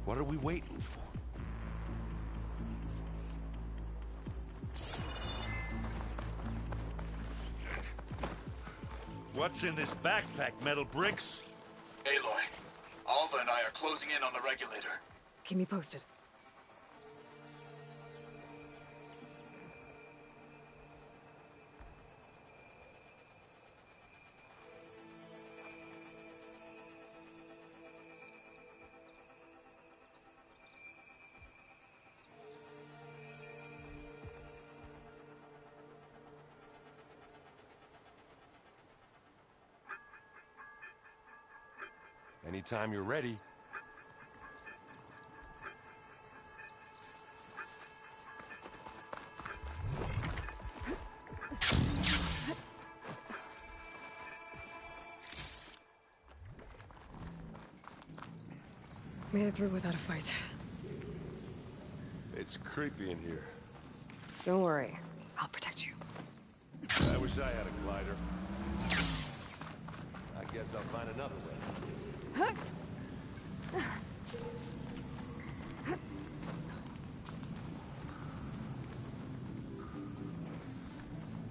What are we waiting for?
What's in this backpack, metal bricks?
Aloy, Alva and I are closing in on the regulator.
Keep me posted.
Anytime you're ready.
Made it through without a fight.
It's creepy in here.
Don't worry. I'll protect you.
I wish I had a glider.
I guess I'll find another way.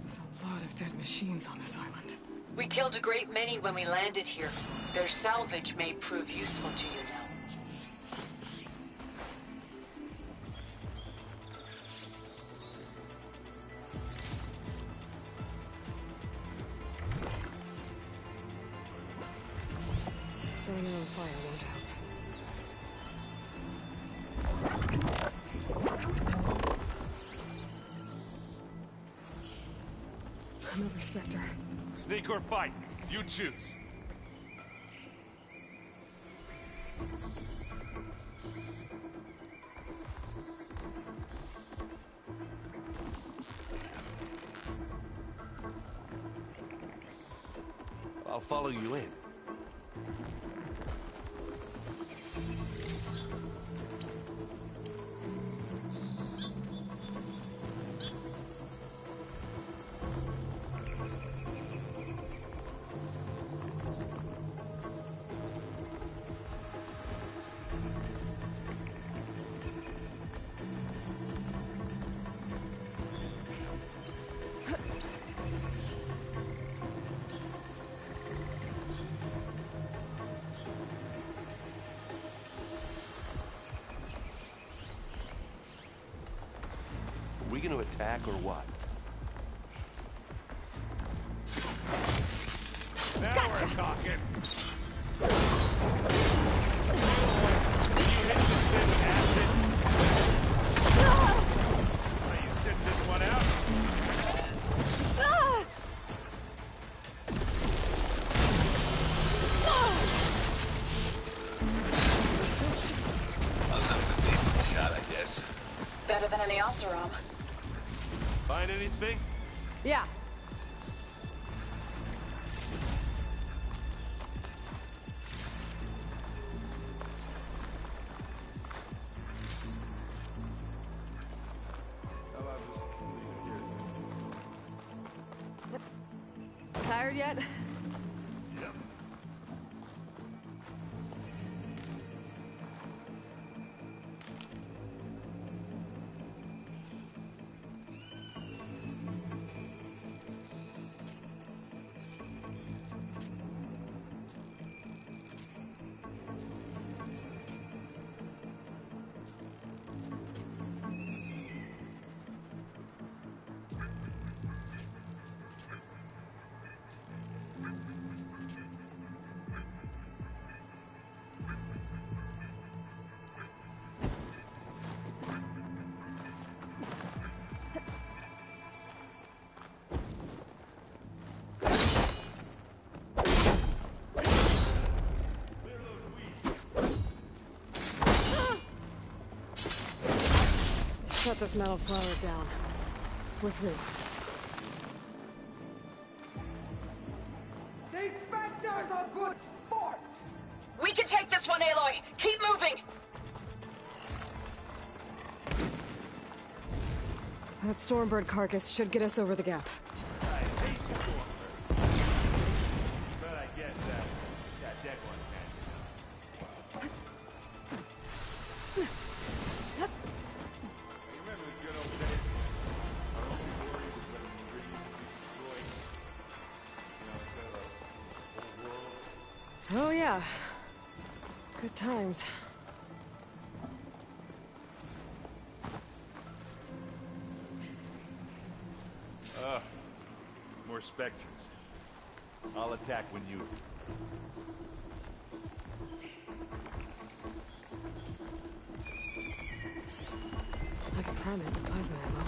There's a lot of dead machines on this island.
We killed a great many when we landed here. Their salvage may prove useful to you now.
Setting it on fire won't help. Another Spectre.
Sneak or fight, you choose.
I'll follow you in. Are we gonna attack or what?
Now we're talking. You sit this one out?
Well, that was a decent shot, I guess.
Better than any Oseram.
Find anything?
Yeah. Tired yet?
Yep.
Shut this metal flower down. With me.
These Spectres are good sport!
We can take this one, Aloy! Keep moving!
That Stormbird carcass should get us over the gap.
I hate Stormbird. But I guess that dead one can. Remember the good old days? Our only worry was when the Iridium would be destroyed. You know, instead of the whole world.
Oh yeah. Good times.
More Spectres. I'll attack when you...
I can prime it with plasma ammo.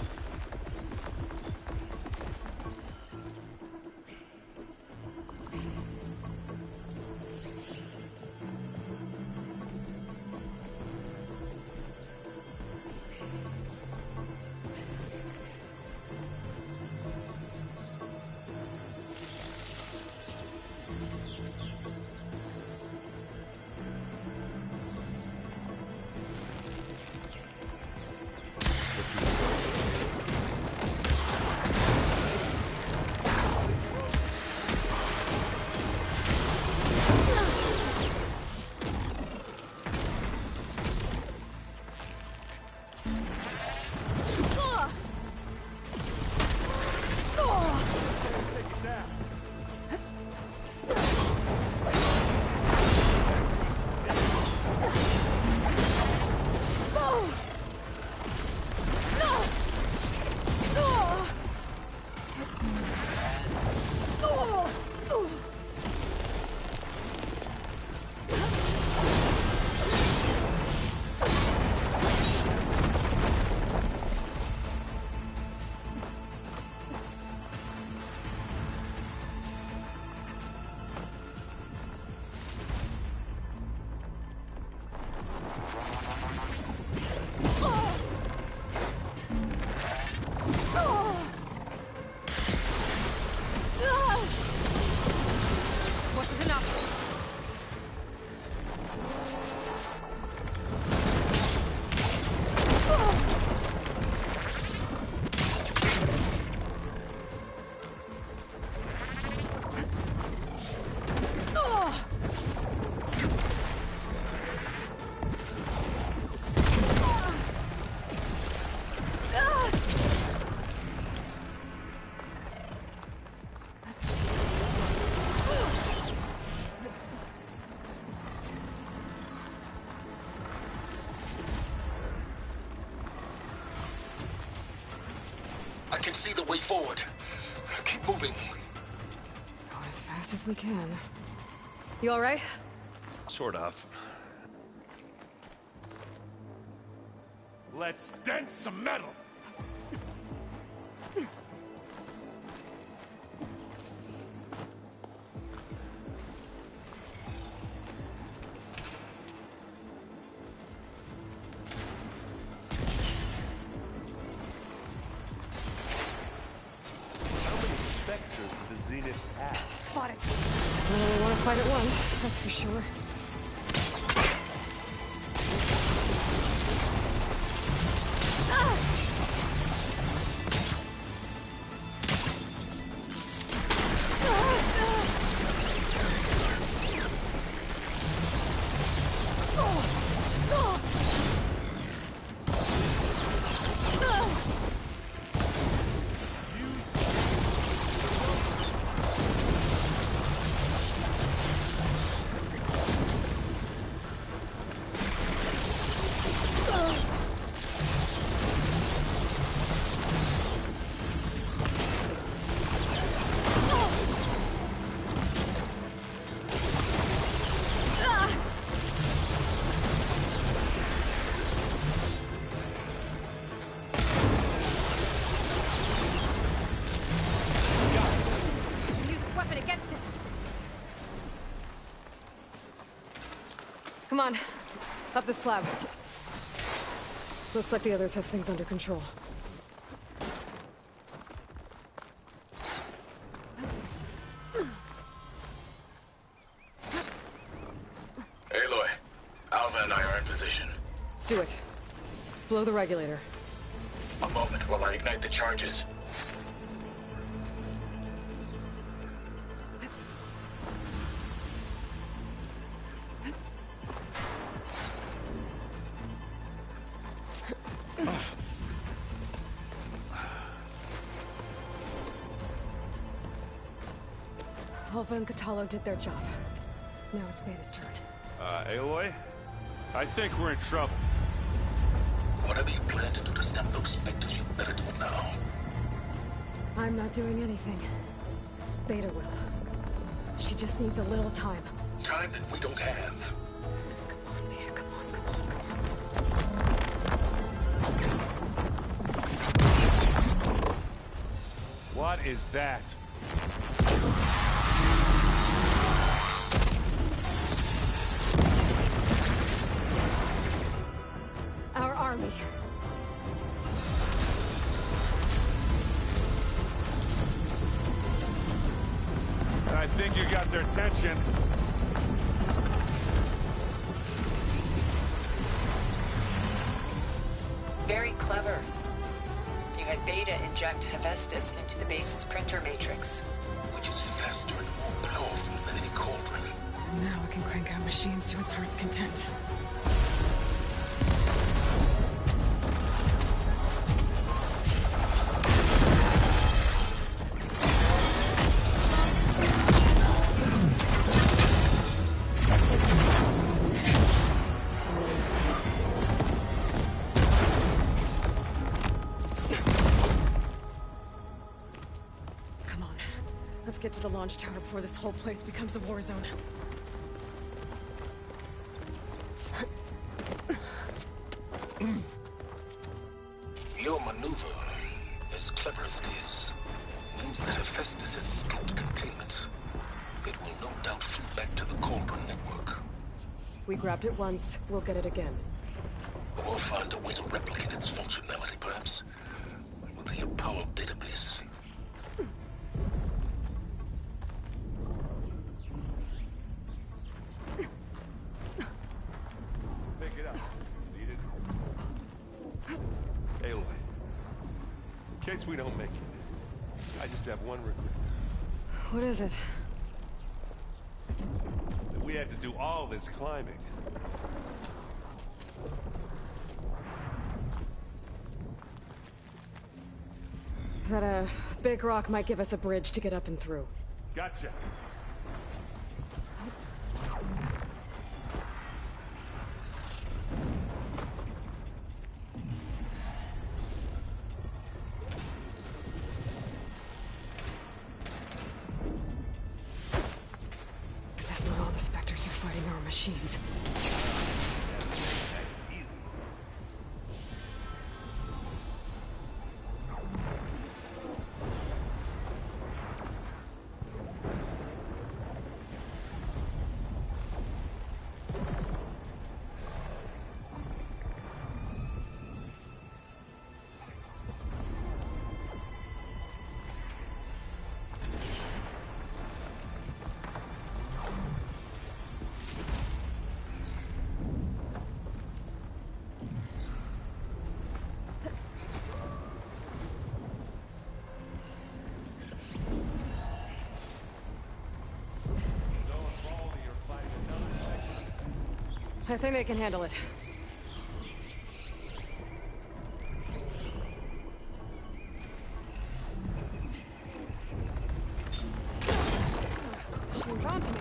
see the way forward. Keep moving.
Go as fast as we can. You all right?
Sort of. Let's dent some metal!
Spot it. I don't really want to fight at once, that's for sure. Come on. Up the slab. Looks like the others have things under control.
Aloy, Alva and I are in position.
Do it. Blow the regulator.
A moment while I ignite the charges.
Alva and Catalo did their job. Now it's Beta's turn.
Aloy? I think we're in trouble.
Whatever you plan to do to stop those specters, you better do it now.
I'm not doing anything. Beta will. She just needs a little time.
Time that we don't have.
Come on, Beta, come on.
What is that?
Our army.
I think you got their attention.
Very clever. You had Beta inject Hephaestus into the base's printer matrix.
Which is faster and more powerful than any cauldron.
And now it can crank out machines to its heart's content. Get to the launch tower before this whole place becomes a war zone.
Your maneuver, as clever as it is, means that Hephaestus has escaped containment. It will no doubt flew back to the Cauldron network.
We grabbed it once, we'll get it again.
We'll find a way to replicate its functionality, perhaps, with the Apollo database.
In case we don't make it, I just have one regret.
What is it?
That we had to do all this climbing.
That, big rock might give us a bridge to get up and through.
Gotcha.
fighting our machines. I think they can handle it. Machine's on to me.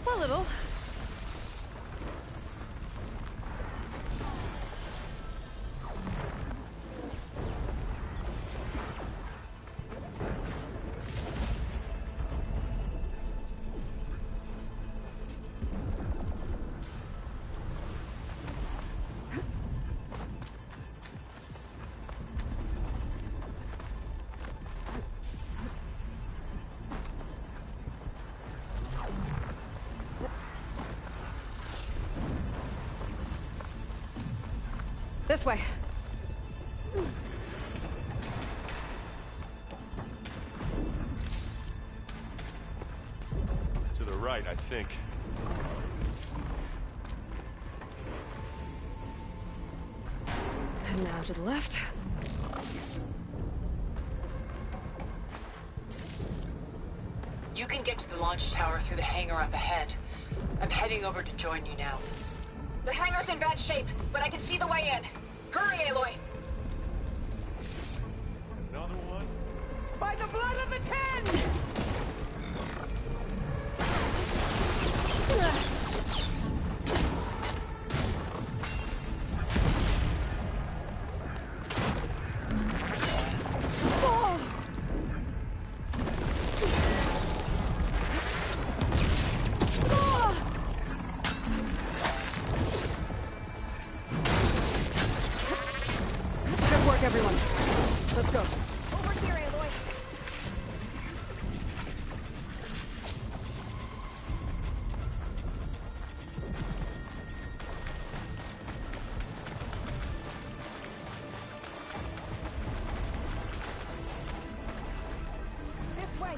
A little. This way.
To the right, I think.
And now to the left.
You can get to the launch tower through the hangar up ahead. I'm heading over to join you now.
The hangar's in bad shape, but I can see the way in. Hurry, Aloy!
Another one?
By the blood of the Ten!
Good work, everyone. Let's go.
Over here, Aloy. This way.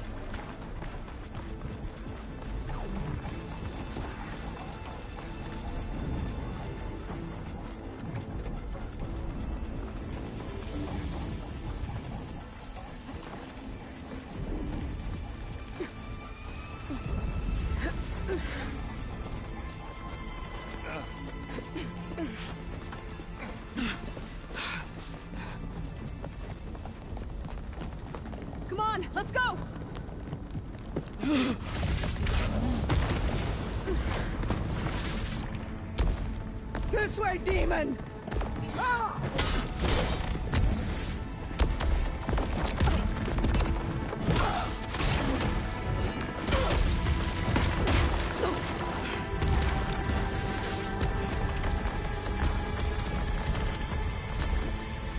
Come on, let's go!
This way, demon! Ah!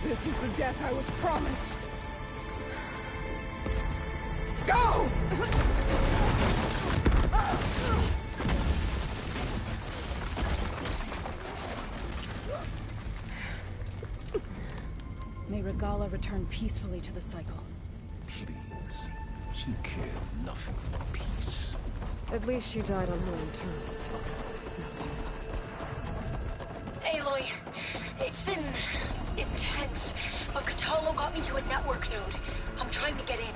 This is the death I was promised. Go!
May Regala return peacefully to the cycle.
Please. She cared nothing for peace.
At least she died on her own terms. That's right.
Aloy, it's been intense, but Katalo got me to a network node. I'm trying to get in.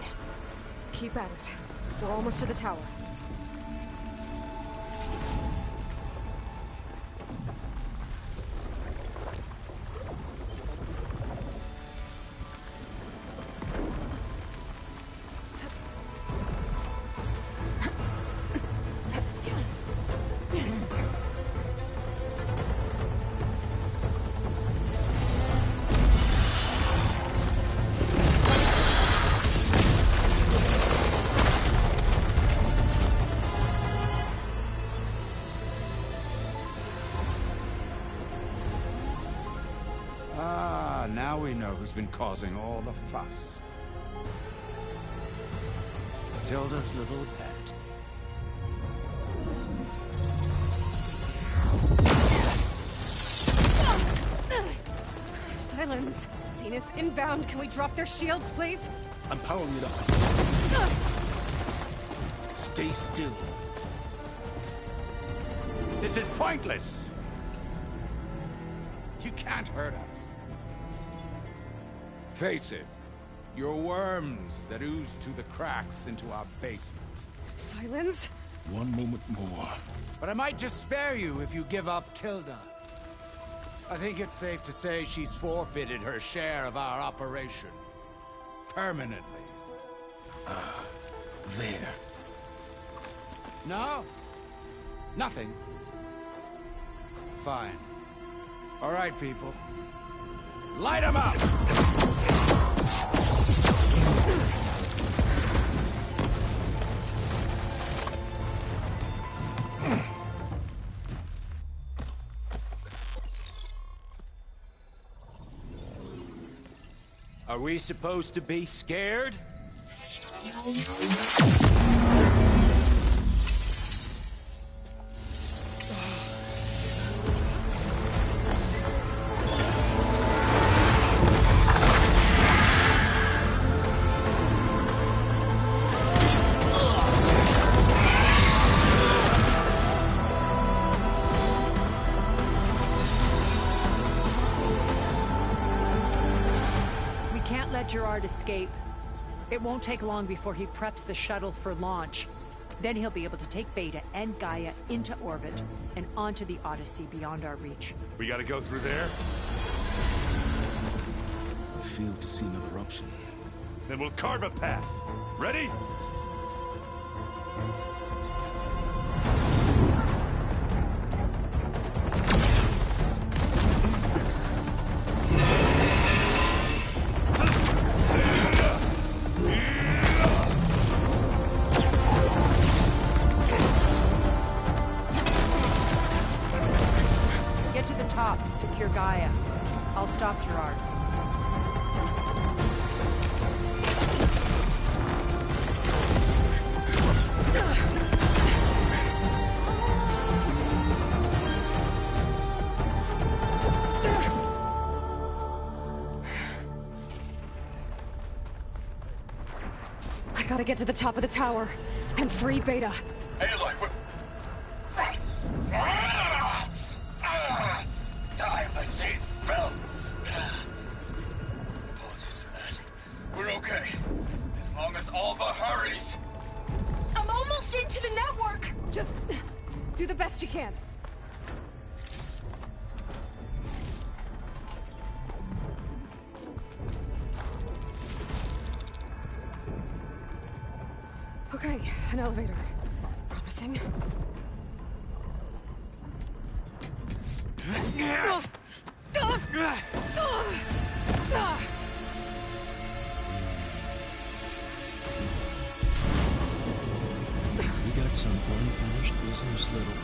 Keep at it. We're almost to the tower.
Now we know who's been causing all the fuss. Matilda's little pet.
Silence. Zenith inbound. Can we drop their shields, please?
I'm powering it up. Stay still.
This is pointless. You can't hurt us. Face it, you're worms that ooze to the cracks into our basement.
Silence?
One moment more.
But I might just spare you if you give up Tilda. I think it's safe to say she's forfeited her share of our operation. Permanently.
There.
No? Nothing? Fine. All right, people. Light them up! Are we supposed to be scared?
Gerard escape. It won't take long before he preps the shuttle for launch. Then he'll be able to take Beta and Gaia into orbit and onto the Odyssey beyond our reach.
We gotta go through there?
I failed to see another option.
Then we'll carve a path. Ready?
Secure Gaia. I'll stop Gerard.
I gotta get to the top of the tower and free Beta.
Aloy, we're... I see it fell. Apologies for that. We're okay. As long as Alva hurries.
I'm almost into the network! Just do the best you can. Okay, an elevator. Promising.
You got some unfinished business, little boy.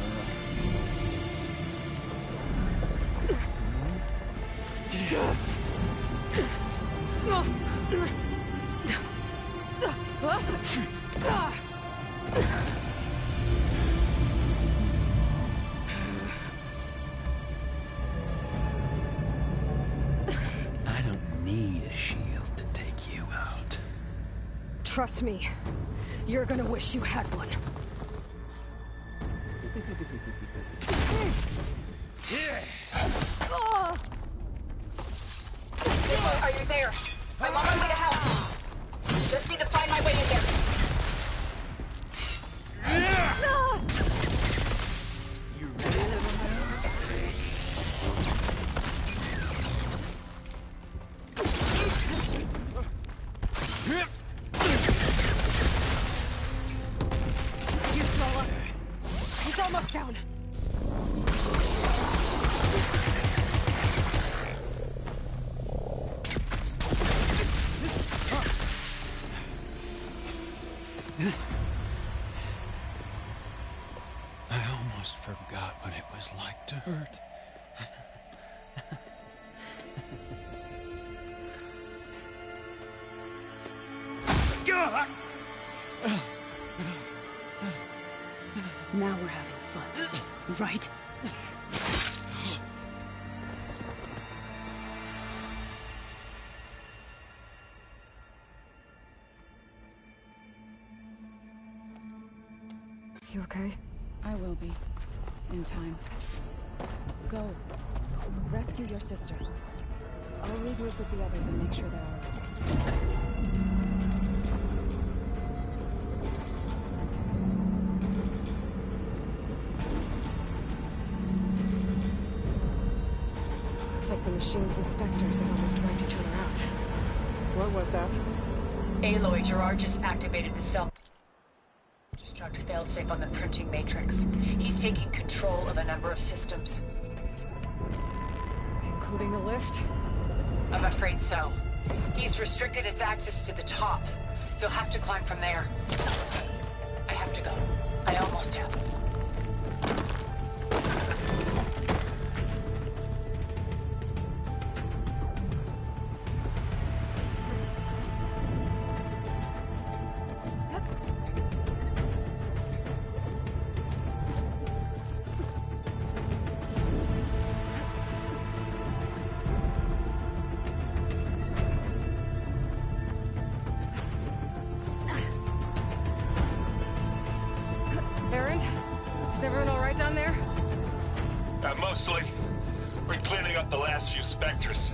I don't need a shield to take you out.
Trust me, you're gonna wish you had one.
Are you there? I'm on my way to help. Just need to find my way in there.
He's Lola. He's almost down.
I almost forgot what it was like to hurt.
Now we're having fun, right? You okay?
I will be. In time. Go. Rescue your sister. I'll regroup with the others and make sure they're all right.
Looks like the machine's inspectors have almost wiped each other out. What was that?
Aloy, Gerard just activated the cell destruct failsafe on the printing matrix. He's taking control of a number of systems.
Including the lift?
I'm afraid so. He's restricted its access to the top. You'll have to climb from there. I have to go. I almost have.
Is everyone all right down there?
Mostly. We're cleaning up the last few specters.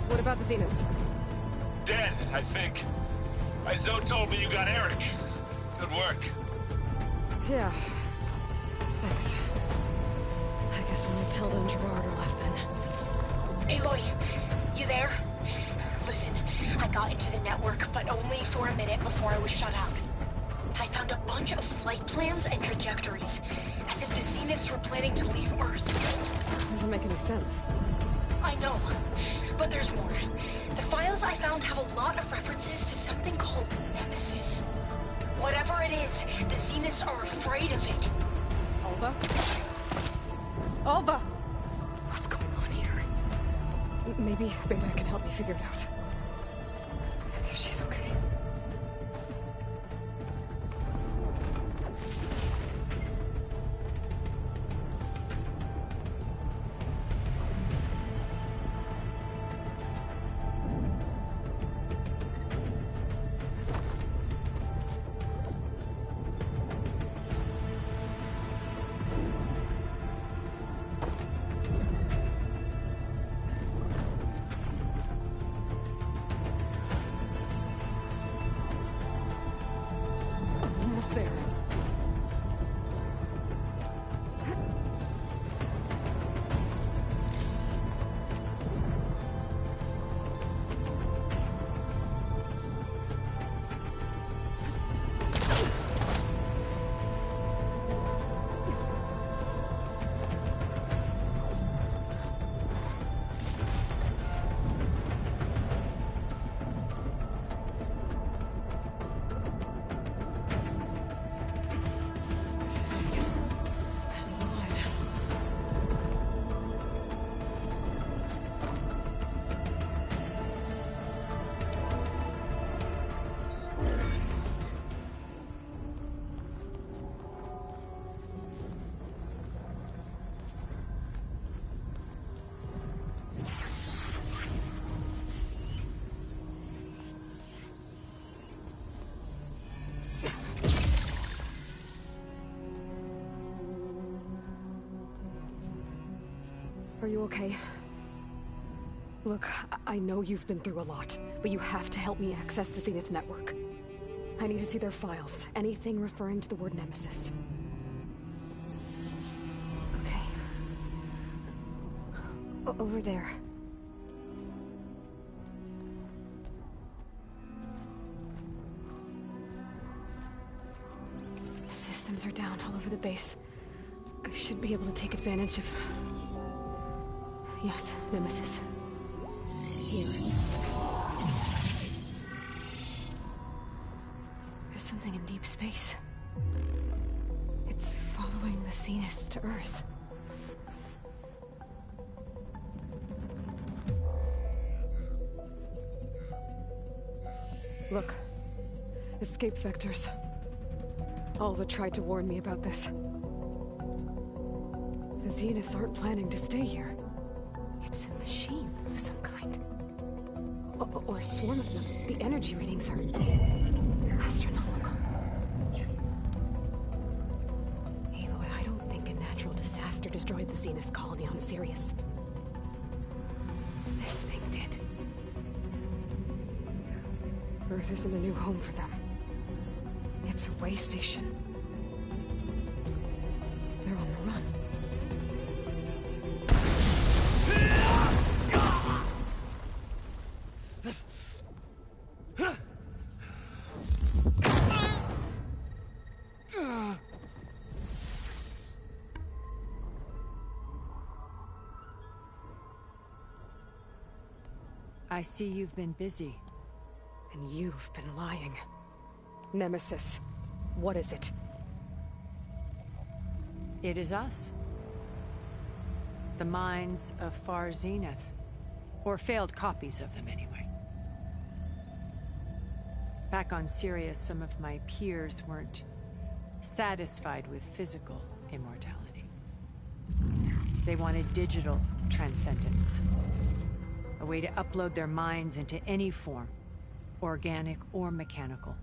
What about the Zeniths?
Dead, I think. Zoe told me you got Eric. Good work.
Yeah. Thanks. I guess only Tilda and Gerard are left then.
Aloy, you there? Listen, I got into the network, but only for a minute before I was shut out. I found a bunch of flight plans and trajectories, as if the Zeniths were planning to leave Earth.
Doesn't make any sense.
I know, but there's more. The files I found have a lot of references to something called Nemesis. Whatever it is, the Zeniths are afraid of it.
Alva? Alva! What's going on here? Maybe Beta can help me figure it out. If she's okay. Almost there. Are you okay? Look, I know you've been through a lot, but you have to help me access the Zenith network. I need to see their files, anything referring to the word Nemesis. Okay. Over there. The systems are down all over the base. I should be able to take advantage of... Yes, Nemesis. Here. There's something in deep space. It's following the Zeniths to Earth. Look. Escape vectors. Alva tried to warn me about this. The Zeniths aren't planning to stay here. It's a machine of some kind. Or a swarm of them. The energy readings are... astronomical. Aloy, I don't think a natural disaster destroyed the Zenith colony on Sirius. This thing did. Earth isn't a new home for them. It's a way station. They're on the run.
I see you've been busy.
And you've been lying. Nemesis, what is it?
It is us. The minds of Far Zenith. Or failed copies of them, anyway. Back on Sirius, some of my peers weren't satisfied with physical immortality. They wanted digital transcendence. A way to upload their minds into any form, organic or mechanical.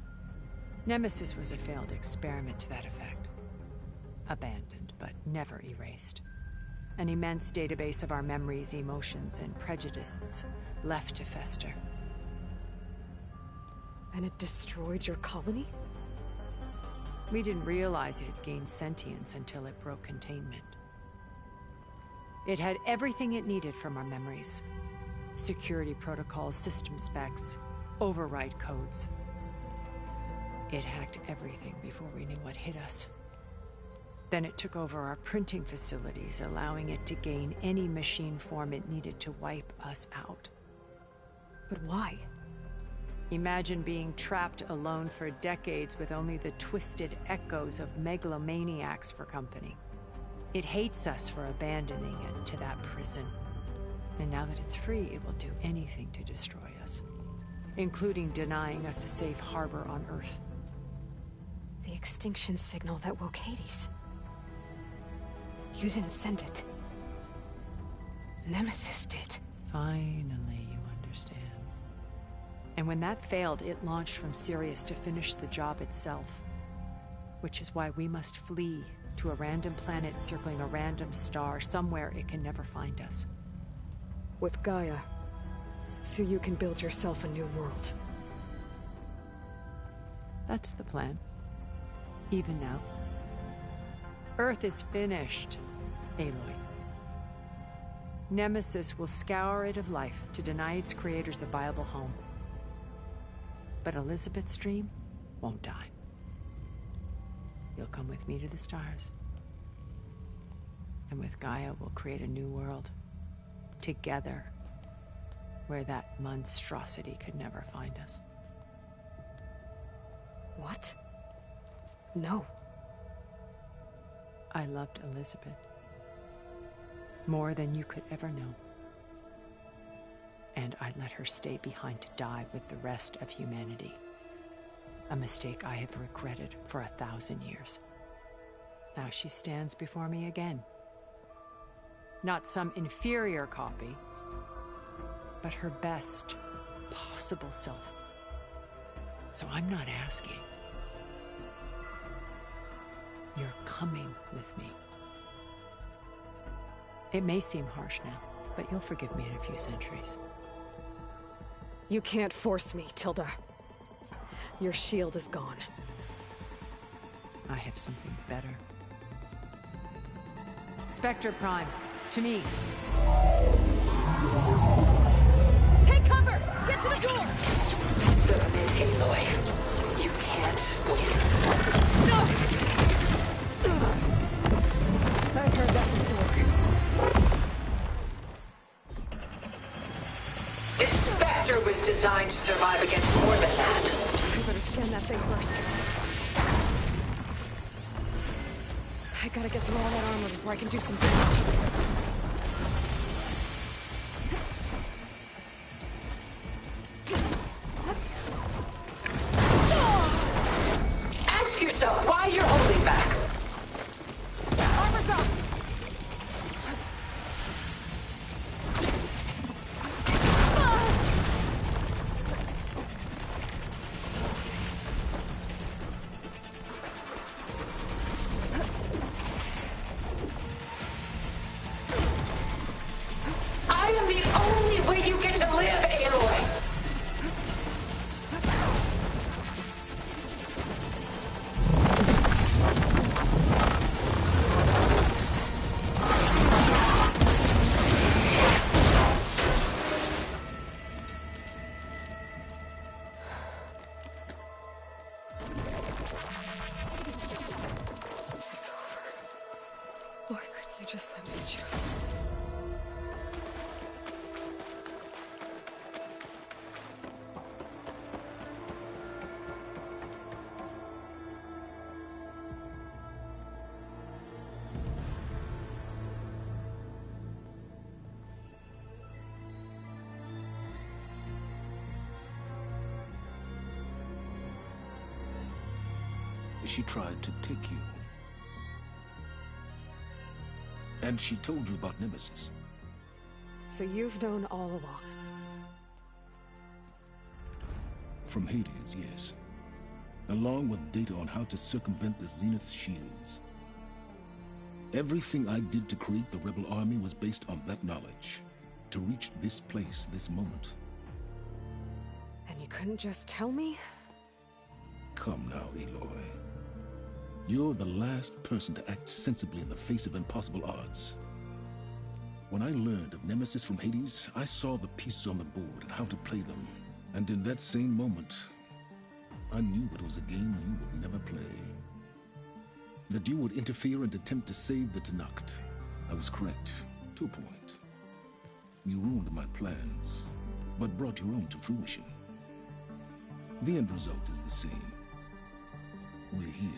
Nemesis was a failed experiment to that effect. Abandoned, but never erased. An immense database of our memories, emotions, and prejudices left to fester.
And it destroyed your colony?
We didn't realize it had gained sentience until it broke containment. It had everything it needed from our memories. Security protocols, system specs, override codes. It hacked everything before we knew what hit us. Then it took over our printing facilities, allowing it to gain any machine form it needed to wipe us out.
But why?
Imagine being trapped alone for decades with only the twisted echoes of megalomaniacs for company. It hates us for abandoning it to that prison. And now that it's free, it will do anything to destroy us, including denying us a safe harbor on Earth.
The extinction signal that woke Hades. You didn't send it. Nemesis did.
Finally, you understand. And when that failed, it launched from Sirius to finish the job itself. Which is why we must flee to a random planet circling a random star, somewhere it can never find us.
With Gaia, so you can build yourself a new world.
That's the plan. Even now. Earth is finished, Aloy. Nemesis will scour it of life to deny its creators a viable home. But Elizabeth's dream won't die. You'll come with me to the stars. And with Gaia, we'll create a new world. Together. Where that monstrosity could never find us.
What? No.
I loved Elizabeth. More than you could ever know. And I let her stay behind to die with the rest of humanity. A mistake I have regretted for 1,000 years. Now she stands before me again. Not some inferior copy, but her best possible self. So I'm not asking. You're coming with me. It may seem harsh now, but you'll forgive me in a few centuries.
You can't force me, Tilda. Your shield is gone.
I have something better. Spectre Prime, to me.
Take cover! Get to the door!
Submit, Aloy. You can't win.
No!
gotta get through all that armor before I can do some damage.
Ask yourself why you're holding back.
Armor's up!
I am the only way you get to live, Aloy!
It's over. Why couldn't you just let me choose?
She tried to take you. And she told you about Nemesis.
So you've known all along.
From Hades, yes. Along with data on how to circumvent the Zenith shields. Everything I did to create the rebel army was based on that knowledge. To reach this place, this moment.
And you couldn't just tell me?
Come now, Aloy. You're the last person to act sensibly in the face of impossible odds. When I learned of Nemesis from Hades, I saw the pieces on the board and how to play them. And in that same moment, I knew it was a game you would never play. That you would interfere and attempt to save the Tenakth. I was correct, to a point. You ruined my plans, but brought your own to fruition. The end result is the same. We're here.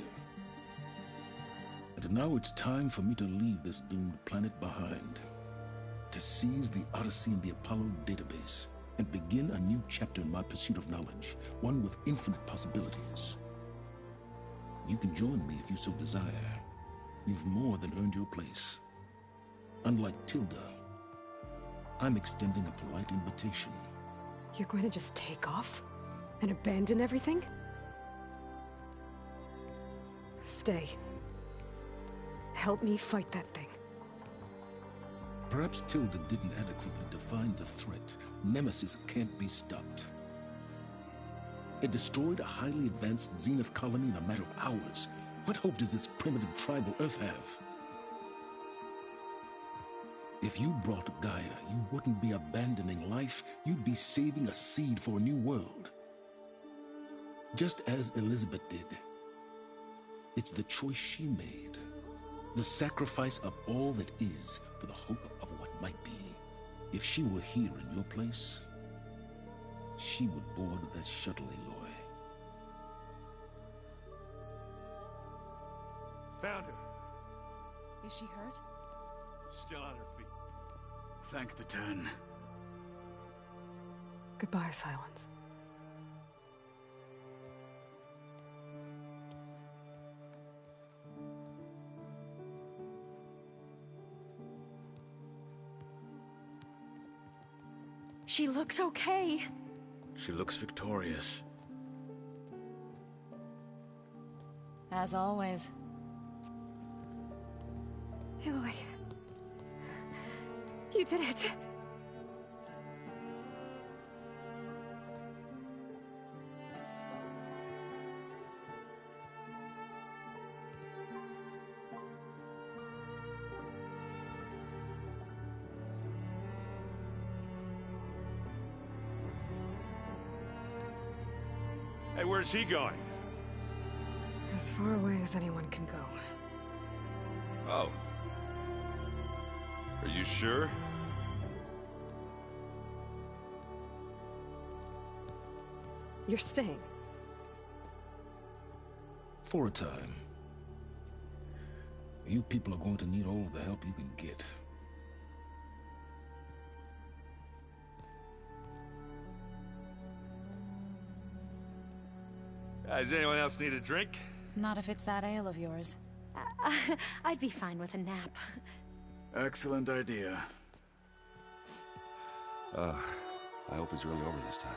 And now it's time for me to leave this doomed planet behind. To seize the Odyssey and the Apollo database, and begin a new chapter in my pursuit of knowledge, one with infinite possibilities. You can join me if you so desire. You've more than earned your place. Unlike Tilda, I'm extending a polite invitation.
You're going to just take off? And abandon everything? Stay. Help me fight that thing.
Perhaps Tilda didn't adequately define the threat. Nemesis can't be stopped. It destroyed a highly advanced Zenith colony in a matter of hours. What hope does this primitive tribal Earth have? If you brought Gaia, you wouldn't be abandoning life, you'd be saving a seed for a new world. Just as Elizabeth did. It's the choice she made. The sacrifice of all that is for the hope of what might be. If she were here in your place, she would board that shuttle, Aloy.
Found her.
Is she hurt?
Still on her feet.
Thank the Ten.
Goodbye, Silence.
She looks okay.
She looks victorious.
As always.
Aloy. You did it.
Hey, where's he going?
As far away as anyone can go.
Oh. Are you sure?
You're staying.
For a time. You people are going to need all the help you can get.
Does anyone else need a drink?
Not if it's that ale of yours.
I'd be fine with a nap.
Excellent idea.
I hope it's really over this time.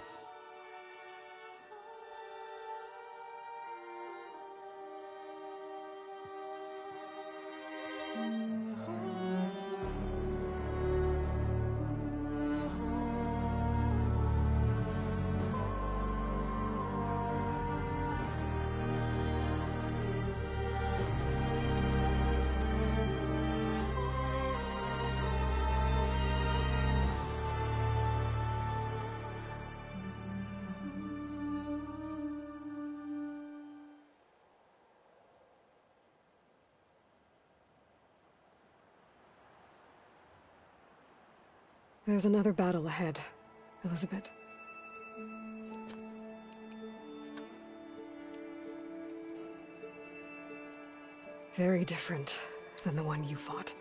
There's another battle ahead, Elizabeth. Very different than the one you fought.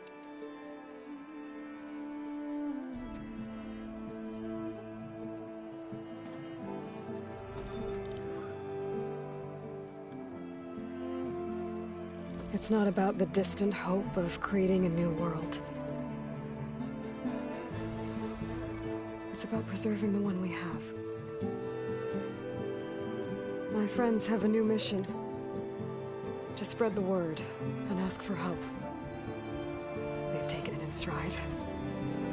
It's not about the distant hope of creating a new world. It's about preserving the one we have. My friends have a new mission. To spread the word and ask for help. They've taken it in stride.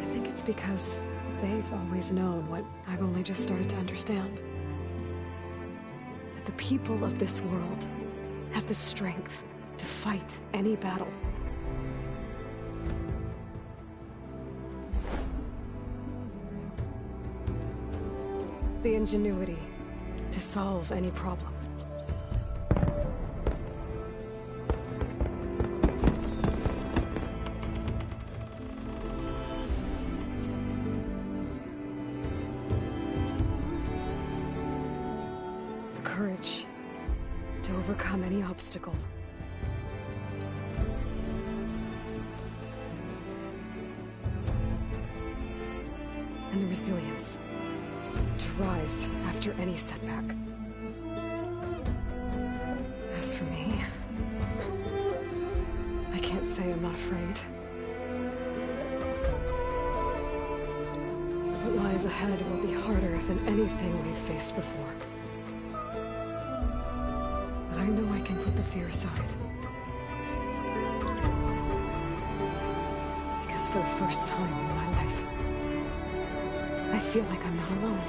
I think it's because they've always known what I've only just started to understand. That the people of this world have the strength to fight any battle. The ingenuity to solve any problem. The courage to overcome any obstacle. And the resilience to rise after any setback. As for me, I can't say I'm not afraid. What lies ahead will be harder than anything we've faced before. But I know I can put the fear aside. Because for the first time in my life, I feel like I'm not alone.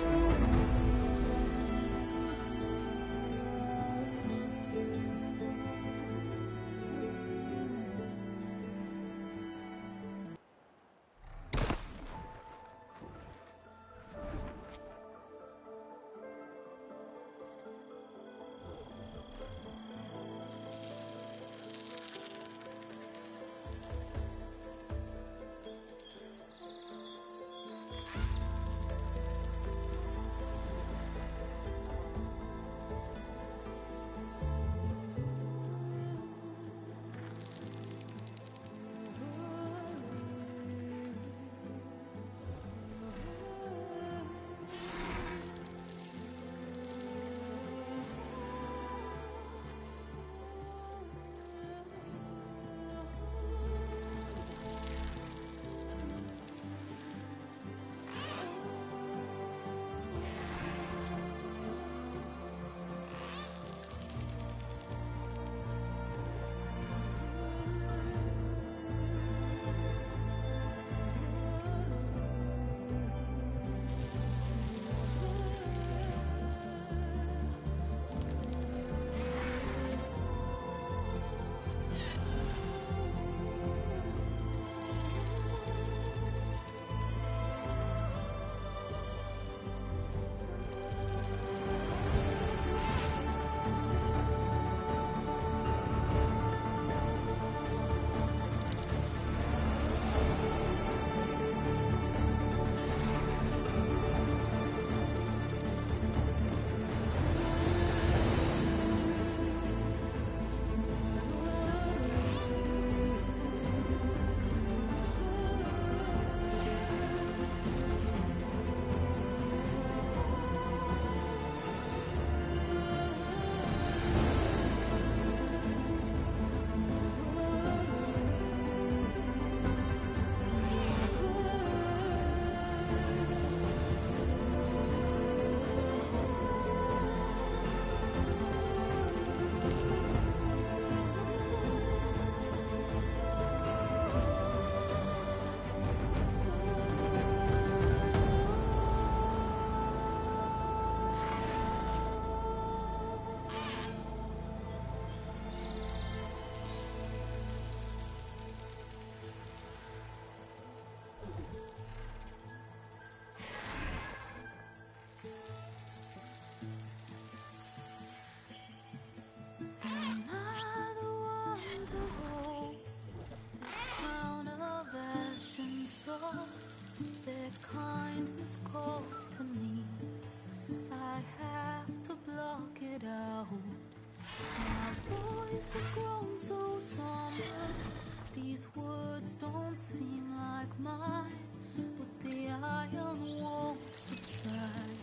Their kindness calls to me. I have to block it out. My voice has grown so somber. These words don't seem like mine, but the iron won't subside.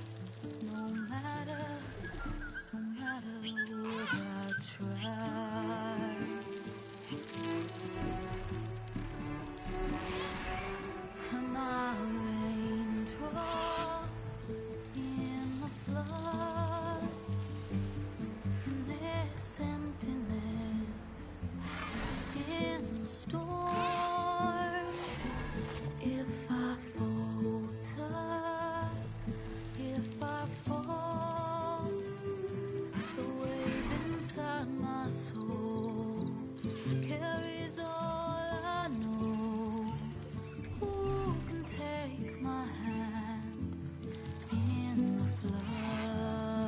No matter what I try. Am I raindrops in the flood? In this emptiness, in the storm. If I falter, if I fall, the wave inside my soul carries all I know. Who can take my hand in the flood?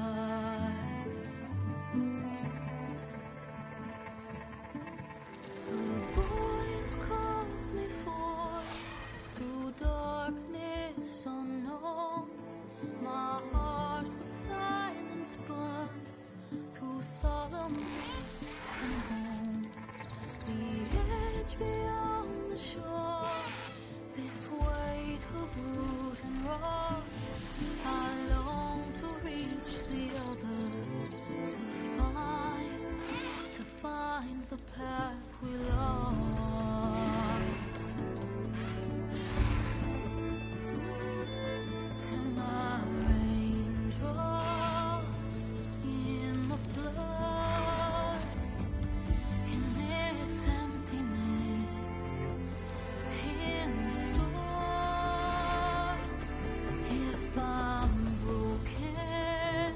A voice calls me forth through darkness unknown. My heart with silence burns through solemnness and home. The edge beyond the shore, this weight of root and rock. I long to reach the other, to find the path we lost. Am I raindrops in the flood? In this emptiness, in the storm. If I'm broken,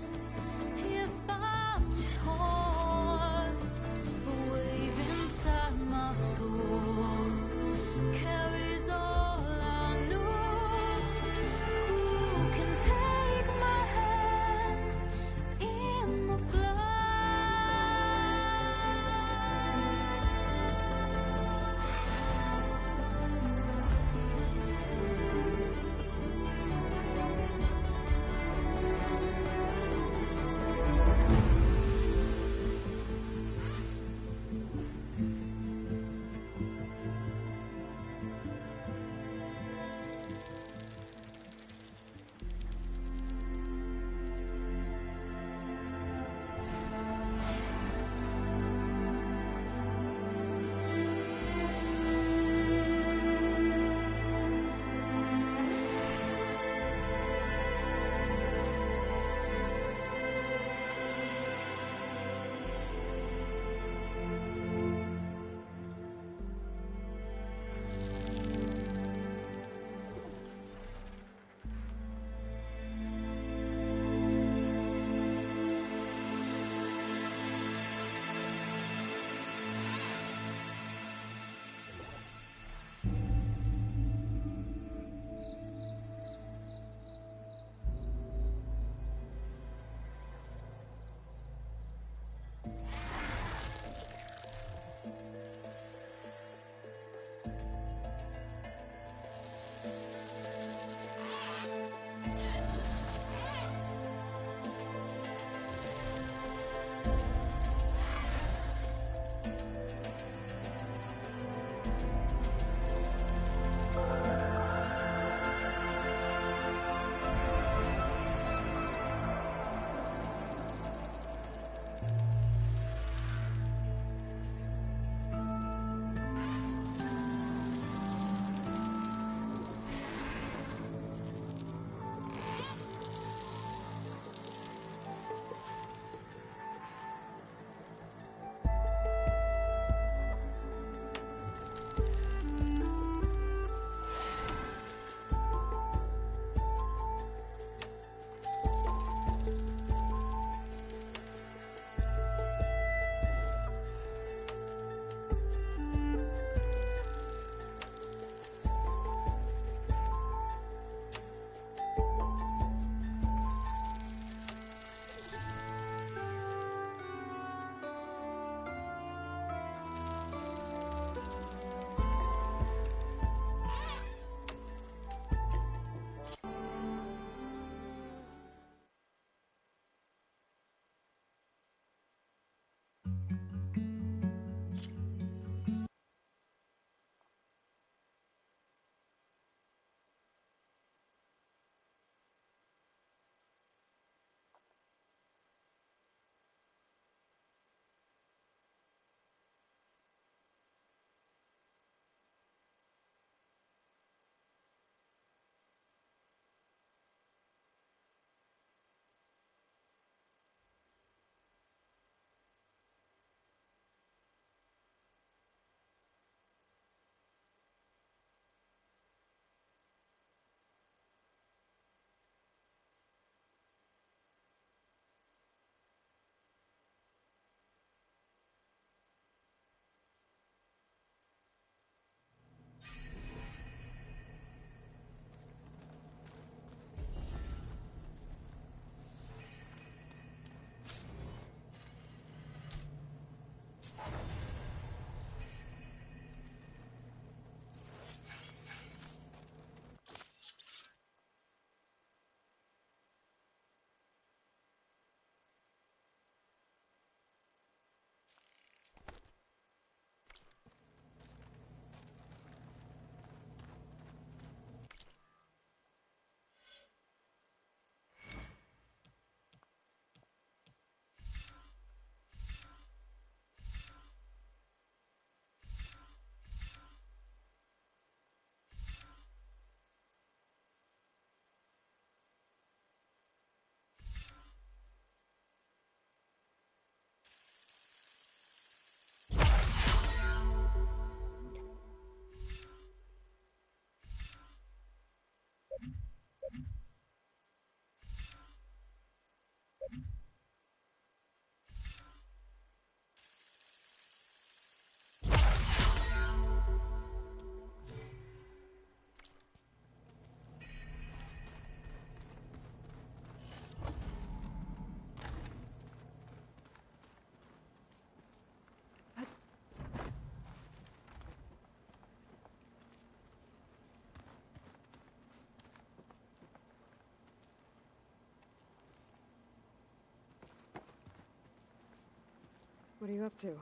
What are you up to?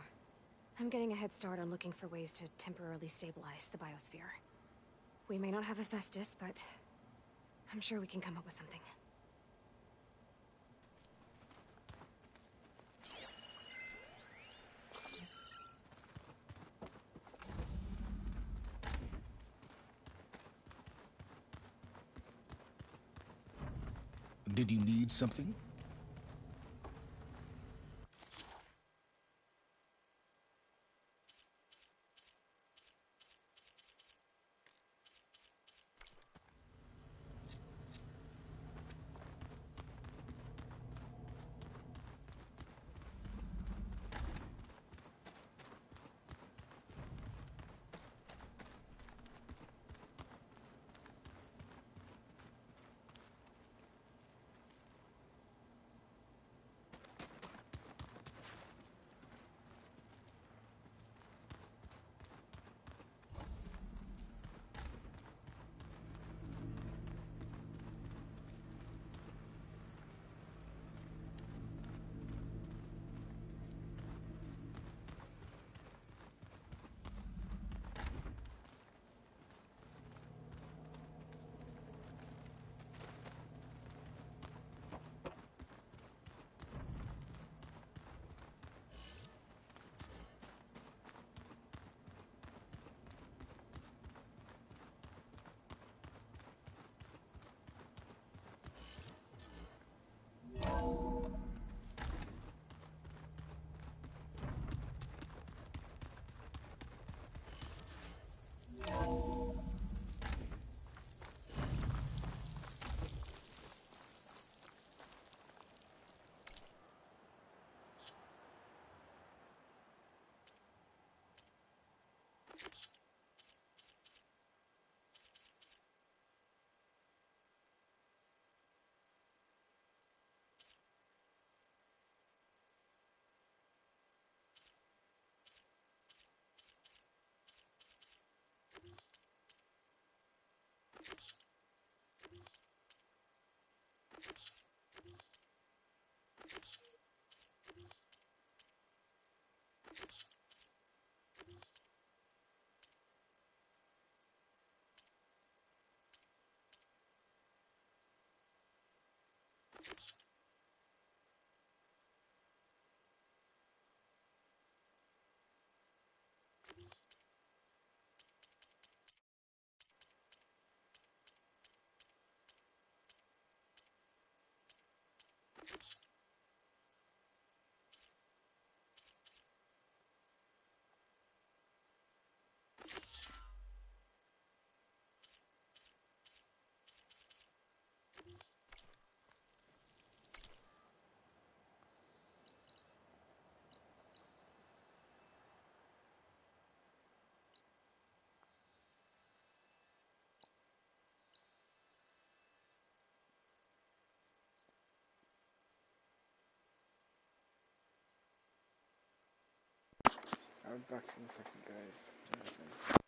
I'm getting a head start on looking for ways to temporarily stabilize the biosphere. We may not have Hephaestus, but I'm sure we can come up with something.
Did you need something?
I'll be back in a second, guys.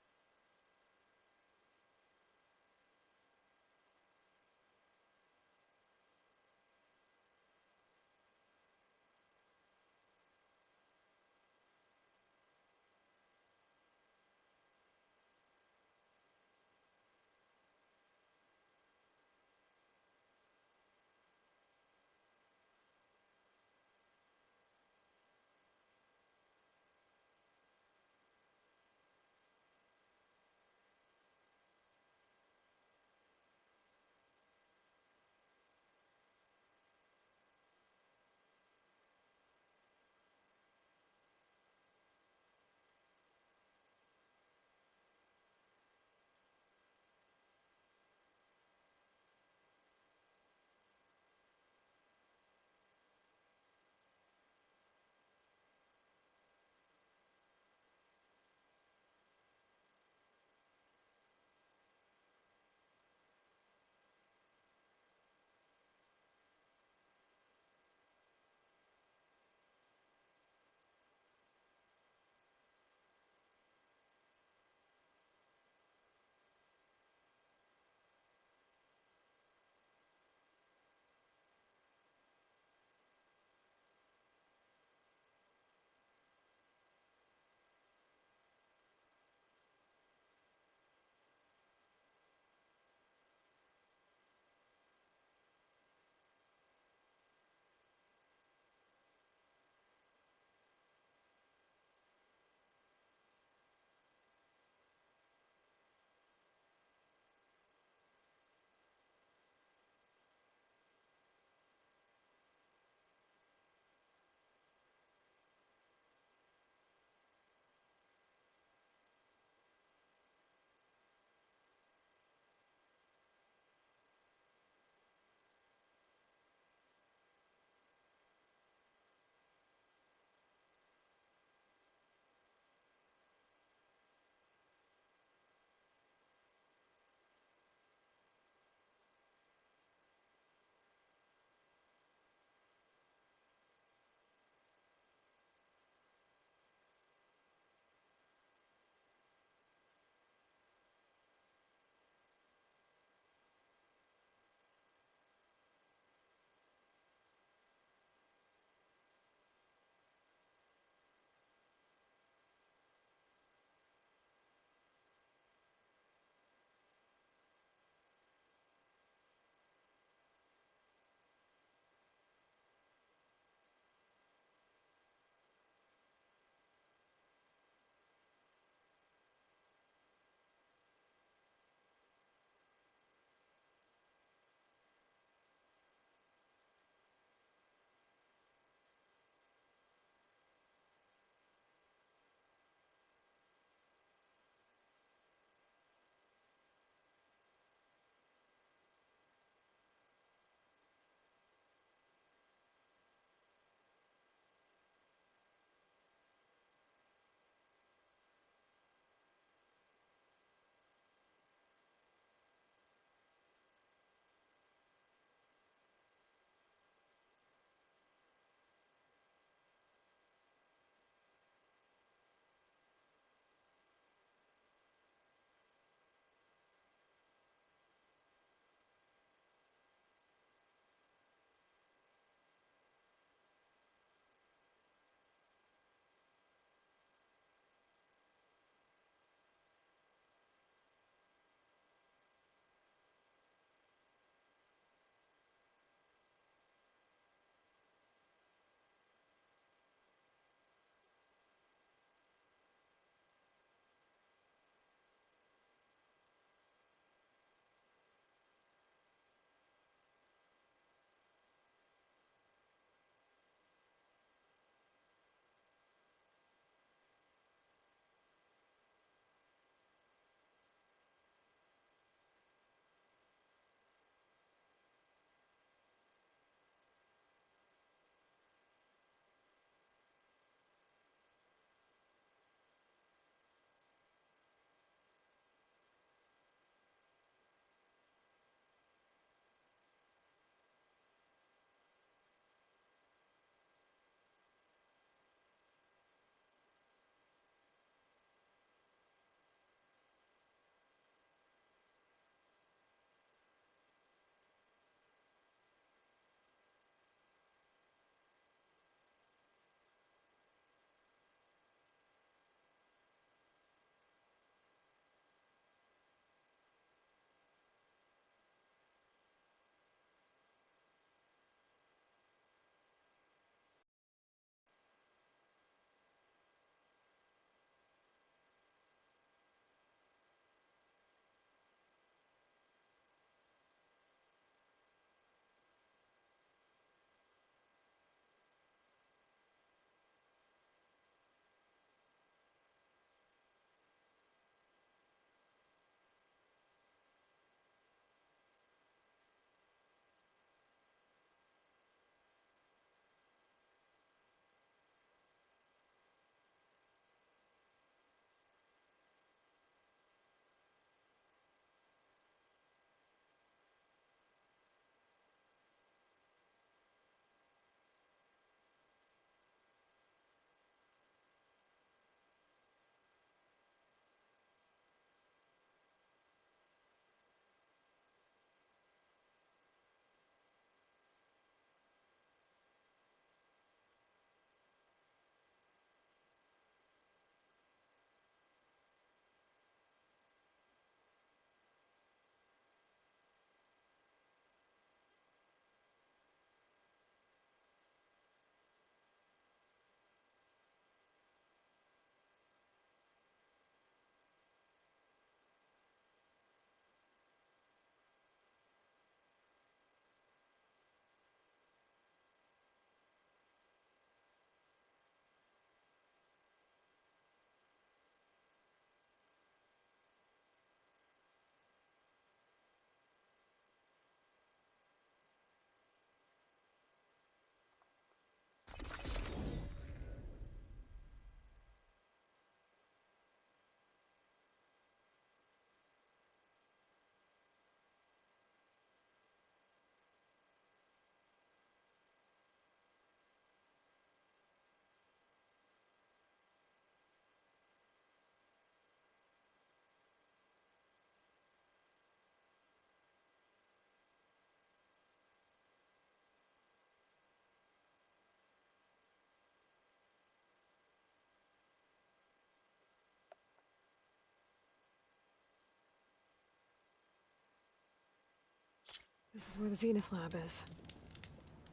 This is where the Zenith Lab is.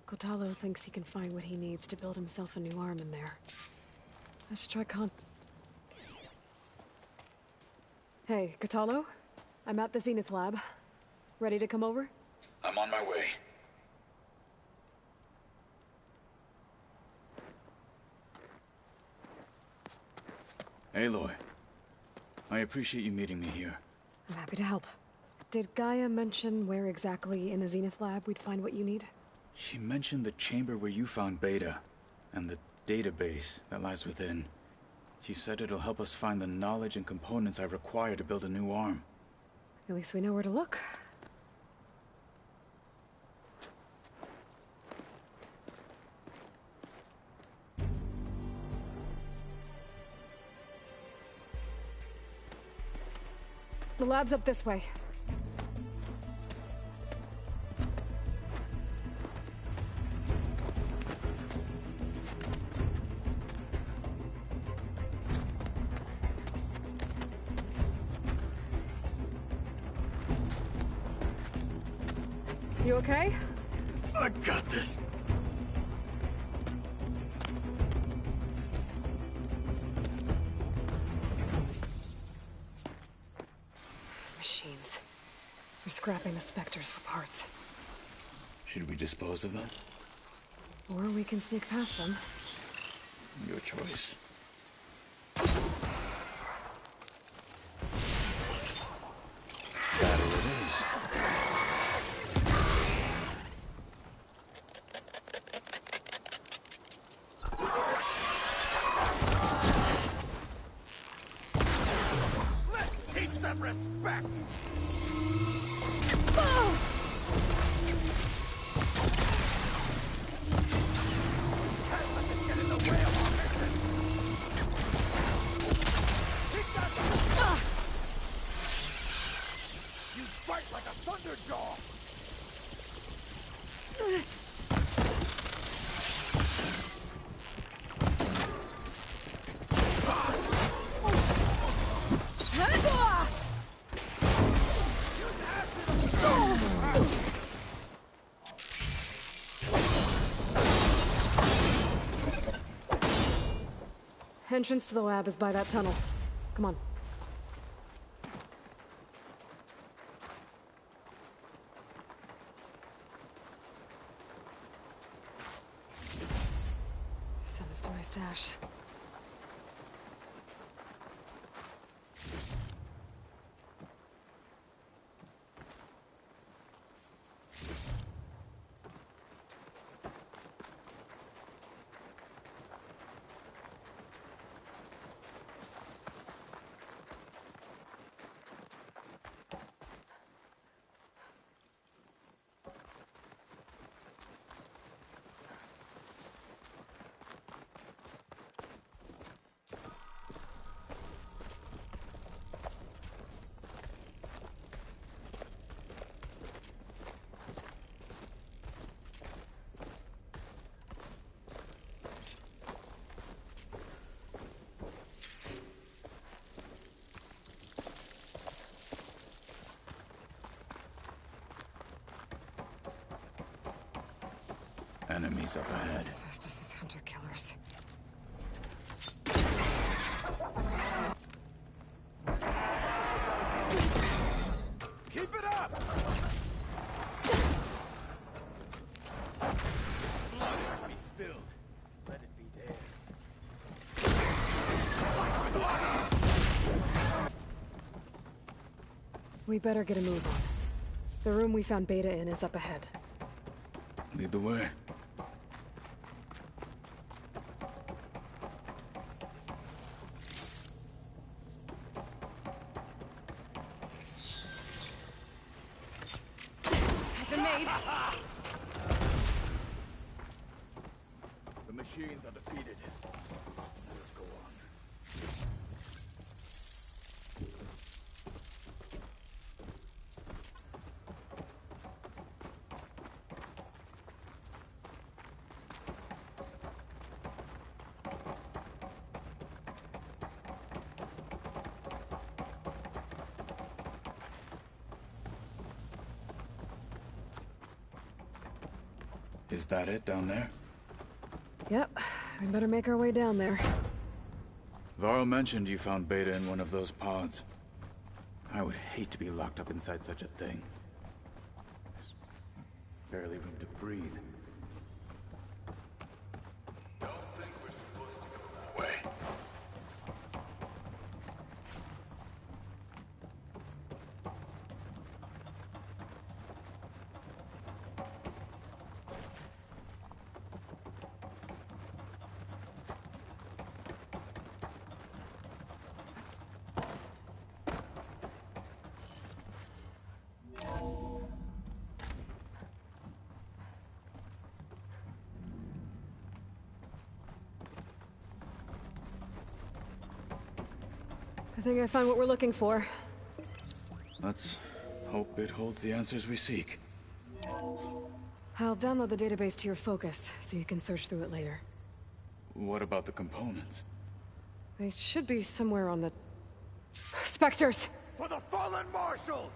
Kotalo thinks he can find what he needs to build himself a new arm in there. I should try Hey, Kotalo? I'm at the Zenith Lab. Ready to come over?
I'm on my way.
Aloy, I appreciate you meeting me here.
I'm happy to help. Did Gaia mention where exactly in the Zenith Lab we'd find what you need?
She mentioned the chamber where you found Beta, and the database that lies within. She said it'll help us find the knowledge and components I require to build a new arm.
At least we know where to look. The lab's up this way. You okay?
I got this.
Machines. They're scrapping the specters for parts.
Should we dispose of them?
Or we can sneak past them.
Your choice. Battle it is.
Teach them respect! You fight like a thunderdog!
Entrance to the lab is by that tunnel. Come on. Send this to my stash.
Enemies up ahead.
Fastest as hunter killers.
Keep it up! Blood must be spilled. Let it be theirs.
We better get a move on. The room we found Beta in is up ahead.
Lead the way.
The machines are defeated. Let us go on.
Is that it down there?
Yep, we better make our way down there.
Varl mentioned you found Beta in one of those pods. I would hate to be locked up inside such a thing. There's barely room to breathe.
I think I found what we're looking for.
Let's hope it holds the answers we seek.
I'll download the database to your focus, so you can search through it later.
What about the components?
They should be somewhere on the... Spectres!
For the fallen marshals!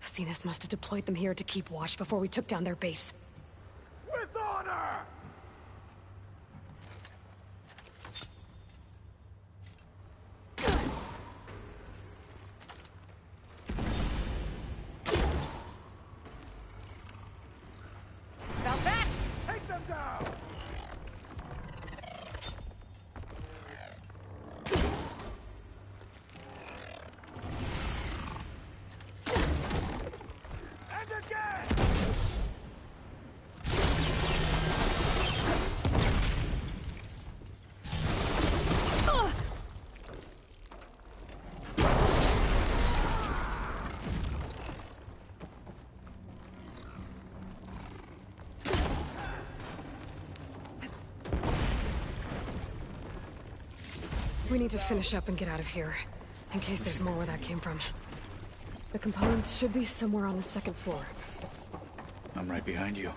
Cenas must have deployed them here to keep watch before we took down their base.
With honor!
About that!
Take them down! And again!
We need to finish up and get out of here, in case there's more where that came from. The components should be somewhere on the second floor.
I'm right behind you.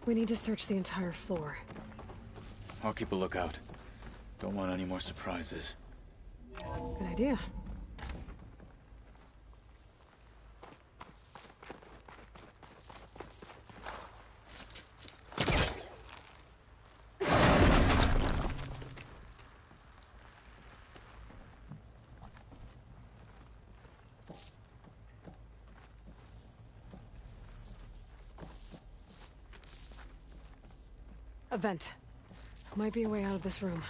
We need to search the entire floor.
I'll keep a lookout. Don't want any more surprises.
Good idea. A vent. Might be a way out of this room.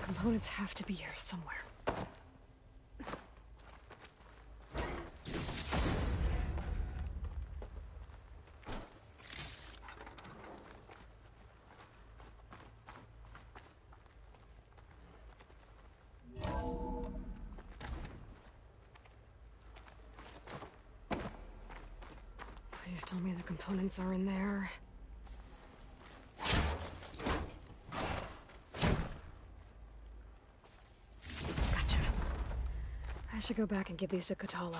Components have to be here somewhere. Please tell me the components are in there. Gotcha. I should go back and give these to Kotalo.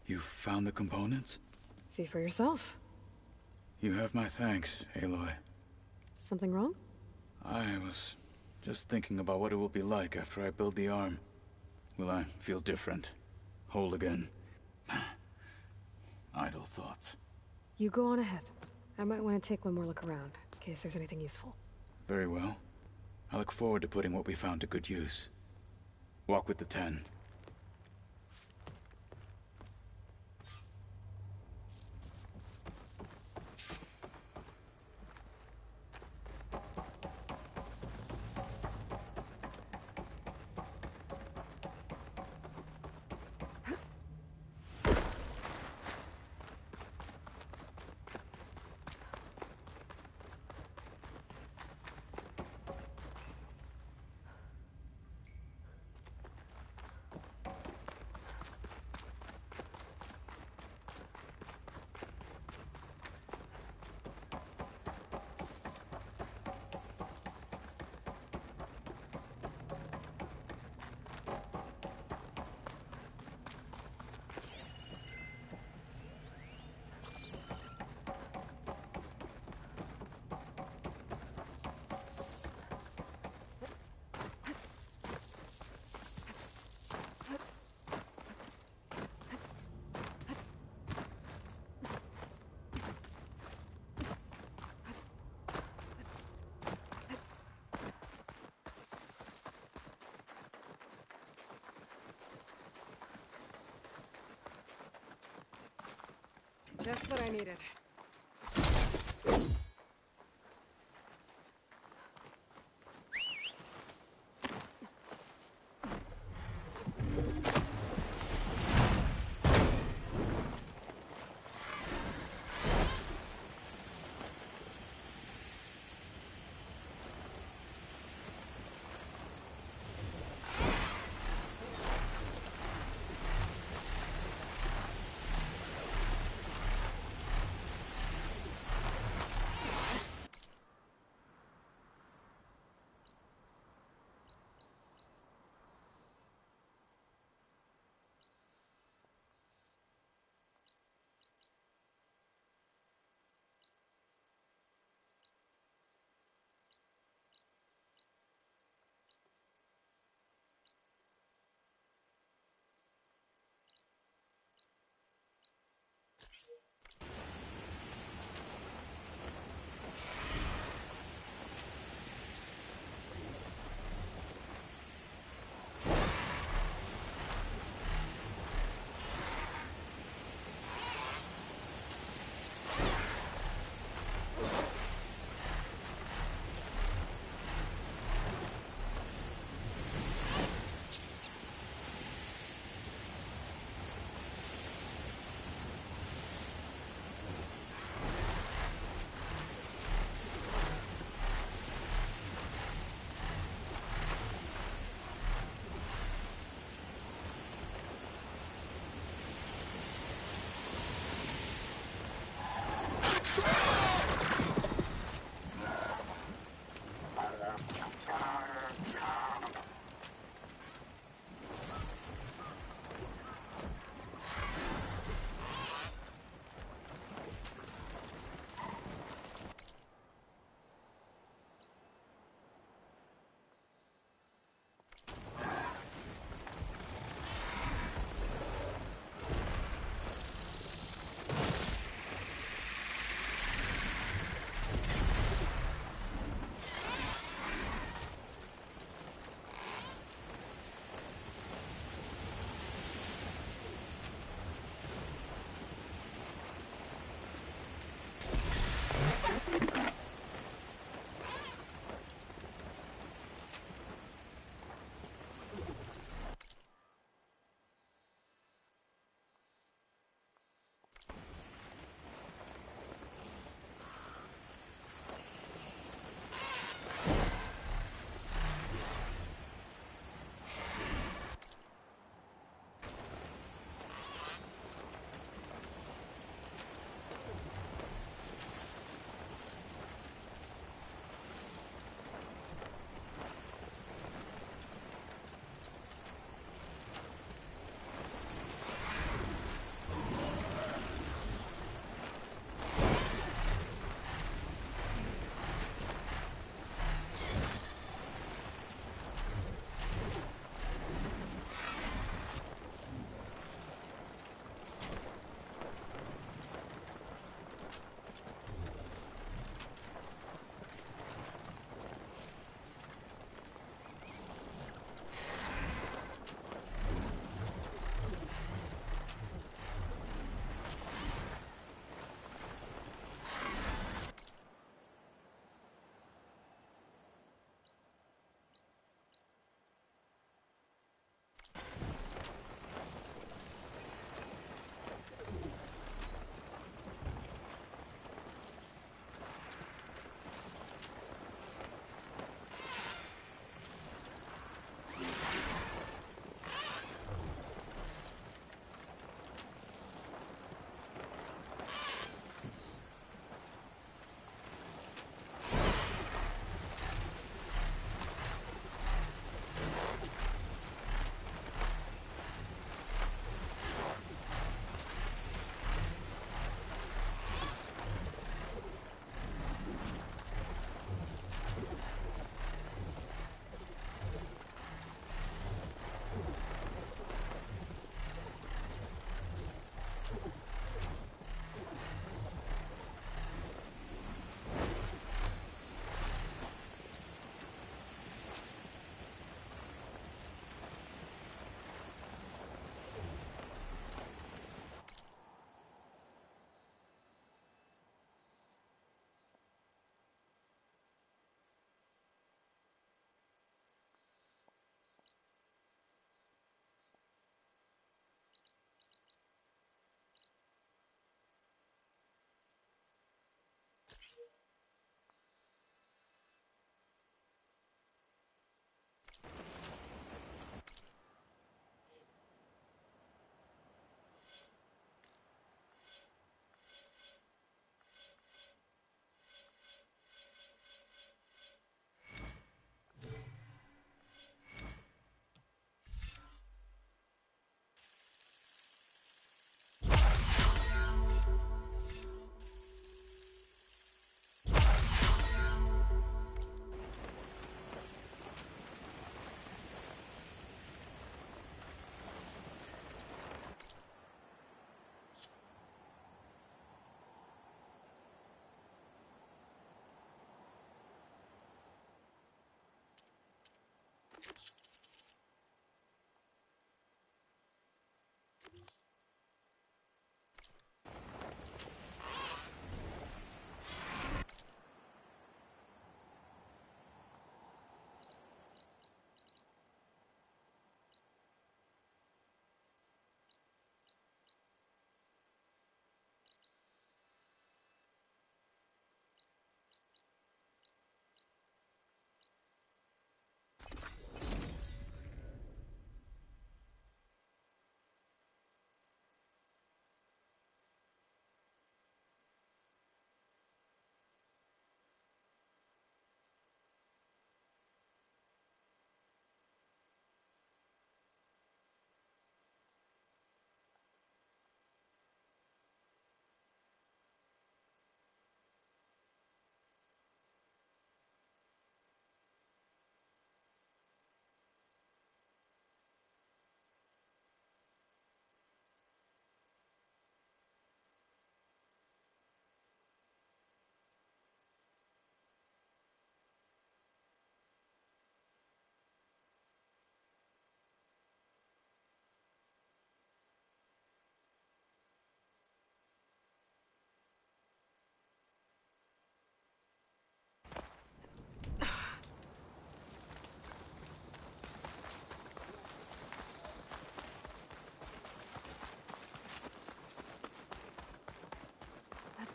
You found the components?
See for yourself.
You have my thanks, Aloy.
Something wrong?
I was just thinking about what it will be like after I build the arm. Will I feel different? Whole again? Idle thoughts.
You go on ahead. I might want to take one more look around, in case there's anything useful.
Very well. I look forward to putting what we found to good use. Walk with the 10.
Just what I needed.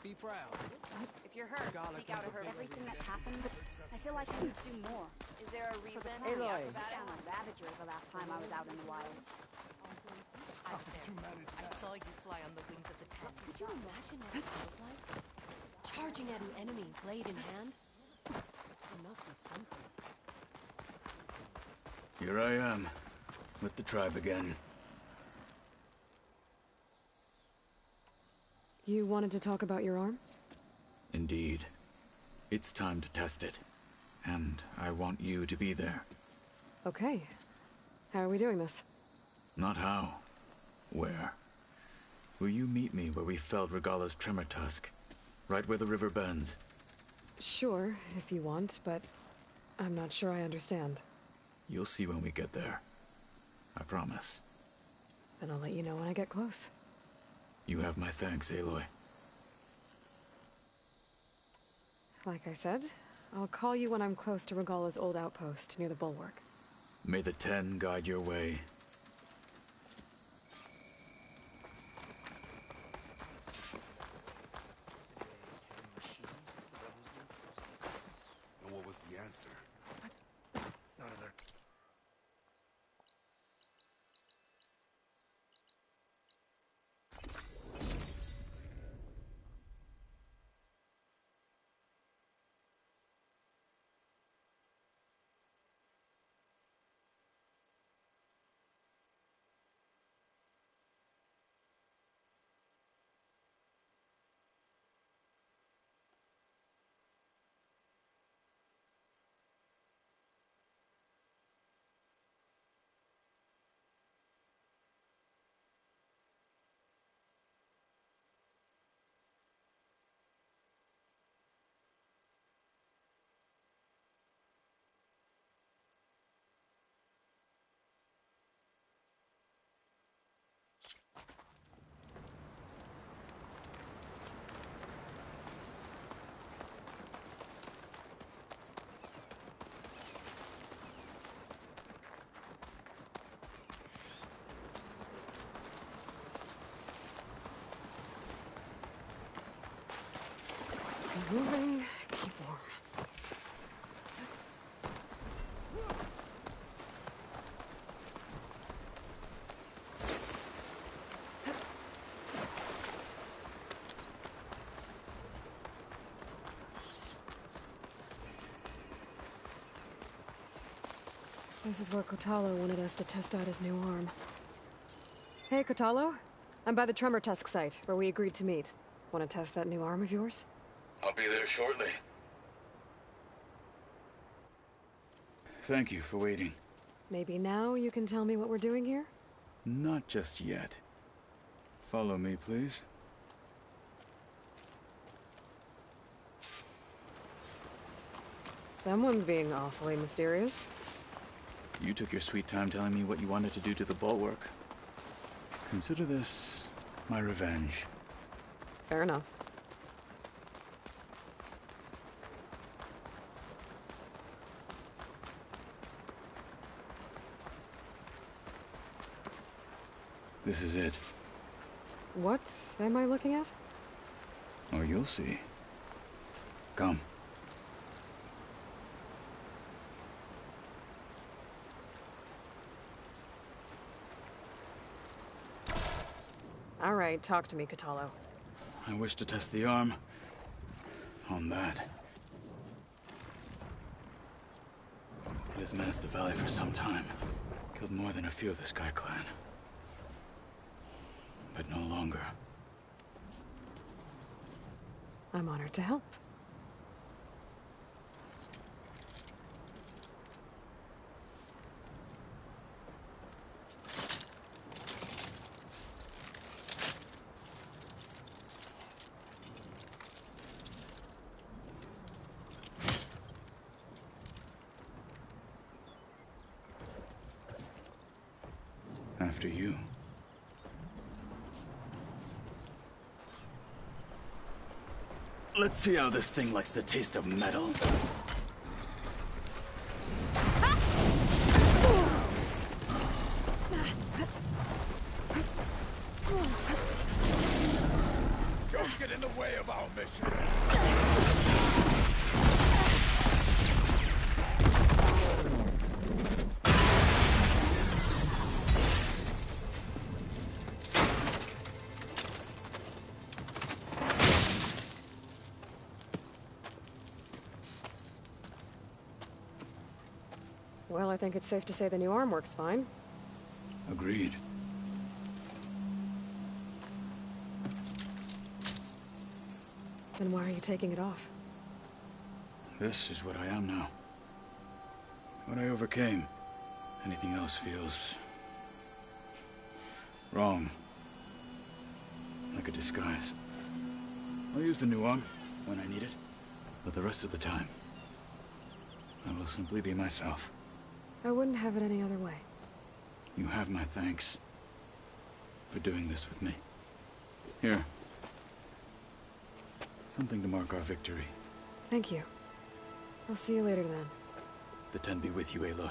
Be proud.
If you're hurt, seek out everything that's happened. I feel like I need to do more. Is there a reason?
Aloy.
I found a ravager the last time I was out in the wilds.
I was there. I saw you fly on the wings of the tent. Could you imagine what it feels like? Charging at an enemy, blade in hand? It must be something.
Here I am, with the tribe again.
You wanted to talk about your arm?
Indeed. It's time to test it. And I want you to be there.
Okay. How are we doing this?
Not how. Where? Will you meet me where we felled Regala's tremor tusk? Right where the river bends?
Sure, if you want, but I'm not sure I understand.
You'll see when we get there. I promise.
Then I'll let you know when I get close.
You have my thanks, Aloy.
Like I said, I'll call you when I'm close to Regala's old outpost near the bulwark.
May the Ten guide your way.
And what was the answer?
None of their...
Keep moving, keep warm. This is where Kotalo wanted us to test out his new arm. Hey, Kotalo. I'm by the Tremor Tusk site, where we agreed to meet. Want to test that new arm of yours?
I'll be there shortly. Thank you for waiting.
Maybe now you can tell me what we're doing here?
Not just yet. Follow me, please.
Someone's being awfully mysterious.
You took your sweet time telling me what you wanted to do to the bulwark. Consider this my revenge.
Fair enough.
This is it.
What am I looking at?
Oh, you'll see. Come.
All right, talk to me, Kotalo.
I wish to test the arm on that. It has menaced the valley for some time. Killed more than a few of the Sky Clan. But no longer.
I'm honored to help.
After you. Let's see how this thing likes the taste of metal.
Go get in the way of our mission.
Well, I think it's safe to say the new arm works fine.
Agreed.
Then why are you taking it off?
This is what I am now. What I overcame. Anything else feels... wrong. Like a disguise. I'll use the new arm when I need it. But the rest of the time, I will simply be myself.
I wouldn't have it any other way.
You have my thanks for doing this with me. Here. Something to mark our victory.
Thank you. I'll see you later then.
The Ten be with you, Aloy.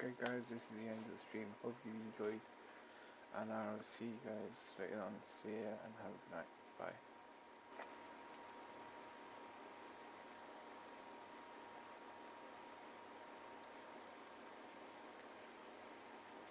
Okay guys, this is the end of the stream. Hope you enjoyed, and I'll see you guys later on. See ya and have a good night.